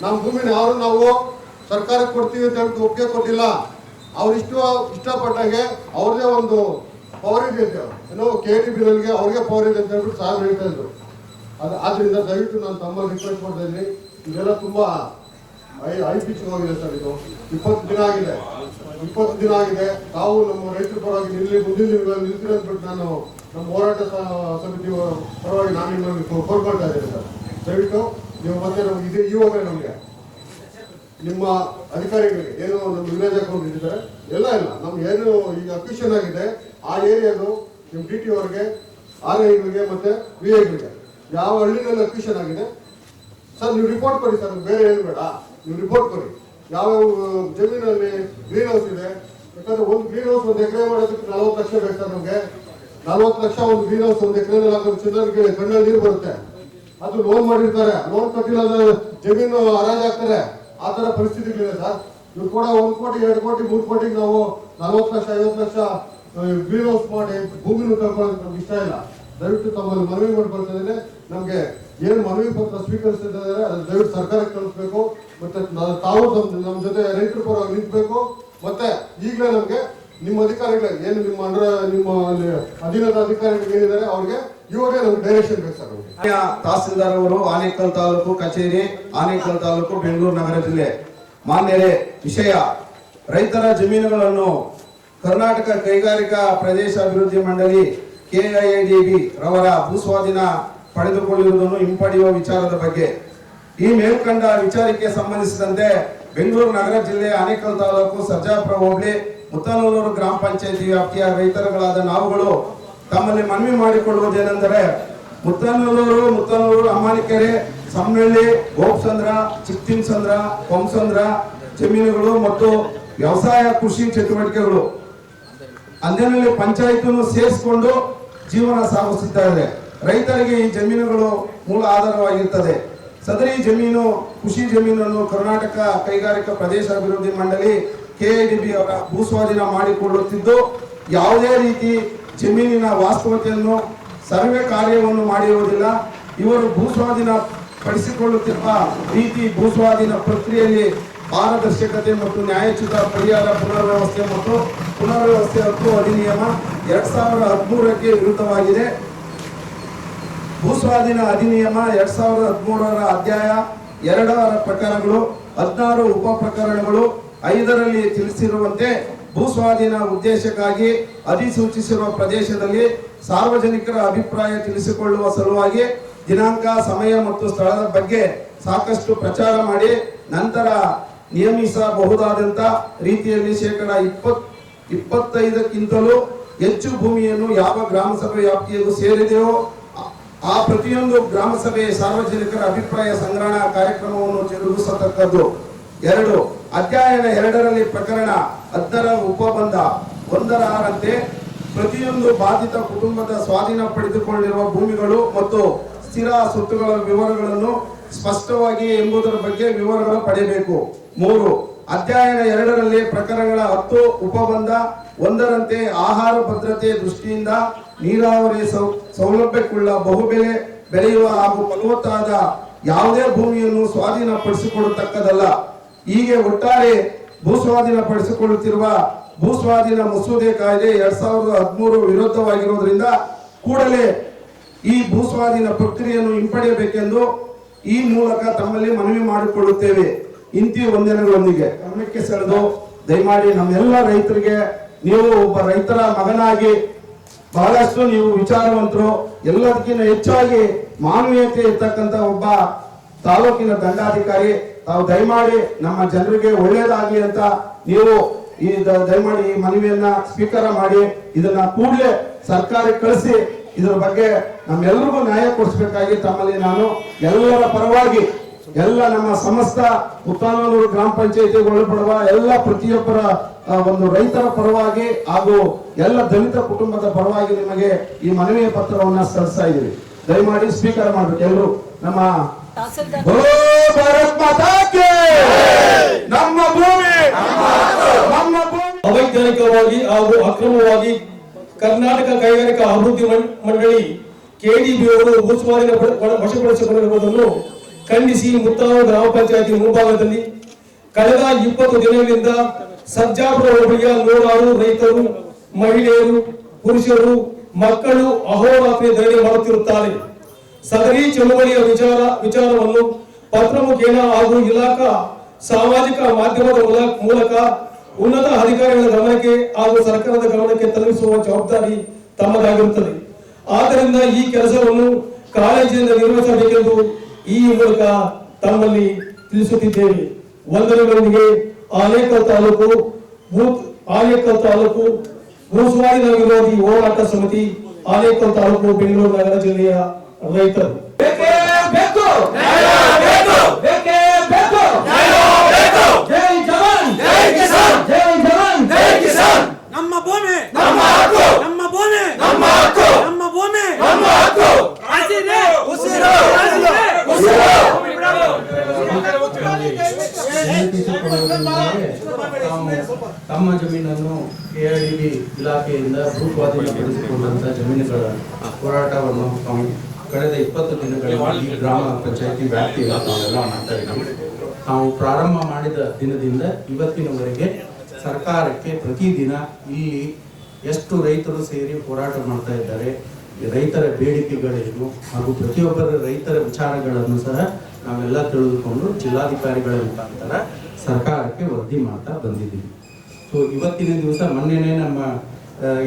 ನಮ್ಮ ಭೂಮಿನ ಯಾರು ನಾವು ಸರ್ಕಾರಕ್ಕೆ ಕೊಡ್ತೀವಿ ಅಂತ ಹೇಳ್ಬಿಟ್ಟು ಒಪ್ಪಿಗೆ ಕೊಟ್ಟಿಲ್ಲ. ಅವ್ರು ಇಷ್ಟಪಟ್ಟಾಗೆ ಅವ್ರದೇ ಒಂದು ಪವರ್ ಇದೆ ಅಂತ ಏನೋ KDBನಲ್ಲಿಗೆ ಅವ್ರಿಗೆ ಪವರ್ ಇದೆ ಅಂತ ಹೇಳ್ಬಿಟ್ಟು ಸಾಹೇಬ್ ಹೇಳ್ತಾ ಇದ್ರು. ಆದ್ರಿಂದ ದಯವಿಟ್ಟು ನಾನು ತಮ್ಮಲ್ಲಿ ರಿಕ್ವೆಸ್ಟ್ ಮಾಡ್ತಾ ಇದ್ದೀನಿ, ಇದೆಲ್ಲ ತುಂಬಾ ಹೈ ಪಿಚ್ ಹೋಗಿದೆ ಸರ್. ಇದು 20 ದಿನ ಆಗಿದೆ, 20 ದಿನ ಆಗಿದೆ. ತಾವು ನಮ್ಮ ರೈತರ ಪರವಾಗಿ ಮುಂದಿನ ದಿನಗಳಲ್ಲಿ ನಿಲ್ತೀರಿ ಅಂದ್ಬಿಟ್ಟು ನಾನು ನಮ್ಮ ಹೋರಾಟ ಸಮಿತಿ ಪರವಾಗಿ ನಾನು ನಿಮ್ಮಲ್ಲಿ ಕೋರ್ಕೊಳ್ತಾ ಇದ್ದೇನೆ ಸರ್. ದಯವಿಟ್ಟು ನೀವು ಮತ್ತೆ ನಮ್ಗೆ ಇದೆ ಇವಾಗ ನಮಗೆ ನಿಮ್ಮ ಅಧಿಕಾರಿಗಳಿಗೆ ಏನು ನಮ್ಮ ವಿಲೇಜ್ ಅಕೌಂಟ್ ಇಟ್ಟಿದ್ದಾರೆ ಎಲ್ಲ ನಮ್ಗೆ ಏನು ಈಗ ಅಕ್ವಿಷನ್ ಆಗಿದೆ ಆ ಏರಿಯಾದು ನಿಮ್ಮ DT ಅವರಿಗೆ, RIಗಳಿಗೆ ಮತ್ತೆ VIಗಳಿಗೆ ಯಾವ ಹಳ್ಳಿನಲ್ಲಿ ಅಕ್ವಿಷನ್ ಆಗಿದೆ ಸರ್ ನೀವು ರಿಪೋರ್ಟ್ ಕೊಡಿ ಸರ್. ಬೇರೆ ಏನು ಬೇಡ, ನೀವು ರಿಪೋರ್ಟ್ ಕೊಡಿ. ಯಾವ್ಯಾವ ಜಮೀನಲ್ಲಿ ಗ್ರೀನ್ ಹೌಸ್ ಇದೆ. ಯಾಕಂದ್ರೆ ಒಂದು ಗ್ರೀನ್ ಹೌಸ್ 1 ಎಕರೆ ಮಾಡೋದಕ್ಕೆ 40 ಲಕ್ಷ ಬೇಕು ಸರ್. ನಮ್ಗೆ 40 ಲಕ್ಷ ಒಂದು ಗ್ರೀನ್ ಹೌಸ್ 1 ಎಕರೆನಲ್ಲಿ ಹಾಕೋದು ಚಿಲ್ಲರಿಗೆ ಕಣ್ಣಲ್ಲಿ ನೀರು ಬರುತ್ತೆ. ಅದು ಲೋನ್ ಮಾಡಿರ್ತಾರೆ, ಲೋನ್ ಕಟ್ಟಿಲ್ಲ ಜಮೀನು ಹರಾಜಾಗ್ತಾರೆ. ಆ ತರ ಪರಿಸ್ಥಿತಿಗಳಿದೆ ಸರ್. ಇವ್ರು ಕೂಡ 1 ಕೋಟಿ 2 ಕೋಟಿ 3 ಕೋಟಿಗೆ ನಾವು 40 ಲಕ್ಷ 50 ಲಕ್ಷ ಗ್ರೀನ್ ಹೌಸ್ ಮಾಡಿ ಭೂಮಿನೂ ಕಳ್ಕೊಳ್ಳೋದಕ್ಕೆ ನಮ್ಗೆ ಇಷ್ಟ ಇಲ್ಲ. ದಯವಿಟ್ಟು ತಮ್ಮಲ್ಲಿ ಮನವಿ ಮಾಡ್ಕೊಳ್ತಾ ಇದ್ದೇನೆ. ನಮ್ಗೆ ಏನು ಮನವಿ ಪತ್ರ ಸ್ವೀಕರಿಸ್ತಿದ್ದಾರೆ ಅದನ್ನ ದಯವಿಟ್ಟು ಸರ್ಕಾರಕ್ಕೆ ಕಳಿಸ್ಬೇಕು. ಮತ್ತೆ ತಾವು ನಮ್ಮ ಜೊತೆ ರೈತರ ಪರವಾಗಿ ನಿಂತಬೇಕು. ಮತ್ತೆ ಈಗಲೇ ನಮ್ಗೆ ನಿಮ್ಮ ಅಧಿಕಾರಿಗಳು ಏನು ನಿಮ್ಮ ಅಧೀನದ ಅಧಿಕಾರಿಗಳು ಏನಿದ್ದಾರೆ ಅವ್ರಿಗೆ ಇವಾಗೇ ನಮ್ಗೆ ಡೈರೆಕ್ಷನ್ ಬೇಕು ಸರ್. ತಹಸೀಲ್ದಾರ್ ಅವರು ಆನೇಕಲ್ ತಾಲೂಕು ಕಚೇರಿ, ಆನೇಕಲ್ ತಾಲೂಕು, ಬೆಂಗಳೂರು ನಗರ ಜಿಲ್ಲೆ. ಮಾನ್ಯರೇ, ವಿಷಯ ರೈತರ ಜಮೀನುಗಳನ್ನು ಕರ್ನಾಟಕ ಕೈಗಾರಿಕಾ ಪ್ರದೇಶ ಅಭಿವೃದ್ಧಿ ಮಂಡಳಿ KIDB ರವರ ಭೂಸ್ವಾಧೀನ ಪಡೆದುಕೊಳ್ಳುವುದನ್ನು ಹಿಂಪಡೆಯುವ ವಿಚಾರದ ಬಗ್ಗೆ ಈ ಮೇಲ್ಕಂಡ ವಿಚಾರಕ್ಕೆ ಸಂಬಂಧಿಸಿದಂತೆ ಬೆಂಗಳೂರು ನಗರ ಜಿಲ್ಲೆ ಆನೇಕಲ್ ತಾಲೂಕು ಸರ್ಜಾಪುರ ಹೋಬಳಿ ಮುತ್ತನೂರು ಗ್ರಾಮ ಪಂಚಾಯತಿ ವ್ಯಾಪ್ತಿಯ ರೈತರುಗಳಾದ ನಾವುಗಳು ತಮ್ಮಲ್ಲಿ ಮನವಿ ಮಾಡಿಕೊಳ್ಳುವುದೇನೆಂದರೆ ಮುತ್ತನೂರು, ಅಮ್ಮಾನಿಕೆರೆ, ಸಮ್ನಳ್ಳಿ, ಗೋಪಸಂದ್ರ, ಚಿಕ್ತಿನ್ಸಂದ್ರ, ಕೊಂಸಂದ್ರ ಜಮೀನುಗಳು ಮತ್ತು ವ್ಯವಸಾಯ ಕೃಷಿ ಚಟುವಟಿಕೆಗಳು ಅಂದಿನಲ್ಲಿ ಪಂಚಾಯತ್ ಸೇರಿಸಿಕೊಂಡು ಜೀವನ ಸಾಗಿಸುತ್ತಾರೆ. ರೈತರಿಗೆ ಈ ಜಮೀನುಗಳು ಮೂಲ ಆಧಾರವಾಗಿರುತ್ತದೆ. ಸದರಿ ಜಮೀನು ಕೃಷಿ ಜಮೀನನ್ನು ಕರ್ನಾಟಕ ಕೈಗಾರಿಕಾ ಪ್ರದೇಶ ಅಭಿವೃದ್ಧಿ ಮಂಡಳಿ KIDB ಅವರ ಭೂಸ್ವಾಧೀನ ಮಾಡಿಕೊಳ್ಳುತ್ತಿದ್ದು ಯಾವುದೇ ರೀತಿ ಜಮೀನಿನ ವಾಸ್ತವತೆಯನ್ನು ಸರ್ವೆ ಕಾರ್ಯವನ್ನು ಮಾಡಿರುವುದಿಲ್ಲ. ಇವರು ಭೂಸ್ವಾಧೀನ ಪಡಿಸಿಕೊಳ್ಳುತ್ತಿರುವ ರೀತಿ ಭೂಸ್ವಾಧೀನ ಪ್ರಕ್ರಿಯೆಯಲ್ಲಿ ಪಾರದರ್ಶಕತೆ ಮತ್ತು ನ್ಯಾಯಚ್ಯುತ ಪರಿಹಾರ ಪುನರ್ವ್ಯವಸ್ಥೆ ಹಕ್ಕು ಅಧಿನಿಯಮ 2013ಕ್ಕೆ ವಿರುದ್ಧವಾಗಿದೆ. ಭೂಸ್ವಾಧೀನ ಅಧಿನಿಯಮ 2013ರ ಅಧ್ಯಾಯ 2ರ ಪ್ರಕರಣಗಳು 16 ಉಪ ಪ್ರಕರಣಗಳು 5ರಲ್ಲಿ ತಿಳಿಸಿರುವಂತೆ ಭೂಸ್ವಾಧೀನ ಉದ್ದೇಶಕ್ಕಾಗಿ ಅಧಿಸೂಚಿಸಿರುವ ಪ್ರದೇಶದಲ್ಲಿ ಸಾರ್ವಜನಿಕರ ಅಭಿಪ್ರಾಯ ತಿಳಿಸಿಕೊಳ್ಳುವ ಸಲುವಾಗಿ ದಿನಾಂಕ, ಸಮಯ ಮತ್ತು ಸ್ಥಳದ ಬಗ್ಗೆ ಸಾಕಷ್ಟು ಪ್ರಚಾರ ಮಾಡಿ ನಂತರ ನಿಯಮಿಸಬಹುದಾದಂತ ರೀತಿಯಲ್ಲಿ 25%ಕ್ಕಿಂತಲೂ ಹೆಚ್ಚು ಭೂಮಿಯನ್ನು ಯಾವ ಗ್ರಾಮ ಸಭೆ ವ್ಯಾಪ್ತಿಯಲ್ಲಿ ಸೇರಿದೆಯೋ ಆ ಪ್ರತಿಯೊಂದು ಗ್ರಾಮ ಸಭೆ ಸಾರ್ವಜನಿಕರ ಅಭಿಪ್ರಾಯ ಸಂಗ್ರಹಣಾ ಕಾರ್ಯಕ್ರಮವನ್ನು ಜರುಗಿಸತಕ್ಕದ್ದು. 2. ಅಧ್ಯಾಯ 2ರಲ್ಲಿ ಪ್ರಕರಣ 10ರ ಉಪಬಂಧ 1ರಂತೆ ಪ್ರತಿಯೊಂದು ಬಾಧಿತ ಕುಟುಂಬದ ಸ್ವಾಧೀನ ಪಡೆದುಕೊಂಡಿರುವ ಭೂಮಿಗಳು ಮತ್ತು ಸ್ಥಿರ ಸ್ವತ್ತುಗಳ ವಿವರಗಳನ್ನು ಸ್ಪಷ್ಟವಾಗಿ ಎಂಬುದರ ಬಗ್ಗೆ ವಿವರಗಳು ಪಡೆಯಬೇಕು. 3. ಅಧ್ಯಾಯ 2ರಲ್ಲಿ ಪ್ರಕರಣಗಳ 10 ಉಪಬಂಧ 1ರಂತೆ ಆಹಾರ ಭದ್ರತೆ ದೃಷ್ಟಿಯಿಂದ ನೀರಾವರಿ ಸೌಲಭ್ಯಕ್ಕುಳ್ಳ ಬಹುಬೆಲೆ ಬೆಳೆಯುವ ಹಾಗೂ ಫಲವತ್ತಾದ ಯಾವುದೇ ಭೂಮಿಯನ್ನು ಸ್ವಾಧೀನಪಡಿಸಿಕೊಳ್ಳತಕ್ಕದಲ್ಲ. ಹೀಗೆ ಒಟ್ಟಾರೆ ಭೂಸ್ವಾಧೀನ ಪಡಿಸಿಕೊಳ್ಳುತ್ತಿರುವ ಭೂಸ್ವಾಧೀನ ಮಸೂದೆ ಕಾಯ್ದೆ 2013 ವಿರುದ್ಧವಾಗಿರುವುದರಿಂದ ಕೂಡಲೇ ಈ ಭೂಸ್ವಾಧೀನ ಪ್ರಕ್ರಿಯೆಯನ್ನು ಹಿಂಪಡೆಯಬೇಕೆಂದು ಈ ಮೂಲಕ ತಮ್ಮಲ್ಲಿ ಮನವಿ ಮಾಡಿಕೊಳ್ಳುತ್ತೇವೆ. ಇಂತಿ ವಂದನೆಗಳೊಂದಿಗೆ ಗಮನಕ್ಕೆ ಸೆಳೆದು ದಯಮಾಡಿ ನಮ್ಮೆಲ್ಲ ರೈತರಿಗೆ, ನೀವು ಒಬ್ಬ ರೈತರ ಮಗನಾಗಿ ಬಹಳಷ್ಟು ನೀವು ವಿಚಾರವಂತರು, ಎಲ್ಲದಕ್ಕಿಂತ ಹೆಚ್ಚಾಗಿ ಮಾನವೀಯತೆ ಇರ್ತಕ್ಕಂಥ ಒಬ್ಬ ತಾಲೂಕಿನ ದಂಡಾಧಿಕಾರಿ, ತಾವು ದಯಮಾಡಿ ನಮ್ಮ ಜನರಿಗೆ ಒಳ್ಳೇದಾಗ್ಲಿ ಅಂತ ನೀವು ಈ ದಯಮಾಡಿ ಈ ಮನವಿಯನ್ನ ಸ್ವೀಕಾರ ಮಾಡಿ ಇದನ್ನ ಕೂಡಲೇ ಸರ್ಕಾರಕ್ಕೆ ಕಳಿಸಿ ಇದ್ರ ಬಗ್ಗೆ ನಮ್ಮೆಲ್ಲರಿಗೂ ನ್ಯಾಯ ಕೊಡಿಸ್ಬೇಕಾಗಿ ತಮ್ಮಲ್ಲಿ ನಾನು ಎಲ್ಲರ ಪರವಾಗಿ ಎಲ್ಲ ನಮ್ಮ ಸಮಸ್ತ ಮುತ್ತಾನೂರು ಗ್ರಾಮ ಪಂಚಾಯತಿಗೆ ಒಳಪಡುವ ಎಲ್ಲ ಪ್ರತಿಯೊಬ್ಬರ ಒಂದು ರೈತರ ಪರವಾಗಿ ಹಾಗೂ ಎಲ್ಲ ದಲಿತ ಕುಟುಂಬದ ಪರವಾಗಿ ನಿಮಗೆ ಈ ಮನವಿಯ ಪತ್ರವನ್ನ ಸಲ್ಲಿಸ್ತಾ ಇದ್ದೀವಿ. ದಯಮಾಡಿ ಸ್ವೀಕಾರ ಮಾಡಬೇಕು ಎಲ್ಲರೂ. ನಮ್ಮ ಭಾರತ್ ಮಾತಾ ಕಿ ನಮ್ಮ ಭೂಮಿ ನಮ್ಮ ಭೂಮಿ. ಅವೈಜ್ಞಾನಿಕವಾಗಿ ಹಾಗೂ ಅಕ್ರಮವಾಗಿ ಕರ್ನಾಟಕ ಕೈಗಾರಿಕಾ ಅಭಿವೃದ್ಧಿ ಮಂಡಳಿ ಕೆಡಿಬಿ ಅವರು ಭೂಸ್ವಾಧೀನ ವಶಪಡಿಸಿಕೊಂಡಿರುವುದನ್ನು ಖಂಡಿಸಿ ಮುತ್ತಾನೂರು ಗ್ರಾಮ ಪಂಚಾಯತಿ ಮುಂಭಾಗದಲ್ಲಿ ಕಳೆದ 20 ದಿನಗಳಿಂದ ಸರ್ಜಾಪುರ ಹೋಬಳಿಯ ನೂರಾರು ರೈತರು, ಮಹಿಳೆಯರು, ಪುರುಷರು, ಮಕ್ಕಳು ಅಹೋರಾತ್ರಿ ಧರಣಿ ಮಾಡುತ್ತಿರುತ್ತಾರೆ. ಸದರಿ ಚಳುವಳಿಯ ವಿಚಾರವನ್ನು ಪತ್ರ ಮುಖೇನ ಹಾಗೂ ಇಲಾಖಾ ಸಾಮಾಜಿಕ ಮಾಧ್ಯಮದ ಮೂಲಕ ಉನ್ನತ ಅಧಿಕಾರಿಗಳ ಗಮನಕ್ಕೆ ಹಾಗೂ ಸರ್ಕಾರದ ಗಮನಕ್ಕೆ ತಲುಪಿಸುವ ಜವಾಬ್ದಾರಿ ತಮ್ಮದಾಗಿರುತ್ತದೆ. ಆದ್ದರಿಂದ ಈ ಕೆಲಸವನ್ನು ಕಾಳಜಿಯಿಂದ ನಿರ್ವಹಿಸಬೇಕೆಂದು ಈ ಮೂಲಕ ತಮ್ಮಲ್ಲಿ ತಿಳಿಸುತ್ತಿದ್ದೇವೆ. ವಂದನೆಗಳೊಂದಿಗೆ ಆನೇಕಲ್ ತಾಲೂಕು ಭೂಸ್ವಾಧೀನ ವಿರೋಧಿ ಹೋರಾಟ ಸಮಿತಿ, ಆನೇಕಲ್ ತಾಲೂಕು, ಬೆಂಗಳೂರು ನಗರ ಜಿಲ್ಲೆಯ ರೈತರು. ಜೈ ಜವಾನ್, ಜೈ ಕಿಸಾನ್, ಜೈ ಜವಾನ್, ಜೈ ಕಿಸಾನ್. ನಮ್ಮ ಭೂಮಿ ನಮ್ಮ ಹಕ್ಕು, ನಮ್ಮ ಭೂಮಿ ನಮ್ಮ ಹಕ್ಕು, ನಮ್ಮ ಭೂಮಿ ನಮ್ಮ ಹಕ್ಕು. ಹಸಿರೇ ಉಸಿರು, ಹಸಿರೇ ಉಸಿರು. ತಮ್ಮ ಜಮೀನನ್ನು ಕೆಆರ್ಡಿಬಿ ಇಲಾಖೆಯಿಂದ ಭೂಸ್ವಾಧೀನಪಡಿಸಿಕೊಂಡಂತಹ ಜಮೀನುಗಳ ಹೋರಾಟವನ್ನು ಕಳೆದ 20 ದಿನಗಳಲ್ಲಿ ಈ ಗ್ರಾಮ ಪಂಚಾಯತಿ ವ್ಯಾಪ್ತಿಯಲ್ಲಿ ನಾವೆಲ್ಲ ಮಾಡ್ತಾ ಇದ್ದೀವಿ. ನಾವು ಪ್ರಾರಂಭ ಮಾಡಿದ ದಿನದಿಂದ ಇವತ್ತಿನವರೆಗೆ ಸರ್ಕಾರಕ್ಕೆ ಪ್ರತಿದಿನ ಇಲ್ಲಿ ಎಷ್ಟು ರೈತರು ಸೇರಿ ಹೋರಾಟ ಮಾಡ್ತಾ ಇದ್ದಾರೆ, ರೈತರ ಬೇಡಿಕೆಗಳೇನು ಹಾಗೂ ಪ್ರತಿಯೊಬ್ಬರ ರೈತರ ವಿಚಾರಗಳನ್ನು ಸಹ ನಾವೆಲ್ಲ ತಿಳಿದುಕೊಂಡು ಜಿಲ್ಲಾಧಿಕಾರಿಗಳ ಮುಖಾಂತರ ಸರ್ಕಾರಕ್ಕೆ ವರದಿ ಮಾಡ್ತಾ ಬಂದಿದ್ದೀವಿ. ಸೊ ಇವತ್ತಿನ ದಿವಸ ಮೊನ್ನೆನೇ ನಮ್ಮ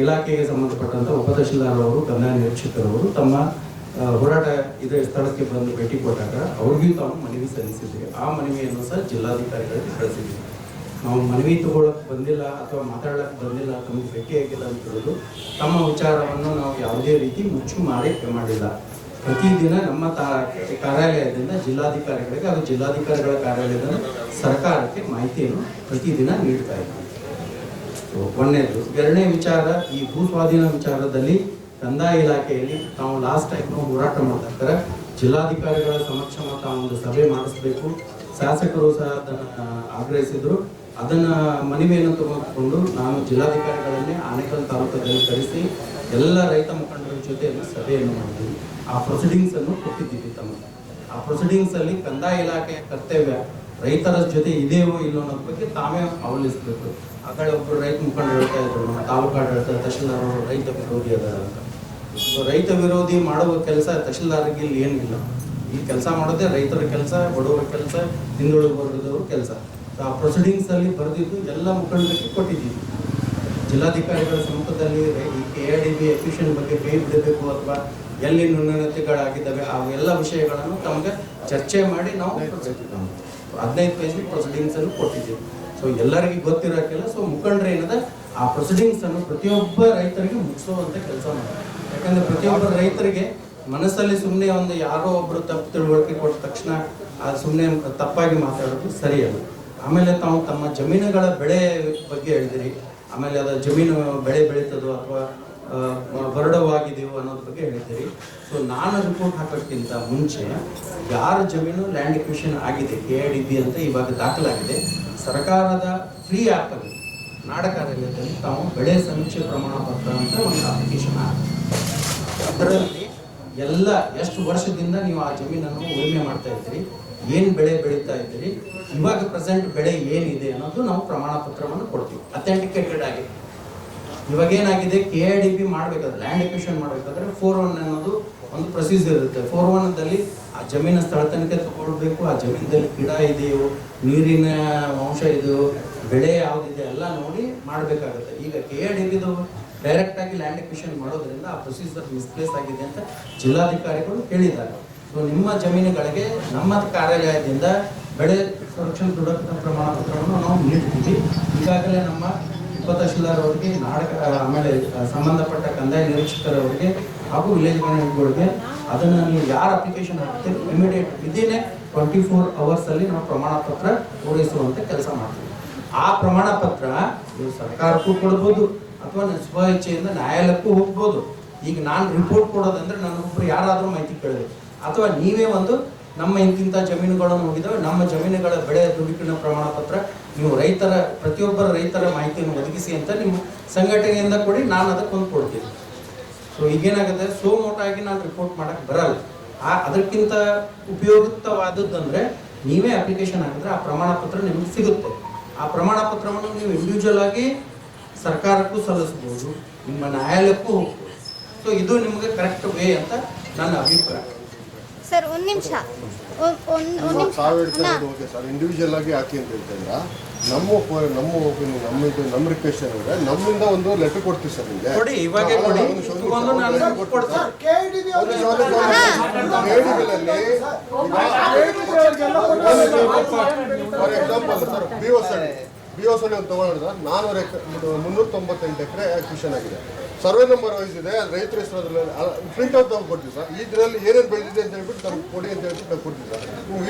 ಇಲಾಖೆಗೆ ಸಂಬಂಧಪಟ್ಟಂತ ಉಪತಹಶೀಲ್ದಾರ್ ಅವರು, ಕಂದಾಯ ನಿರೀಕ್ಷಕರವರು ತಮ್ಮ ಹೋರಾಟ ಇದೇ ಸ್ಥಳಕ್ಕೆ ಬಂದು ಭೇಟಿ ಕೊಟ್ಟಾಗ ಅವ್ರಿಗೂ ತಾವು ಮನವಿ ಸಲ್ಲಿಸಿದ್ದೀವಿ. ಆ ಮನವಿಯನ್ನು ಸಹ ಜಿಲ್ಲಾಧಿಕಾರಿಗಳಿಗೆ ಕಳಿಸಿದ್ದೀವಿ. ನಾವು ಮನವಿ ತಗೊಳ್ಳಕ್ಕೆ ಬಂದಿಲ್ಲ ಅಥವಾ ಮಾತಾಡಕ್ಕೆ ಬಂದಿಲ್ಲ, ತಮಗೆ ಭೇಟಿಯಾಗಿಲ್ಲ ಅಂತ ಹೇಳೋದು ತಮ್ಮ ವಿಚಾರವನ್ನು ನಾವು ಯಾವುದೇ ರೀತಿ ಮುಚ್ಚು ಮಾಡಿಲ್ಲ. ಪ್ರತಿದಿನ ನಮ್ಮ ಕಾರ್ಯಾಲಯದಿಂದ ಜಿಲ್ಲಾಧಿಕಾರಿಗಳಿಗೆ ಹಾಗೂ ಜಿಲ್ಲಾಧಿಕಾರಿಗಳ ಕಾರ್ಯಾಲಯದಿಂದ ಸರ್ಕಾರಕ್ಕೆ ಮಾಹಿತಿಯನ್ನು ಪ್ರತಿದಿನ ನೀಡ್ತಾ ಇದ್ದೀವಿ. ಒಂದನೇದು. ಎರಡನೇ ವಿಚಾರ, ಈ ಭೂಸ್ವಾಧೀನ ವಿಚಾರದಲ್ಲಿ ಕಂದಾಯ ಇಲಾಖೆಯಲ್ಲಿ ನಾವು ಲಾಸ್ಟ್ ಟೈಮ್ ಹೋರಾಟ ಮಾಡ್ತಾರೆ, ಜಿಲ್ಲಾಧಿಕಾರಿಗಳ ಸಮಕ್ಷ ಒಂದು ಸಭೆ ಮಾಡಿಸ್ಬೇಕು, ಶಾಸಕರು ಸಹ ಅದನ್ನು ಆಗ್ರಹಿಸಿದ್ರು. ಅದನ್ನ ಮನವಿಯನ್ನು ತೆಗೆದುಕೊಂಡು ನಾನು ಜಿಲ್ಲಾಧಿಕಾರಿಗಳನ್ನೇ ಆನೇಕಲ್ ತಾಲೂಕದಲ್ಲಿ ಕರೆಸಿ ಎಲ್ಲ ರೈತ ಮುಖಂಡರ ಜೊತೆ ಸಭೆಯನ್ನು ಮಾಡಿದ್ದೀವಿ. ಆ ಪ್ರೊಸೀಡಿಂಗ್ಸ್ ಅನ್ನು ಕೊಟ್ಟಿದ್ದೀವಿ ತಮಗೆ. ಆ ಪ್ರೊಸೀಡಿಂಗ್ಸ್ ಅಲ್ಲಿ ಕಂದಾಯ ಇಲಾಖೆಯ ಕರ್ತವ್ಯ ರೈತರ ಜೊತೆ ಇದೆಯೋ ಇಲ್ಲೋ ಅನ್ನೋದ್ರ ಬಗ್ಗೆ ತಾವೇ ಅವಲಂಬಿಸಬೇಕು. ಆ ಕಡೆ ಒಬ್ಬರು ರೈತ ಮುಖಂಡರು ಹೇಳ್ತಾ ಇದ್ರು, ನಮ್ಮ ತಾಲೂಕಾಡಳಿತ ತಹಶೀಲ್ದಾರ್ ಅವರು ರೈತ ವಿರೋಧಿ ಅದಾರ ಅಂತ. ರೈತ ವಿರೋಧಿ ಮಾಡುವ ಕೆಲಸ ತಹಶೀಲ್ದಾರ್ಗೆ ಇಲ್ಲಿ ಏನಿಲ್ಲ. ಈ ಕೆಲಸ ಮಾಡೋದೇ ರೈತರ ಕೆಲಸ, ಬಡವರ ಕೆಲಸ, ಹಿಂದುಳಿದ ವರ್ಗದವ್ರ ಕೆಲಸ. ಆ ಪ್ರೊಸೀಡಿಂಗ್ಸ್ ಅಲ್ಲಿ ಬರೆದಿದ್ದು ಎಲ್ಲ ಮುಖಂಡರಿಗೆ ಕೊಟ್ಟಿದ್ದೀವಿ. ಜಿಲ್ಲಾಧಿಕಾರಿಗಳ ಸಮ್ಮುಖದಲ್ಲಿ ಈ ಕೆಆರ್ಡಿಬಿ ಎಕ್ವಿಷನ್ ಬಗ್ಗೆ ಕೈ ಬಿಡಬೇಕು ಅಥವಾ ಎಲ್ಲಿ ನ್ಯೂನತೆಗಳಾಗಿದ್ದಾವೆ ಆ ಎಲ್ಲ ವಿಷಯಗಳನ್ನು ತಮಗೆ ಚರ್ಚೆ ಮಾಡಿ ನಾವು 15 ಪೇಜ್ ಪ್ರೊಸೀಡಿಂಗ್ಸ್ ಅನ್ನು ಕೊಟ್ಟಿದ್ದೀವಿ. ಸೊ ಎಲ್ಲರಿಗೂ ಗೊತ್ತಿರೋಕ್ಕೆಲ್ಲ. ಸೊ ಮುಖಂಡರು ಏನದ ಆ ಪ್ರೊಸೀಡಿಂಗ್ಸ್ ಅನ್ನು ಪ್ರತಿಯೊಬ್ಬ ರೈತರಿಗೆ ಮುಗಿಸುವಂತ ಕೆಲಸ ಮಾಡ್ತಾರೆ. ಯಾಕಂದ್ರೆ ಪ್ರತಿಯೊಬ್ಬರ ರೈತರಿಗೆ ಮನಸ್ಸಲ್ಲಿ ಸುಮ್ಮನೆ ಒಂದು ಯಾರೋ ಒಬ್ರು ತಪ್ಪು ತಿಳುವಳಿಕೆ ಕೊಟ್ಟ ತಕ್ಷಣ ಅದು ಸುಮ್ಮನೆ ತಪ್ಪಾಗಿ ಮಾತಾಡೋದು ಸರಿಯಲ್ಲ. ಆಮೇಲೆ ತಾವು ತಮ್ಮ ಜಮೀನುಗಳ ಬೆಳೆ ಬಗ್ಗೆ ಹೇಳಿದಿರಿ. ಆಮೇಲೆ ಅದ ಜಮೀನು ಬೆಳೆ ಬೆಳೀತದೋ ಅಥವಾ ಬರಡವಾಗಿದೆಯೋ ಅನ್ನೋದ್ರ ಬಗ್ಗೆ ಹೇಳಿದ್ದೀರಿ. ಸೊ ನಾನು ರಿಪೋರ್ಟ್ ಹಾಕೋಕ್ಕಿಂತ ಮುಂಚೆ ಯಾರ ಜಮೀನು ಲ್ಯಾಂಡ್ ಎಕ್ವಿಷನ್ ಆಗಿದೆ ಕೆಆರ್ಡಿಬಿ ಅಂತ ಇವಾಗ ದಾಖಲಾಗಿದೆ, ಸರ್ಕಾರದ ಫ್ರೀ ಆ್ಯಪ್ ಅಲ್ಲಿ ನಾಡ ಕಾರ್ಯಾಲಯದಲ್ಲಿ ತಾವು ಬೆಳೆ ಸಮೀಕ್ಷೆ ಪ್ರಮಾಣ ಪತ್ರ ಅಂತ ಒಂದು ಅಪ್ಲಿಕೇಶನ್ ಆಗಿದೆ. ಅದರಲ್ಲಿ ಎಲ್ಲ ಎಷ್ಟು ವರ್ಷದಿಂದ ನೀವು ಆ ಜಮೀನನ್ನು ಉಳುಮೆ ಮಾಡ್ತಾ ಇದ್ದೀರಿ, ಏನು ಬೆಳೆ ಬೆಳೀತಾ ಇದ್ದೀರಿ, ಇವಾಗ ಪ್ರೆಸೆಂಟ್ ಬೆಳೆ ಏನಿದೆ ಅನ್ನೋದು ನಾವು ಪ್ರಮಾಣ ಪತ್ರವನ್ನು ಕೊಡ್ತೀವಿ ಅಥೆಂಟಿಕೇಟೆಡ್ ಆಗಿ. ಇವಾಗ ಏನಾಗಿದೆ, ಕೆಆರ್ಡಿಬಿ ಮಾಡಬೇಕಾದ್ರೆ ಲ್ಯಾಂಡ್ ಎಕ್ವಿಷನ್ ಮಾಡಬೇಕಾದ್ರೆ 4-1 ಅನ್ನೋದು ಒಂದು ಪ್ರೊಸೀಜರ್ ಇರುತ್ತೆ. 4-1ದಲ್ಲಿ ಆ ಜಮೀನ ಸ್ಥಳ ತನಿಖೆ ತಗೊಳ್ಬೇಕು, ಆ ಜಮೀನದಲ್ಲಿ ಗಿಡ ಇದೆಯೋ, ನೀರಿನ ಅಂಶ ಇದೆಯೋ, ಬೆಳೆ ಯಾವುದಿದೆ ಎಲ್ಲ ನೋಡಿ ಮಾಡಬೇಕಾಗುತ್ತೆ. ಈಗ ಕೆಆರ್ಡಿಬಿದು ಡೈರೆಕ್ಟ್ ಆಗಿ ಲ್ಯಾಂಡ್ ಎಕ್ವಿಷನ್ ಮಾಡೋದ್ರಿಂದ ಆ ಪ್ರೊಸೀಜರ್ ಮಿಸ್ಪ್ಲೇಸ್ ಆಗಿದೆ ಅಂತ ಜಿಲ್ಲಾಧಿಕಾರಿಗಳು ಹೇಳಿದ್ದಾರೆ. ಸೊ ನಿಮ್ಮ ಜಮೀನುಗಳಿಗೆ ನಮ್ಮ ಕಾರ್ಯಾಲಯದಿಂದ ಬೆಳೆ ಸಂರಕ್ಷಣೆ ದೃಢೀಕರಣ ಪ್ರಮಾಣ ಪತ್ರವನ್ನು ನಾವು ನೀಡ್ತೀವಿ. ಈಗಾಗಲೇ ನಮ್ಮ ತಹಶೀಲ್ದಾರ್ ಅವರಿಗೆ ಆಮೇಲೆ ಸಂಬಂಧಪಟ್ಟ ಕಂದಾಯ ನಿರೀಕ್ಷಕರವರಿಗೆ ಹಾಗೂ ವಿಲೇಜ್ ಮ್ಯಾನೇಜರ್ಗಳಿಗೆ ಅದನ್ನು ನೀವು ಯಾರು ಅಪ್ಲಿಕೇಶನ್ ಹಾಕ್ತೀವಿ ಇಮಿಡಿಯೇಟ್ ವಿದಿನ್ 24 hours ಅಲ್ಲಿ ನಾವು ಪ್ರಮಾಣ ಪತ್ರ ಪೂರೈಸುವಂತೆ ಕೆಲಸ ಮಾಡ್ತೀವಿ. ಆ ಪ್ರಮಾಣ ಪತ್ರ ನೀವು ಸರ್ಕಾರಕ್ಕೂ ಕೊಡ್ಬೋದು ಅಥವಾ ಸ್ವ ಇಚ್ಛೆಯಿಂದ ನ್ಯಾಯಾಲಯಕ್ಕೂ ಹೋಗ್ಬೋದು. ಈಗ ನಾನು ರಿಪೋರ್ಟ್ ಕೊಡೋದಂದ್ರೆ ನನ್ನೊಬ್ಬರು ಯಾರಾದರೂ ಮಾಹಿತಿ ಕೇಳಬೇಕು, ಅಥವಾ ನೀವೇ ಒಂದು ನಮ್ಮ ಇಂತಿಂಥ ಜಮೀನುಗಳನ್ನು ಹೋಗಿದ್ದಾವೆ, ನಮ್ಮ ಜಮೀನುಗಳ ಬೆಳೆ ದೃಢೀಕರಣ ಪ್ರಮಾಣ ಪತ್ರ ನೀವು ಪ್ರತಿಯೊಬ್ಬರ ರೈತರ ಮಾಹಿತಿಯನ್ನು ಒದಗಿಸಿ ಅಂತ ನಿಮ್ಮ ಸಂಘಟನೆಯಿಂದ ಕೊಡಿ, ನಾನು ಅದಕ್ಕೊಂದು ಕೊಡ್ತೀನಿ. ಸೊ ಈಗೇನಾಗುತ್ತೆ, ಸೋಮೋಟಾಗಿ ನಾನು ರಿಪೋರ್ಟ್ ಮಾಡಕ್ಕೆ ಬರಲ್ಲ. ಅದಕ್ಕಿಂತ ಉಪಯುಕ್ತವಾದದ್ದಂದ್ರೆ ನೀವೇ ಅಪ್ಲಿಕೇಶನ್ ಹಾಕಿದ್ರೆ ಆ ಪ್ರಮಾಣ ಪತ್ರ ನಿಮಗೆ ಸಿಗುತ್ತೆ. ಆ ಪ್ರಮಾಣ ಪತ್ರವನ್ನು ನೀವು ಇಂಡಿವಿಜುವಲ್ ಆಗಿ ಸರ್ಕಾರಕ್ಕೂ ಸಲ್ಲಿಸ್ಬೋದು, ನಿಮ್ಮ ನ್ಯಾಯಾಲಯಕ್ಕೂ ಹೋಗ್ಬೋದು. ಸೊ ಇದು ನಿಮಗೆ ಕರೆಕ್ಟ್ ವೇ ಅಂತ ನನ್ನ ಅಭಿಪ್ರಾಯ. ಸರ್ ಒಂದು ನಿಮಿಷ ಓಕೆ ಸರ್, ಇಂಡಿವಿಜುವಲ್ ಆಗಿ ಹಾಕಿ ಅಂತ ಹೇಳ್ತಾ ನಮ್ಮ ರಿಕ್ವೆಸ್ಟ್ ಏನಂದ್ರೆ ನಮ್ಮಿಂದ ಒಂದು ಲೆಟರ್ ಕೊಡ್ತೀವಿ ಸರ್ ನಿಮಗೆ. ಫಾರ್ ಎಕ್ಸಾಂಪಲ್ ಸರ್, BOS ಒಂದು ತಗೊಂಡ್ರೆ 398 ಎಕರೆ ಅಕ್ವಿಷನ್ ಆಗಿದೆ. ಸರ್ವೆ ನಂಬರ್ ವೈಸ್ ಇದೆ, ರೈತರ ಹೆಸರು ಪ್ರಿಂಟ್ ಔಟ್ ತಗೊಂಡು ಕೊಡ್ತೀವಿ ಸರ್. ಇದರಲ್ಲಿ ಏನೇನು ಬೆಳೆದಿದೆ ಅಂತ ಹೇಳ್ಬಿಟ್ಟು ನಮ್ಗೆ ಕೊಡಿ ಅಂತ ಹೇಳ್ಬಿಟ್ಟು ನಾವು ಕೊಡ್ತೀವಿ ಸರ್.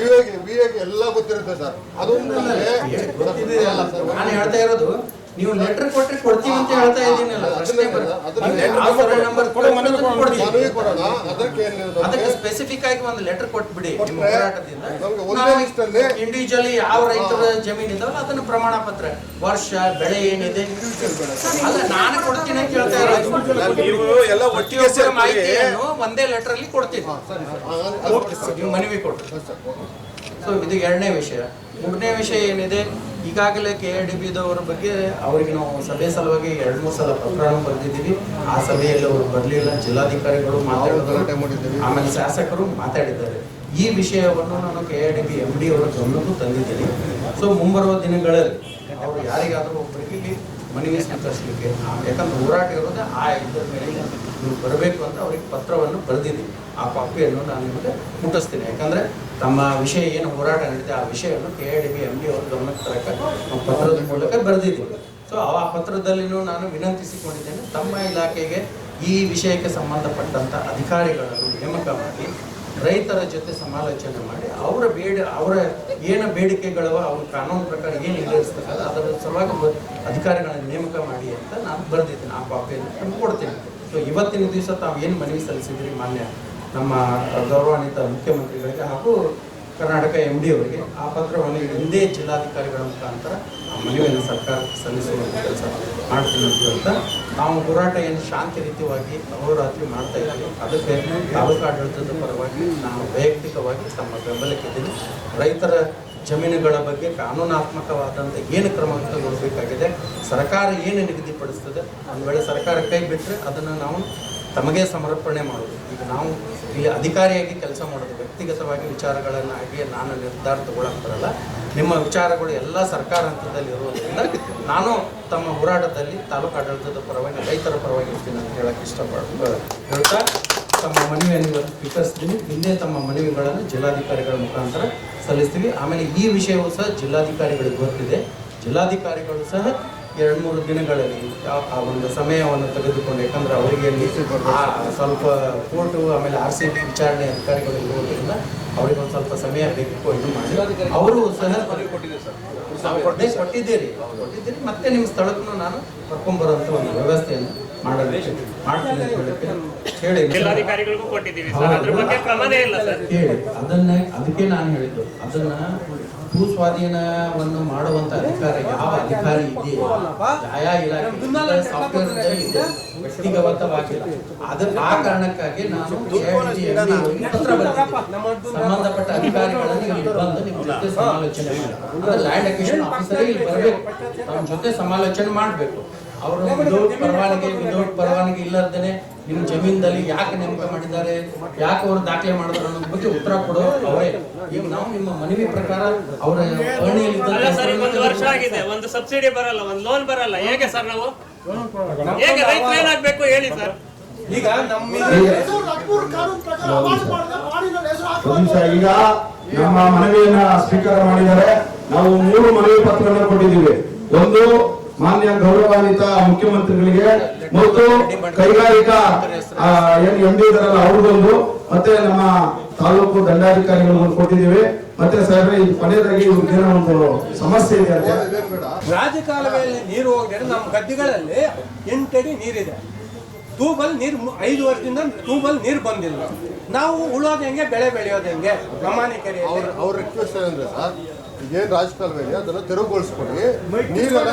ವಿಎಗೆ ಎಲ್ಲ ಗೊತ್ತಿರುತ್ತೆ ಸರ್. ಅದೊಂದು ನಾನು ಹೇಳ್ತಾ ಇರೋದು, ನೀವು ಲೆಟರ್ ಕೊಟ್ಟರೆ ಕೊಡ್ತೀವಿ ಅಂತ ಹೇಳ್ತಾ ಇದ್ದೀನಲ್ಲ, ಅದಕ್ಕೆ ಸ್ಪೆಸಿಫಿಕ್ ಆಗಿ ಒಂದು ಲೆಟರ್ ಕೊಟ್ಬಿಡಿ. ನಿಮ್ಮ ಹೋರಾಟದಿಂದ ಇಂಡಿವಿಜುವಲಿ ಯಾವ ರೈತರ ಜಮೀನು ಇದಾವಲ್ಲ ಅದನ್ನ ಪ್ರಮಾಣ ಪತ್ರ, ವರ್ಷ, ಬೆಳೆ ಏನಿದೆ ಅಲ್ಲ ನಾನು ಕೊಡ್ತೀನಿ ಅಂತ ಹೇಳ್ತಾ ಇರೋದು. ಮಾಹಿತಿಯನ್ನು ಒಂದೇ ಲೆಟರ್ ಅಲ್ಲಿ ಕೊಡ್ತೀನಿ, ನೀವು ಮನವಿ ಕೊಡ್ರಿ. ಸೊ ಇದು ಎರಡನೇ ವಿಷಯ. ಮೂರನೇ ವಿಷಯ ಏನಿದೆ, ಈಗಾಗಲೇ KIDBದವರ ಬಗ್ಗೆ ಅವರಿಗೆ ನಾವು ಸಭೆ ಸಲುವಾಗಿ 2-3 ಸಲ ಪತ್ರವನ್ನು ಬರೆದಿದ್ದೀವಿ. ಆ ಸಭೆಯಲ್ಲಿ ಅವರು ಬರಲಿಲ್ಲ. ಜಿಲ್ಲಾಧಿಕಾರಿಗಳು ಮಾತಾಡಿದ್ದಾರೆ, ಆಮೇಲೆ ಶಾಸಕರು ಮಾತಾಡಿದ್ದಾರೆ. ಈ ವಿಷಯವನ್ನು ನಾನು KIDB MD ಅವರ ಗಮನಕ್ಕೂ ತಂದಿದ್ದೀನಿ. ಸೊ ಮುಂಬರುವ ದಿನಗಳಲ್ಲಿ ಅವರು ಯಾರಿಗಾದರೂ ಒಬ್ಬರಿಗೆ ಇಲ್ಲಿ ಮನವಿ ಸ್ವೀಕರಿಸಲಿಕ್ಕೆ, ಯಾಕಂದ್ರೆ ಹೋರಾಟ ಇರೋದೇ ಆ ಇದರ ಮೇಲೆ ನೀವು ಬರಬೇಕು ಅಂತ ಅವ್ರಿಗೆ ಪತ್ರವನ್ನು ಬರೆದಿದ್ದೀನಿ. ಆ ಕಾಪಿಯನ್ನು ನಾನು ನಿಮಗೆ ಮುಟ್ಟಿಸ್ತೀನಿ. ಯಾಕಂದರೆ ತಮ್ಮ ವಿಷಯ ಏನು ಹೋರಾಟ ನಡೀತೆ ಆ ವಿಷಯವನ್ನು KIDB MD ಅವರ ಗಮನಕ್ಕೆ ತರಕ್ಕೆ ಪತ್ರದ ಮೂಲಕ ಬರೆದಿದ್ದೀನಿ. ಸೊ ಆ ಪತ್ರದಲ್ಲಿನೂ ನಾನು ವಿನಂತಿಸಿಕೊಂಡಿದ್ದೇನೆ, ತಮ್ಮ ಇಲಾಖೆಗೆ ಈ ವಿಷಯಕ್ಕೆ ಸಂಬಂಧಪಟ್ಟಂಥ ಅಧಿಕಾರಿಗಳನ್ನು ನೇಮಕ ಮಾಡಿ ರೈತರ ಜೊತೆ ಸಮಾಲೋಚನೆ ಮಾಡಿ ಅವರ ಏನು ಬೇಡಿಕೆಗಳವ ಅವ್ರ ಕಾನೂನು ಪ್ರಕಾರ ಏನು ಈಡೇರಿಸ್ತಕ್ಕಲ್ಲ ಅದರ ಸಲುವಾಗಿ ಅಧಿಕಾರಿಗಳನ್ನು ನೇಮಕ ಮಾಡಿ ಅಂತ ನಾನು ಬರೆದಿದ್ದೀನಿ. ಆ ಕಾಪಿಯನ್ನು ನಿಮ್ಗೆ ಕೊಡ್ತೀನಿ. ಸೊ ಇವತ್ತಿನ ದಿವಸ ತಾವು ಏನು ಮನವಿ ಸಲ್ಲಿಸಿದ್ರಿ ಮಾನ್ಯ ನಮ್ಮ ಗೌರವಾನ್ವಿತ ಮುಖ್ಯಮಂತ್ರಿಗಳಿಗೆ ಹಾಗೂ ಕರ್ನಾಟಕ MD ಅವರಿಗೆ, ಆ ಪತ್ರವನ್ನು ಹಿಂದೆ ಜಿಲ್ಲಾಧಿಕಾರಿಗಳ ಮುಖಾಂತರ ಆ ಮನವಿಯನ್ನು ಸರ್ಕಾರಕ್ಕೆ ಸಲ್ಲಿಸುವಂಥ ಕೆಲಸ ಮಾಡ್ತೀನಿ ಅಂತ ನಾವು ಹೋರಾಟ ಏನು ಶಾಂತಿ ರೀತಿಯಾಗಿ ಅಹೋರಾತ್ರಿ ಮಾಡ್ತಾ ಇದ್ದೀವಿ. ಅದಕ್ಕೆ ತಾಲೂಕು ಆಡಳಿತದ ಪರವಾಗಿ ನಾನು ವೈಯಕ್ತಿಕವಾಗಿ ತಮ್ಮ ಬೆಂಬಲಕ್ಕಿದ್ದೀನಿ. ರೈತರ ಜಮೀನುಗಳ ಬಗ್ಗೆ ಕಾನೂನಾತ್ಮಕವಾದಂಥ ಏನು ಕ್ರಮ ತೆಗೆದುಕೊಳ್ಳಬೇಕಾಗಿದೆ, ಸರ್ಕಾರ ಏನು ನಿಗದಿಪಡಿಸ್ತದೆ, ಒಂದು ವೇಳೆ ಸರ್ಕಾರ ಕೈ ಬಿಟ್ಟರೆ ಅದನ್ನು ನಾವು ತಮಗೆ ಸಮರ್ಪಣೆ ಮಾಡೋದು. ಈಗ ನಾವು ಇಲ್ಲಿ ಅಧಿಕಾರಿಯಾಗಿ ಕೆಲಸ ಮಾಡೋದು, ವ್ಯಕ್ತಿಗತವಾಗಿ ವಿಚಾರಗಳನ್ನಾಗಿ ನಾನು ನಿರ್ಧಾರ ತಗೊಳ್ಳಕ್ಕೆ ಬರಲ್ಲ. ನಿಮ್ಮ ವಿಚಾರಗಳು ಎಲ್ಲ ಸರ್ಕಾರ ಹಂತದಲ್ಲಿ ಇರುವುದರಿಂದ ನಾನು ತಮ್ಮ ಹೋರಾಟದಲ್ಲಿ ತಾಲೂಕು ಆಡಳಿತದ ಪರವಾಗಿ ರೈತರ ಪರವಾಗಿ ಇರ್ತೀನಿ ಅಂತ ಹೇಳಕ್ಕೆ ಹೇಳ್ತಾ ತಮ್ಮ ಮನವಿಯನ್ನು ಸ್ವೀಕರಿಸ್ತೀನಿ. ಹಿಂದೆ ತಮ್ಮ ಮನವಿಗಳನ್ನು ಜಿಲ್ಲಾಧಿಕಾರಿಗಳ ಮುಖಾಂತರ ಸಲ್ಲಿಸ್ತೀವಿ. ಆಮೇಲೆ ಈ ವಿಷಯವೂ ಸಹ ಜಿಲ್ಲಾಧಿಕಾರಿಗಳಿಗೆ ಗೊತ್ತಿದೆ. ಜಿಲ್ಲಾಧಿಕಾರಿಗಳು ಸಹ 2-3 ದಿನಗಳಲ್ಲಿ ಆ ಒಂದು ಸಮಯವನ್ನು ತೆಗೆದುಕೊಂಡು, ಯಾಕಂದ್ರೆ ಅವರಿಗೆ ಸ್ವಲ್ಪ ಕೋರ್ಟು ಆಮೇಲೆ RCB ವಿಚಾರಣೆ ಅಧಿಕಾರಿಗಳು ಇರುವುದರಿಂದ ಅವರಿಗೆ ಒಂದು ಸ್ವಲ್ಪ ಸಮಯ ಬೇಕು. ಇದು ಮಾಡಿ ಅವರು ಸಹ ಕೊಟ್ಟಿದ್ದೀರಿ. ಮತ್ತೆ ನಿಮ್ಮ ಸ್ಥಳಕ್ಕೂ ನಾನು ಕರ್ಕೊಂಡ್ಬರುವಂಥ ಒಂದು ವ್ಯವಸ್ಥೆಯನ್ನು ಮಾಡ್ತೀನಿ ಅಂತ ಹೇಳಿ ಅದನ್ನೇ ಅದಕ್ಕೆ ನಾನು ಹೇಳಿದ್ದು, ಅದನ್ನ ಭೂಸ್ವಾಧೀನವನ್ನು ಮಾಡುವಂತ ಅಧಿಕಾರ ಯಾವ ಅಧಿಕಾರಿ ಇದೆ, ಆಯಾ ಇಲಾಖೆ ಸಾಫ್ಟ್ವೇರ್ ವ್ಯಕ್ತಿಗತವಾಗಿಲ್ಲ. ಆ ಕಾರಣಕ್ಕಾಗಿ ನಾನು ಪತ್ರ ಸಂಬಂಧಪಟ್ಟ ಅಧಿಕಾರಿಗಳನ್ನು ಇಲ್ಲಿ ಬಂದು ನಿಮ್ಮ ಜೊತೆ ಸಮಾಲೋಚನೆ ಮಾಡಿ, ಲ್ಯಾಂಡ್ ಅಕ್ವಿಸಿಷನ್ ಆಫೀಸರೇ ಇಲ್ಲಿ ಬರಬೇಕು, ನಮ್ಮ ಜೊತೆ ಸಮಾಲೋಚನೆ ಮಾಡಬೇಕು. ಅವರು ವಿದೌಟ್ ಪರವಾನಗಿ ಇಲ್ಲದೇ ನಿಮ್ಮ ಜಮೀನಲ್ಲಿ ಯಾಕೆ ನೇಮಕ ಮಾಡಿದ್ದಾರೆ, ಯಾಕೆ ಅವರು ದಾಖಲೆ ಮಾಡಿದ್ರು ಅನ್ನೋದ್ರ ಬಗ್ಗೆ ಉತ್ತರ ಕೊಡೋ ಅವರೇ. ಈಗ ನಾವು ನಿಮ್ಮ ಮನವಿ ಪ್ರಕಾರ ಅವರ ಒಂದು ಸಬ್ಸಿಡಿ ಬರಲ್ಲ, ಒಂದು ಲೋನ್ ಬರಲ್ಲ, ಹೇಗೆ ಸರ್ ನಾವು ಹೇಗೆ ರೈತರು ಏನಾಗಬೇಕು ಹೇಳಿ ಸರ್. ಈಗ ಈಗ ನಮ್ಮ ಮನವಿಯನ್ನ ಸ್ವೀಕಾರ ಮಾಡಿದ್ದಾರೆ. ನಾವು 3 ಮನವಿ ಪತ್ರವನ್ನು ಕೊಟ್ಟಿದ್ದೀವಿ. ಒಂದು ಮಾನ್ಯ ಗೌರವಾನ್ವಿತ ಮುಖ್ಯಮಂತ್ರಿಗಳಿಗೆ ಮತ್ತು ಕೈಗಾರಿಕಾ ಏನು ಎಂಡಿ ಇದಾರಲ್ಲ ಅವ್ರಿಗೊಂದು, ಮತ್ತೆ ನಮ್ಮ ತಾಲೂಕು ದಂಡಾಧಿಕಾರಿಗಳಿಗೊಂದು ಕೊಟ್ಟಿದ್ದೀವಿ. ಮತ್ತೆ ಸಾಹೇಬ್ರೆ ಈ ಕೊನೆಯದಾಗಿ ಏನೋ ಒಂದು ಸಮಸ್ಯೆ ಇದೆ ಅಂತ. ರಾಜಕಾಲುವೆಯಲ್ಲಿ ನೀರು ಹೋಗಿದ್ರೆ ನಮ್ಮ ಗದ್ದೆಗಳಲ್ಲಿ 8 ಅಡಿ ನೀರಿದೆ. ತೂಬಲ್ ನೀರು 5 ವರ್ಷದಿಂದ ತೂಬಲ್ ನೀರು ಬಂದಿಲ್ಲ. ನಾವು ಉಳೋದು ಹೆಂಗೆ, ಬೆಳೆ ಬೆಳೆಯೋದು ಹೆಂಗೆ? ಪ್ರಮಾಣಿಕರಿ ಅವ್ರ ರಿಕ್ವೆಸ್ಟ್ ಏನಂದ್ರೆ ಸರ್, ಏನ್ ರಾಜಕಾಲುವೆ ಅದನ್ನ ತೆರವುಗೊಳಿಸ್ಕೊಡಿ. ನೀರೆಲ್ಲ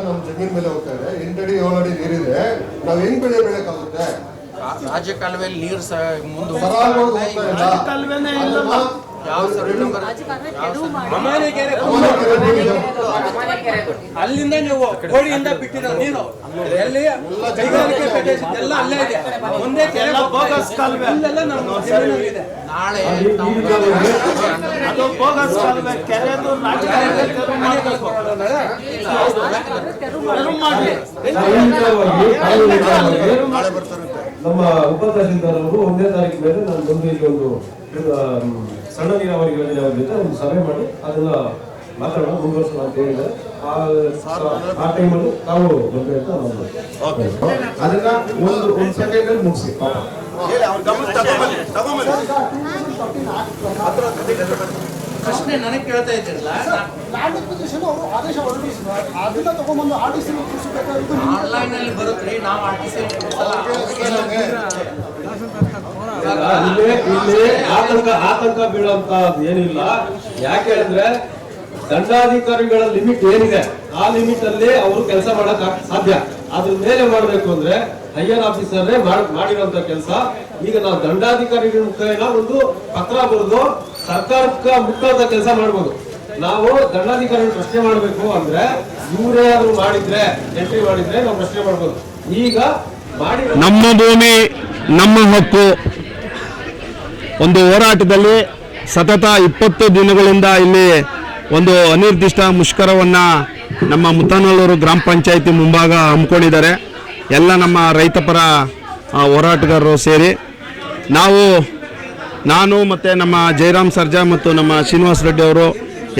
ನಮ್ಮ ಜಮೀನ್ ಮೇಲೆ ಹೋಗ್ತಾ ಇದೆ. 8 ಅಡಿ 7 ಅಡಿ ನೀರಿದೆ. ನಾವ್ ಹೆಂಗ್ ಬೆಳೆಯಕ್ಕಾಗುತ್ತೆ? ರಾಜಕಾಲುವೆಯಲ್ಲಿ ನೀರು ಅಲ್ಲಿಂದ ನೀವು ಕೋಡಿಯಿಂದ ಬಿಟ್ಟಿರೋ ನೀರು ಎಲ್ಲಿ ಕೈಗಾರಿಕೆ ಪ್ರದೇಶದೆಲ್ಲ ಅಲ್ಲೇ ಇದೆ. ಒಂದೇ ಕೆರೆ ಅಲ್ಲೆಲ್ಲ ನಮ್ಮ ಜಮೀನಲ್ಲಿದೆ. ನಾಳೆ ನಮ್ಮ ಉಪ ತಹಸೀಲ್ದಾರ್ ಅವರು 1ನೇ ತಾರೀಕು ಮೇಲೆ ನಾನು ಬಂದು ಇಲ್ಲಿ ಒಂದು ಸಣ್ಣ ನೀರಾವರಿ ಯೋಜನೆ ಅವ್ರ ಜೊತೆ ಒಂದು ಸಭೆ ಮಾಡಿ ಅದನ್ನ ಮಾತಾಡೋಣ, ಮುಂದುವರ್ಸೋಣ ಅಂತ ಹೇಳಿದ್ದಾರೆ. ಆ ಟೈಮಲ್ಲಿ ತಾವು ಬಂದ್ರೆ ಅಂತ ನಾವು ಅದನ್ನ ಒಂದು ಸೆಕೆಂಡ್ ಅಲ್ಲಿ ಮುಗಿಸಿ. ಪ್ರಶ್ನೆ ನನಗೆ ಕೇಳ್ತಾ ಇದ್ದಿರಲ್ಲ. ಆನ್ಲೈನ್ ಅಲ್ಲಿ ಬರುತ್ತೆ, ನಾವು ಇಲ್ಲಿ ಆತಂಕ ಬೀಳುವಂತ ಏನಿಲ್ಲ. ಯಾಕೆ ಹೇಳಿದ್ರೆ ದಂಡಾಧಿಕಾರಿಗಳ ಲಿಮಿಟ್ ಏನಿದೆ ಆ ಲಿಮಿಟ್ ಅಲ್ಲಿ ಅವರು ಕೆಲಸ ಮಾಡಕ್ ಸಾಧ್ಯ. ಅದ್ರ ಮೇಲೆ ಮಾಡ್ಬೇಕು ಅಂದ್ರೆ ಹೈಯರ್ ಆಫೀಸರ್ ಮಾಡಿರುವಂತ ಕೆಲಸ. ಈಗ ನಾವು ದಂಡಾಧಿಕಾರಿಗಳ ಮುಖೇನ ಒಂದು ಪತ್ರ ಬರೆದು ಸರ್ಕಾರಕ್ಕೆ ಮುಕ್ತಾದ ಕೆಲಸ ಮಾಡ್ಬೋದು. ನಾವು ದಂಡಾಧಿಕಾರಿ ಪ್ರಶ್ನೆ ಮಾಡಬೇಕು ಅಂದ್ರೆ ಇವರೇ ಆದ್ರೂ ಮಾಡಿದ್ರೆ ಎಂಟ್ರಿ ಮಾಡಿದ್ರೆ ನಾವು ಪ್ರಶ್ನೆ ಮಾಡ್ಬೋದು. ಈಗ ಮಾಡಿ ನಮ್ಮ ಭೂಮಿ ನಮ್ಮ ಹಕ್ಕು ಒಂದು ಹೋರಾಟದಲ್ಲಿ ಸತತ 20 ದಿನಗಳಿಂದ ಇಲ್ಲಿ ಒಂದು ಅನಿರ್ದಿಷ್ಟ ಮುಷ್ಕರವನ್ನ ನಮ್ಮ ಮುತ್ತನಲ್ಲೂರು ಗ್ರಾಮ ಪಂಚಾಯಿತಿ ಮುಂಭಾಗ ಹಮ್ಮಿಕೊಂಡಿದ್ದಾರೆ. ಎಲ್ಲ ನಮ್ಮ ರೈತಪರ ಹೋರಾಟಗಾರರು ಸೇರಿ ನಾನು ಮತ್ತು ನಮ್ಮ ಜಯರಾಮ್ ಸರ್ಜಾ ಮತ್ತು ನಮ್ಮ ಶ್ರೀನಿವಾಸ ರೆಡ್ಡಿ ಅವರು,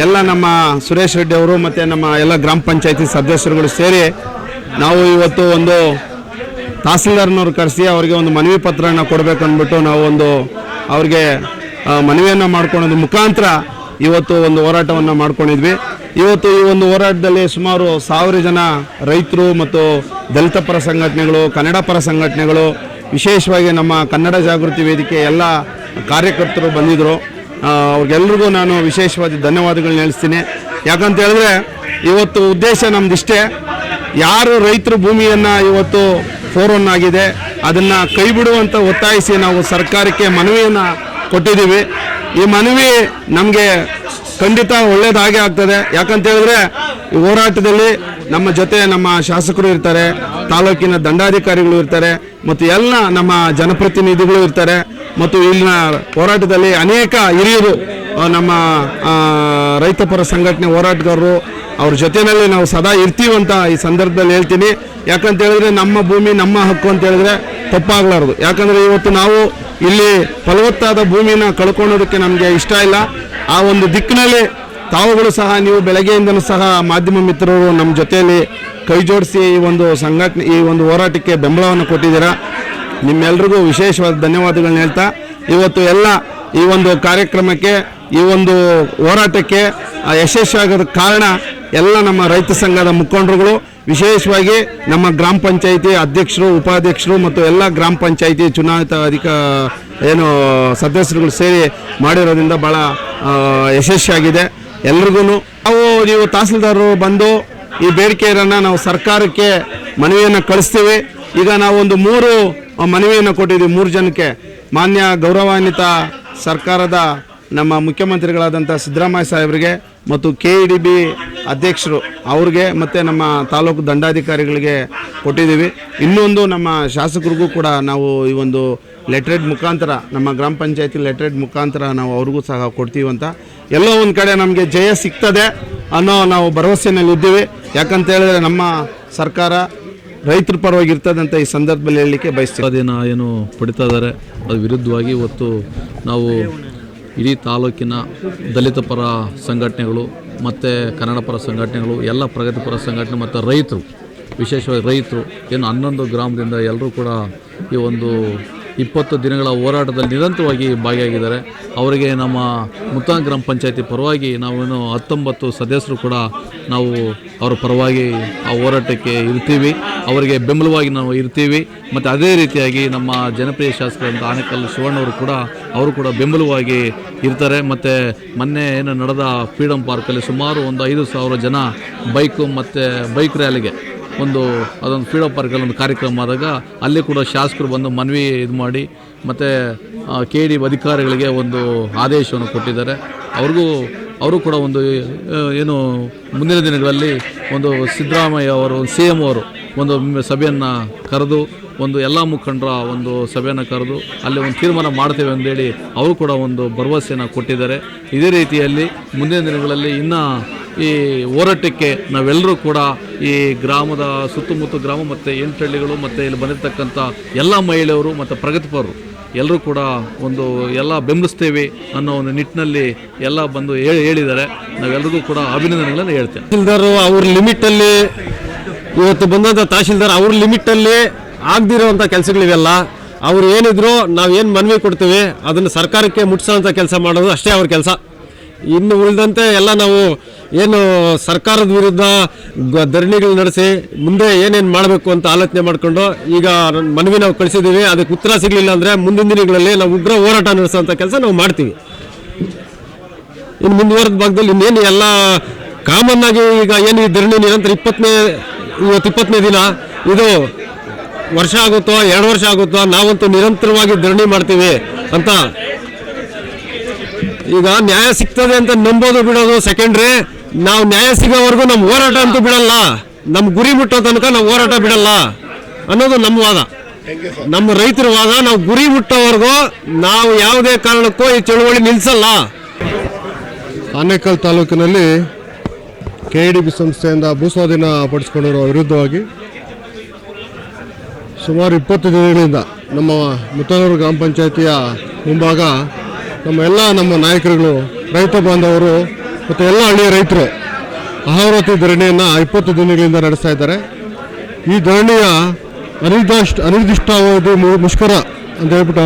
ಎಲ್ಲ ನಮ್ಮ ಸುರೇಶ್ ರೆಡ್ಡಿ ಅವರು ಮತ್ತು ನಮ್ಮ ಎಲ್ಲ ಗ್ರಾಮ ಪಂಚಾಯಿತಿ ಸದಸ್ಯರುಗಳು ಸೇರಿ ನಾವು ಇವತ್ತು ಒಂದು ತಹಸೀಲ್ದಾರ್ನವ್ರು ಕರೆಸಿ ಅವರಿಗೆ ಒಂದು ಮನವಿ ಪತ್ರನ ಕೊಡಬೇಕು ಅಂದ್ಬಿಟ್ಟು ನಾವು ಒಂದು ಅವ್ರಿಗೆ ಮನವಿಯನ್ನು ಮಾಡ್ಕೊಳ್ಳೋದ್ರ ಮುಖಾಂತರ ಇವತ್ತು ಒಂದು ಹೋರಾಟವನ್ನು ಮಾಡ್ಕೊಂಡಿದ್ವಿ. ಇವತ್ತು ಈ ಒಂದು ಹೋರಾಟದಲ್ಲಿ ಸುಮಾರು 1000 ಜನ ರೈತರು ಮತ್ತು ದಲಿತ ಪರ ಸಂಘಟನೆಗಳು, ಕನ್ನಡ ಪರ ಸಂಘಟನೆಗಳು, ವಿಶೇಷವಾಗಿ ನಮ್ಮ ಕನ್ನಡ ಜಾಗೃತಿ ವೇದಿಕೆ ಎಲ್ಲ ಕಾರ್ಯಕರ್ತರು ಬಂದಿದ್ದರು. ಅವ್ರಿಗೆಲ್ರಿಗೂ ನಾನು ವಿಶೇಷವಾದ ಧನ್ಯವಾದಗಳನ್ನ ಹೇಳ್ತೀನಿ. ಯಾಕಂತ ಹೇಳಿದ್ರೆ ಇವತ್ತು ಉದ್ದೇಶ ನಮ್ದಿಷ್ಟೇ, ಯಾರು ರೈತರ ಭೂಮಿಯನ್ನು ಇವತ್ತು 4-1 ಆಗಿದೆ ಅದನ್ನು ಕೈ ಬಿಡುವಂತ ಒತ್ತಾಯಿಸಿ ನಾವು ಸರ್ಕಾರಕ್ಕೆ ಮನವಿಯನ್ನು ಕೊಟ್ಟಿದ್ದೀವಿ. ಈ ಮನವಿ ನಮಗೆ ಖಂಡಿತ ಒಳ್ಳೇದಾಗೇ ಆಗ್ತದೆ. ಯಾಕಂತ ಹೇಳಿದ್ರೆ ಈ ಹೋರಾಟದಲ್ಲಿ ನಮ್ಮ ಜೊತೆ ನಮ್ಮ ಶಾಸಕರು ಇರ್ತಾರೆ, ತಾಲೂಕಿನ ದಂಡಾಧಿಕಾರಿಗಳು ಇರ್ತಾರೆ, ಮತ್ತು ಎಲ್ಲ ನಮ್ಮ ಜನಪ್ರತಿನಿಧಿಗಳು ಇರ್ತಾರೆ, ಮತ್ತು ಇಲ್ಲಿನ ಹೋರಾಟದಲ್ಲಿ ಅನೇಕ ಹಿರಿಯರು ನಮ್ಮ ರೈತಪರ ಸಂಘಟನೆ ಹೋರಾಟಗಾರರು ಅವ್ರ ಜೊತೆಯಲ್ಲಿ ನಾವು ಸದಾ ಇರ್ತೀವಂತ ಈ ಸಂದರ್ಭದಲ್ಲಿ ಹೇಳ್ತೀನಿ. ಯಾಕಂತ ಹೇಳಿದ್ರೆ ನಮ್ಮ ಭೂಮಿ ನಮ್ಮ ಹಕ್ಕು ಅಂತ ಹೇಳಿದ್ರೆ ತಪ್ಪಾಗಲಾರದು. ಯಾಕಂದರೆ ಇವತ್ತು ನಾವು ಇಲ್ಲಿ ಫಲವತ್ತಾದ ಭೂಮಿನ ಕಳ್ಕೊಳ್ಳೋದಕ್ಕೆ ನಮಗೆ ಇಷ್ಟ ಇಲ್ಲ. ಆ ಒಂದು ದಿಕ್ಕಿನಲ್ಲಿ ತಾವುಗಳು ಸಹ, ನೀವು ಬೆಳಗ್ಗೆಯಿಂದನೂ ಸಹ ಮಾಧ್ಯಮ ಮಿತ್ರರು ನಮ್ಮ ಜೊತೆಯಲ್ಲಿ ಕೈ ಜೋಡಿಸಿ ಈ ಒಂದು ಸಂಘಟನೆ, ಈ ಒಂದು ಹೋರಾಟಕ್ಕೆ ಬೆಂಬಲವನ್ನು ಕೊಟ್ಟಿದ್ದೀರಾ. ನಿಮ್ಮೆಲ್ರಿಗೂ ವಿಶೇಷವಾದ ಧನ್ಯವಾದಗಳನ್ನ ಹೇಳ್ತಾ, ಇವತ್ತು ಎಲ್ಲ ಈ ಒಂದು ಕಾರ್ಯಕ್ರಮಕ್ಕೆ, ಈ ಒಂದು ಹೋರಾಟಕ್ಕೆ ಯಶಸ್ವಿಯಾಗೋದ ಕಾರಣ ಎಲ್ಲ ನಮ್ಮ ರೈತ ಸಂಘದ ಮುಖಂಡರುಗಳು, ವಿಶೇಷವಾಗಿ ನಮ್ಮ ಗ್ರಾಮ ಪಂಚಾಯಿತಿ ಅಧ್ಯಕ್ಷರು, ಉಪಾಧ್ಯಕ್ಷರು ಮತ್ತು ಎಲ್ಲ ಗ್ರಾಮ ಪಂಚಾಯಿತಿ ಚುನಾಯಿತ ಸದಸ್ಯರುಗಳು ಸೇರಿ ಮಾಡಿರೋದ್ರಿಂದ ಭಾಳ ಯಶಸ್ವಿಯಾಗಿದೆ. ಎಲ್ರಿಗೂ ನೀವು ತಹಸೀಲ್ದಾರರು ಬಂದು ಈ ಬೇಡಿಕೆಯನ್ನು ನಾವು ಸರ್ಕಾರಕ್ಕೆ ಮನವಿಯನ್ನು ಕಳಿಸ್ತೀವಿ. ಈಗ ನಾವು ಒಂದು 3 ಮನವಿಯನ್ನು ಕೊಟ್ಟಿದ್ದೀವಿ 3 ಜನಕ್ಕೆ. ಮಾನ್ಯ ಗೌರವಾನ್ವಿತ ಸರ್ಕಾರದ ನಮ್ಮ ಮುಖ್ಯಮಂತ್ರಿಗಳಾದಂಥ ಸಿದ್ದರಾಮಯ್ಯ ಸಾಹೇಬರಿಗೆ ಮತ್ತು KEDB ಅಧ್ಯಕ್ಷರು ಅವ್ರಿಗೆ ಮತ್ತು ನಮ್ಮ ತಾಲೂಕು ದಂಡಾಧಿಕಾರಿಗಳಿಗೆ ಕೊಟ್ಟಿದ್ದೀವಿ. ಇನ್ನೊಂದು ನಮ್ಮ ಶಾಸಕರಿಗೂ ಕೂಡ ನಾವು ಈ ಒಂದು ಲೆಟ್ರೇಡ್ ಮುಖಾಂತರ, ನಮ್ಮ ಗ್ರಾಮ ಪಂಚಾಯತಿ ಲೆಟ್ರೇಡ್ ಮುಖಾಂತರ ನಾವು ಅವ್ರಿಗೂ ಸಹ ಕೊಡ್ತೀವಂತ. ಎಲ್ಲೋ ಒಂದು ಕಡೆ ನಮಗೆ ಜಯ ಸಿಗ್ತದೆ ಅನ್ನೋ ನಾವು ಭರವಸೆಯಲ್ಲಿ ಇದ್ದೀವಿ. ಯಾಕಂತ ಹೇಳಿದ್ರೆ ನಮ್ಮ ಸರ್ಕಾರ ರೈತರ ಪರವಾಗಿ ಇರ್ತದಂತ ಈ ಸಂದರ್ಭದಲ್ಲಿ ಹೇಳಲಿಕ್ಕೆ ಬಯಸ್ತೀವಿ. ಅದೇನ ಏನು ಪಡಿತಾ ಇದ್ದಾರೆ ಅದ್ರ ವಿರುದ್ಧವಾಗಿ ಇವತ್ತು ನಾವು ಇಡೀ ತಾಲೂಕಿನ ದಲಿತ ಪರ ಸಂಘಟನೆಗಳು ಮತ್ತು ಕನ್ನಡ ಪರ ಸಂಘಟನೆಗಳು, ಎಲ್ಲ ಪ್ರಗತಿಪರ ಸಂಘಟನೆ ಮತ್ತು ರೈತರು, ವಿಶೇಷವಾಗಿ ರೈತರು ಏನು 11 ಗ್ರಾಮದಿಂದ ಎಲ್ಲರೂ ಕೂಡ ಈ ಒಂದು 20 ದಿನಗಳ ಹೋರಾಟದಲ್ಲಿ ನಿರಂತರವಾಗಿ ಭಾಗಿಯಾಗಿದ್ದಾರೆ. ಅವರಿಗೆ ನಮ್ಮ ಮುತ್ತಾಂಗ್ ಗ್ರಾಮ ಪಂಚಾಯತಿ ಪರವಾಗಿ ನಾವೇನು 19 ಸದಸ್ಯರು ಕೂಡ ನಾವು ಅವರ ಪರವಾಗಿ ಆ ಹೋರಾಟಕ್ಕೆ ಇರ್ತೀವಿ, ಅವರಿಗೆ ಬೆಂಬಲವಾಗಿ ನಾವು ಇರ್ತೀವಿ. ಮತ್ತು ಅದೇ ರೀತಿಯಾಗಿ ನಮ್ಮ ಜನಪ್ರಿಯ ಶಾಸಕರಂತ ಆನೇಕಲ್ ಶಿವಣ್ಣವರು ಕೂಡ ಅವರು ಕೂಡ ಬೆಂಬಲವಾಗಿ ಇರ್ತಾರೆ. ಮತ್ತು ಮೊನ್ನೆ ಏನು ನಡೆದ ಫ್ರೀಡಮ್ ಪಾರ್ಕಲ್ಲಿ ಸುಮಾರು ಒಂದು 5,000 ಜನ ಬೈಕ್ ರ್ಯಾಲಿಗೆ ಅದೊಂದು ಫ್ರೀಡಮ್ ಪಾರ್ಕಲ್ಲಿ ಒಂದು ಕಾರ್ಯಕ್ರಮ ಆದಾಗ ಅಲ್ಲಿ ಕೂಡ ಶಾಸಕರು ಬಂದು ಮನವಿ ಇದು ಮಾಡಿ ಮತ್ತು KD ಅಧಿಕಾರಿಗಳಿಗೆ ಒಂದು ಆದೇಶವನ್ನು ಕೊಟ್ಟಿದ್ದಾರೆ. ಅವರು ಕೂಡ ಒಂದು ಏನು ಮುಂದಿನ ದಿನಗಳಲ್ಲಿ ಒಂದು ಸಿದ್ದರಾಮಯ್ಯ ಅವರು CM ಅವರು ಒಂದು ಸಭೆಯನ್ನು ಕರೆದು ಒಂದು ಎಲ್ಲ ಮುಖಂಡರ ಒಂದು ಸಭೆಯನ್ನು ಕರೆದು ಅಲ್ಲಿ ಒಂದು ತೀರ್ಮಾನ ಮಾಡ್ತೇವೆ ಅಂತೇಳಿ ಅವರು ಕೂಡ ಒಂದು ಭರವಸೆಯನ್ನು ಕೊಟ್ಟಿದ್ದಾರೆ. ಇದೇ ರೀತಿಯಲ್ಲಿ ಮುಂದಿನ ದಿನಗಳಲ್ಲಿ ಇನ್ನು ಈ ಹೋರಾಟಕ್ಕೆ ನಾವೆಲ್ಲರೂ ಕೂಡ ಈ ಗ್ರಾಮದ ಸುತ್ತಮುತ್ತ ಗ್ರಾಮ ಮತ್ತು 8 ಹಳ್ಳಿಗಳು ಮತ್ತು ಇಲ್ಲಿ ಬಂದಿರತಕ್ಕಂಥ ಎಲ್ಲ ಮಹಿಳೆಯರು ಮತ್ತು ಪ್ರಗತಿಪರರು ಎಲ್ಲರೂ ಕೂಡ ಎಲ್ಲ ಬೆಂಬಲಿಸ್ತೇವೆ ಅನ್ನೋ ಒಂದು ನಿಟ್ಟಿನಲ್ಲಿ ಎಲ್ಲ ಬಂದು ಹೇಳಿದ್ದಾರೆ. ನಾವೆಲ್ಲರಿಗೂ ಕೂಡ ಅಭಿನಂದನೆಗಳನ್ನು ಹೇಳ್ತೇವೆ. ತಹಶೀಲ್ದಾರ್ ಅವ್ರ ಲಿಮಿಟಲ್ಲಿ ಇವತ್ತು ಬಂದಂಥ ತಹಶೀಲ್ದಾರ್ ಅವ್ರ ಲಿಮಿಟಲ್ಲಿ ಆಗದಿರೋವಂಥ ಕೆಲಸಗಳಿವೆಲ್ಲ. ಅವ್ರು ಏನಿದ್ರು ನಾವೇನು ಮನವಿ ಕೊಡ್ತೀವಿ ಅದನ್ನು ಸರ್ಕಾರಕ್ಕೆ ಮುಟ್ಟಿಸೋಂಥ ಕೆಲಸ ಮಾಡೋದು ಅಷ್ಟೇ ಅವ್ರ ಕೆಲಸ. ಇನ್ನು ಉಳಿದಂತೆ ಎಲ್ಲ ನಾವು ಏನು ಸರ್ಕಾರದ ವಿರುದ್ಧ ಧರಣಿಗಳು ನಡೆಸಿ ಮುಂದೆ ಏನೇನು ಮಾಡಬೇಕು ಅಂತ ಆಲೋಚನೆ ಮಾಡಿಕೊಂಡು ಈಗ ಮನವಿ ನಾವು ಕಳಿಸಿದ್ದೀವಿ. ಅದಕ್ಕೆ ಉತ್ತರ ಸಿಗಲಿಲ್ಲ ಅಂದರೆ ಮುಂದಿನ ದಿನಗಳಲ್ಲಿ ನಾವು ಉಗ್ರ ಹೋರಾಟ ನಡೆಸೋಂಥ ಕೆಲಸ ನಾವು ಮಾಡ್ತೀವಿ. ಇನ್ನು ಮುಂದುವರೆದ ಭಾಗದಲ್ಲಿ ಇನ್ನೇನು ಎಲ್ಲ ಕಾಮನ್ ಆಗಿ ಈಗ ಏನು ಈ ಧರಣಿ ನಿರಂತರ 20ನೇ ದಿನ, ಇದು ವರ್ಷ ಆಗುತ್ತೋ 2 ವರ್ಷ ಆಗುತ್ತೋ, ನಾವಂತೂ ನಿರಂತರವಾಗಿ ಧರಣಿ ಮಾಡ್ತೀವಿ ಅಂತ. ಈಗ ನ್ಯಾಯ ಸಿಗ್ತದೆ ಅಂತ ನಂಬೋದು ಬಿಡೋದು ಸೆಕೆಂಡ್ರಿ. ನಾವು ನ್ಯಾಯ ಸಿಗೋವರೆಗೂ ನಮ್ಮ ಹೋರಾಟ ಅಂತೂ ಬಿಡಲ್ಲ, ನಮ್ಮ ಗುರಿ ಮುಟ್ಟೋ ತನಕ ನಾವು ಹೋರಾಟ ಬಿಡಲ್ಲ ಅನ್ನೋದು ನಮ್ಮ ವಾದ, ನಮ್ಮ ರೈತರ ವಾದ. ನಾವು ಗುರಿ ಮುಟ್ಟೋವರೆಗೂ ನಾವು ಯಾವುದೇ ಕಾರಣಕ್ಕೂ ಈ ಚಳುವಳಿ ನಿಲ್ಲಿಸಲ್ಲ. ಆನೇಕಲ್ ತಾಲೂಕಿನಲ್ಲಿ KDB ಸಂಸ್ಥೆಯಿಂದ ಭೂಸ್ವಾಧೀನ ಪಡಿಸಿಕೊಂಡಿರುವ ವಿರುದ್ಧವಾಗಿ ಸುಮಾರು 20 ದಿನಗಳಿಂದ ನಮ್ಮ ಮುತ್ತನೂರು ಗ್ರಾಮ ಪಂಚಾಯಿತಿಯ ಮುಂಭಾಗ ನಮ್ಮ ನಾಯಕರುಗಳು, ರೈತ ಬಾಂಧವರು ಮತ್ತು ಎಲ್ಲ ಹಳ್ಳಿಯ ರೈತರು ಅಹೋರಾತ್ರಿ ಧರಣಿಯನ್ನು 20 ದಿನಗಳಿಂದ ನಡೆಸ್ತಾ ಇದ್ದಾರೆ. ಈ ಧರಣಿಯ ಅನಿರ್ದಿಷ್ಟಾವಧಿ ಮುಷ್ಕರ ಅಂತ ಹೇಳ್ಬಿಟ್ಟು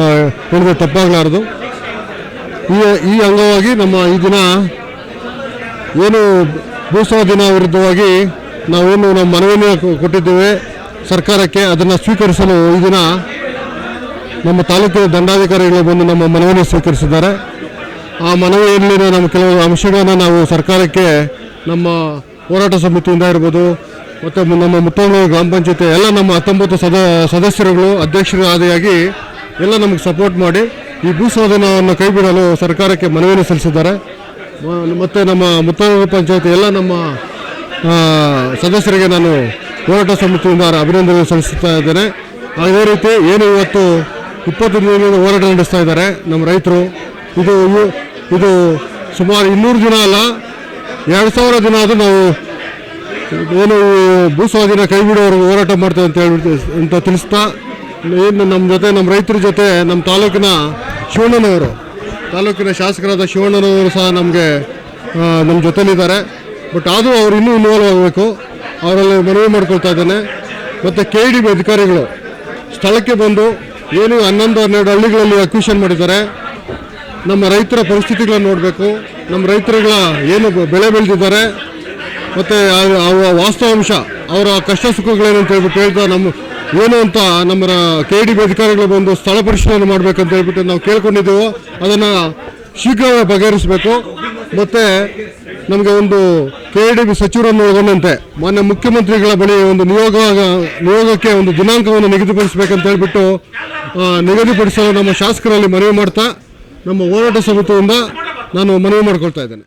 ಹೇಳಿದ್ರೆ ತಪ್ಪಾಗಲಾರದು. ಈ ಅಂಗವಾಗಿ ಈ ದಿನ ಏನು ಭೂಸ್ವಾಧೀನ ವಿರುದ್ಧವಾಗಿ ನಾವೇನು ನಮ್ಮ ಮನವಿಯನ್ನು ಕೊಟ್ಟಿದ್ದೇವೆ ಸರ್ಕಾರಕ್ಕೆ, ಅದನ್ನು ಸ್ವೀಕರಿಸಲು ಈ ದಿನ ನಮ್ಮ ತಾಲೂಕಿನ ದಂಡಾಧಿಕಾರಿಗಳು ಬಂದು ನಮ್ಮ ಮನವಿಯನ್ನು ಸ್ವೀಕರಿಸಿದ್ದಾರೆ. ಆ ಮನವಿಯಲ್ಲಿನ ನಮ್ಮ ಕೆಲವು ಅಂಶಗಳನ್ನು ನಾವು ಸರ್ಕಾರಕ್ಕೆ ನಮ್ಮ ಹೋರಾಟ ಸಮಿತಿಯಿಂದ ಇರ್ಬೋದು ಮತ್ತು ನಮ್ಮ ಮುತ್ತನೂರು ಗ್ರಾಮ ಪಂಚಾಯತಿ ಎಲ್ಲ ನಮ್ಮ 19 ಸದಸ್ಯರುಗಳು ಅಧ್ಯಕ್ಷರು ಆದಿಯಾಗಿ ಎಲ್ಲ ನಮಗೆ ಸಪೋರ್ಟ್ ಮಾಡಿ ಈ ಭೂಸ್ವಾಧೀನವನ್ನು ಕೈಬಿಡಲು ಸರ್ಕಾರಕ್ಕೆ ಮನವಿಯನ್ನು ಸಲ್ಲಿಸಿದ್ದಾರೆ. ಮತ್ತು ನಮ್ಮ ಮುತ್ತನೂರು ಪಂಚಾಯತಿ ಎಲ್ಲ ನಮ್ಮ ಸದಸ್ಯರಿಗೆ ನಾನು ಹೋರಾಟ ಸಮಿತಿಯಿಂದ ಅಭಿನಂದನೆ ಸಲ್ಲಿಸ್ತಾ ಇದ್ದೇನೆ. ಅದೇ ರೀತಿ ಏನು ಇವತ್ತು 20 ದಿನದಿಂದ ಹೋರಾಟ ನಡೆಸ್ತಾ ಇದ್ದಾರೆ ನಮ್ಮ ರೈತರು. ಇದು ಸುಮಾರು 200 ದಿನ ಅಲ್ಲ, 2000 ದಿನ ಆದರೂ ನಾವು ಏನು ಭೂಸ್ವಾಧೀನ ಕೈ ಬಿಡುವವರೆಗೂ ಹೋರಾಟ ಮಾಡ್ತೇವೆ ಅಂತ ತಿಳಿಸ್ತಾ, ಏನು ನಮ್ಮ ರೈತರ ಜೊತೆ ನಮ್ಮ ತಾಲೂಕಿನ ಶಿವಣ್ಣನವರು, ತಾಲೂಕಿನ ಶಾಸಕರಾದ ಶಿವಣ್ಣನವರು ಸಹ ನಮ್ಮ ಜೊತೆಲಿದ್ದಾರೆ. ಬಟ್ ಆದರೂ ಅವರು ಇನ್ನೂ ಇನ್ವಾಲ್ವ್ ಆಗಬೇಕು, ಅವರಲ್ಲಿ ಮನವಿ ಮಾಡ್ಕೊಳ್ತಾ ಇದ್ದೇನೆ. ಮತ್ತು KDB ಅಧಿಕಾರಿಗಳು ಸ್ಥಳಕ್ಕೆ ಬಂದು ಏನು 11-12 ಹಳ್ಳಿಗಳಲ್ಲಿ ಅಕ್ವಿಷನ್ ಮಾಡಿದ್ದಾರೆ, ನಮ್ಮ ರೈತರ ಪರಿಸ್ಥಿತಿಗಳನ್ನು ನೋಡಬೇಕು, ನಮ್ಮ ರೈತರುಗಳ ಏನು ಬೆಳೆ ಬೆಳೆದಿದ್ದಾರೆ ಮತ್ತು ವಾಸ್ತವಾಂಶ ಅವರ ಕಷ್ಟ ಸುಖಗಳೇನು ಅಂತ ಹೇಳ್ಬಿಟ್ಟು ಹೇಳ್ತಾ ಏನು ಅಂತ ನಮ್ಮ KDB ಅಧಿಕಾರಿಗಳು ಬಂದು ಸ್ಥಳ ಪರಿಶೀಲನೆ ಮಾಡಬೇಕಂತ ಹೇಳ್ಬಿಟ್ಟು ನಾವು ಕೇಳ್ಕೊಂಡಿದ್ದೆವು. ಅದನ್ನು ಶೀಘ್ರವೇ ಬಗೆಹರಿಸಬೇಕು. ಮತ್ತು ನಮಗೆ ಒಂದು KDB ಸಚಿವರನ್ನು ಒಳಗೊಂಡಂತೆ ಮಾನ್ಯ ಮುಖ್ಯಮಂತ್ರಿಗಳ ಬಳಿ ಒಂದು ನಿಯೋಗಕ್ಕೆ ಒಂದು ದಿನಾಂಕವನ್ನು ನಿಗದಿಪಡಿಸಬೇಕಂತ ಹೇಳ್ಬಿಟ್ಟು ನಿಗದಿಪಡಿಸಲು ನಮ್ಮ ಶಾಸಕರಲ್ಲಿ ಮನವಿ ಮಾಡ್ತಾ ನಮ್ಮ ಹೋರಾಟ ಸಮಿತಿಯಿಂದ ನಾನು ಮನವಿ ಮಾಡ್ಕೊಳ್ತಾ ಇದ್ದೇನೆ.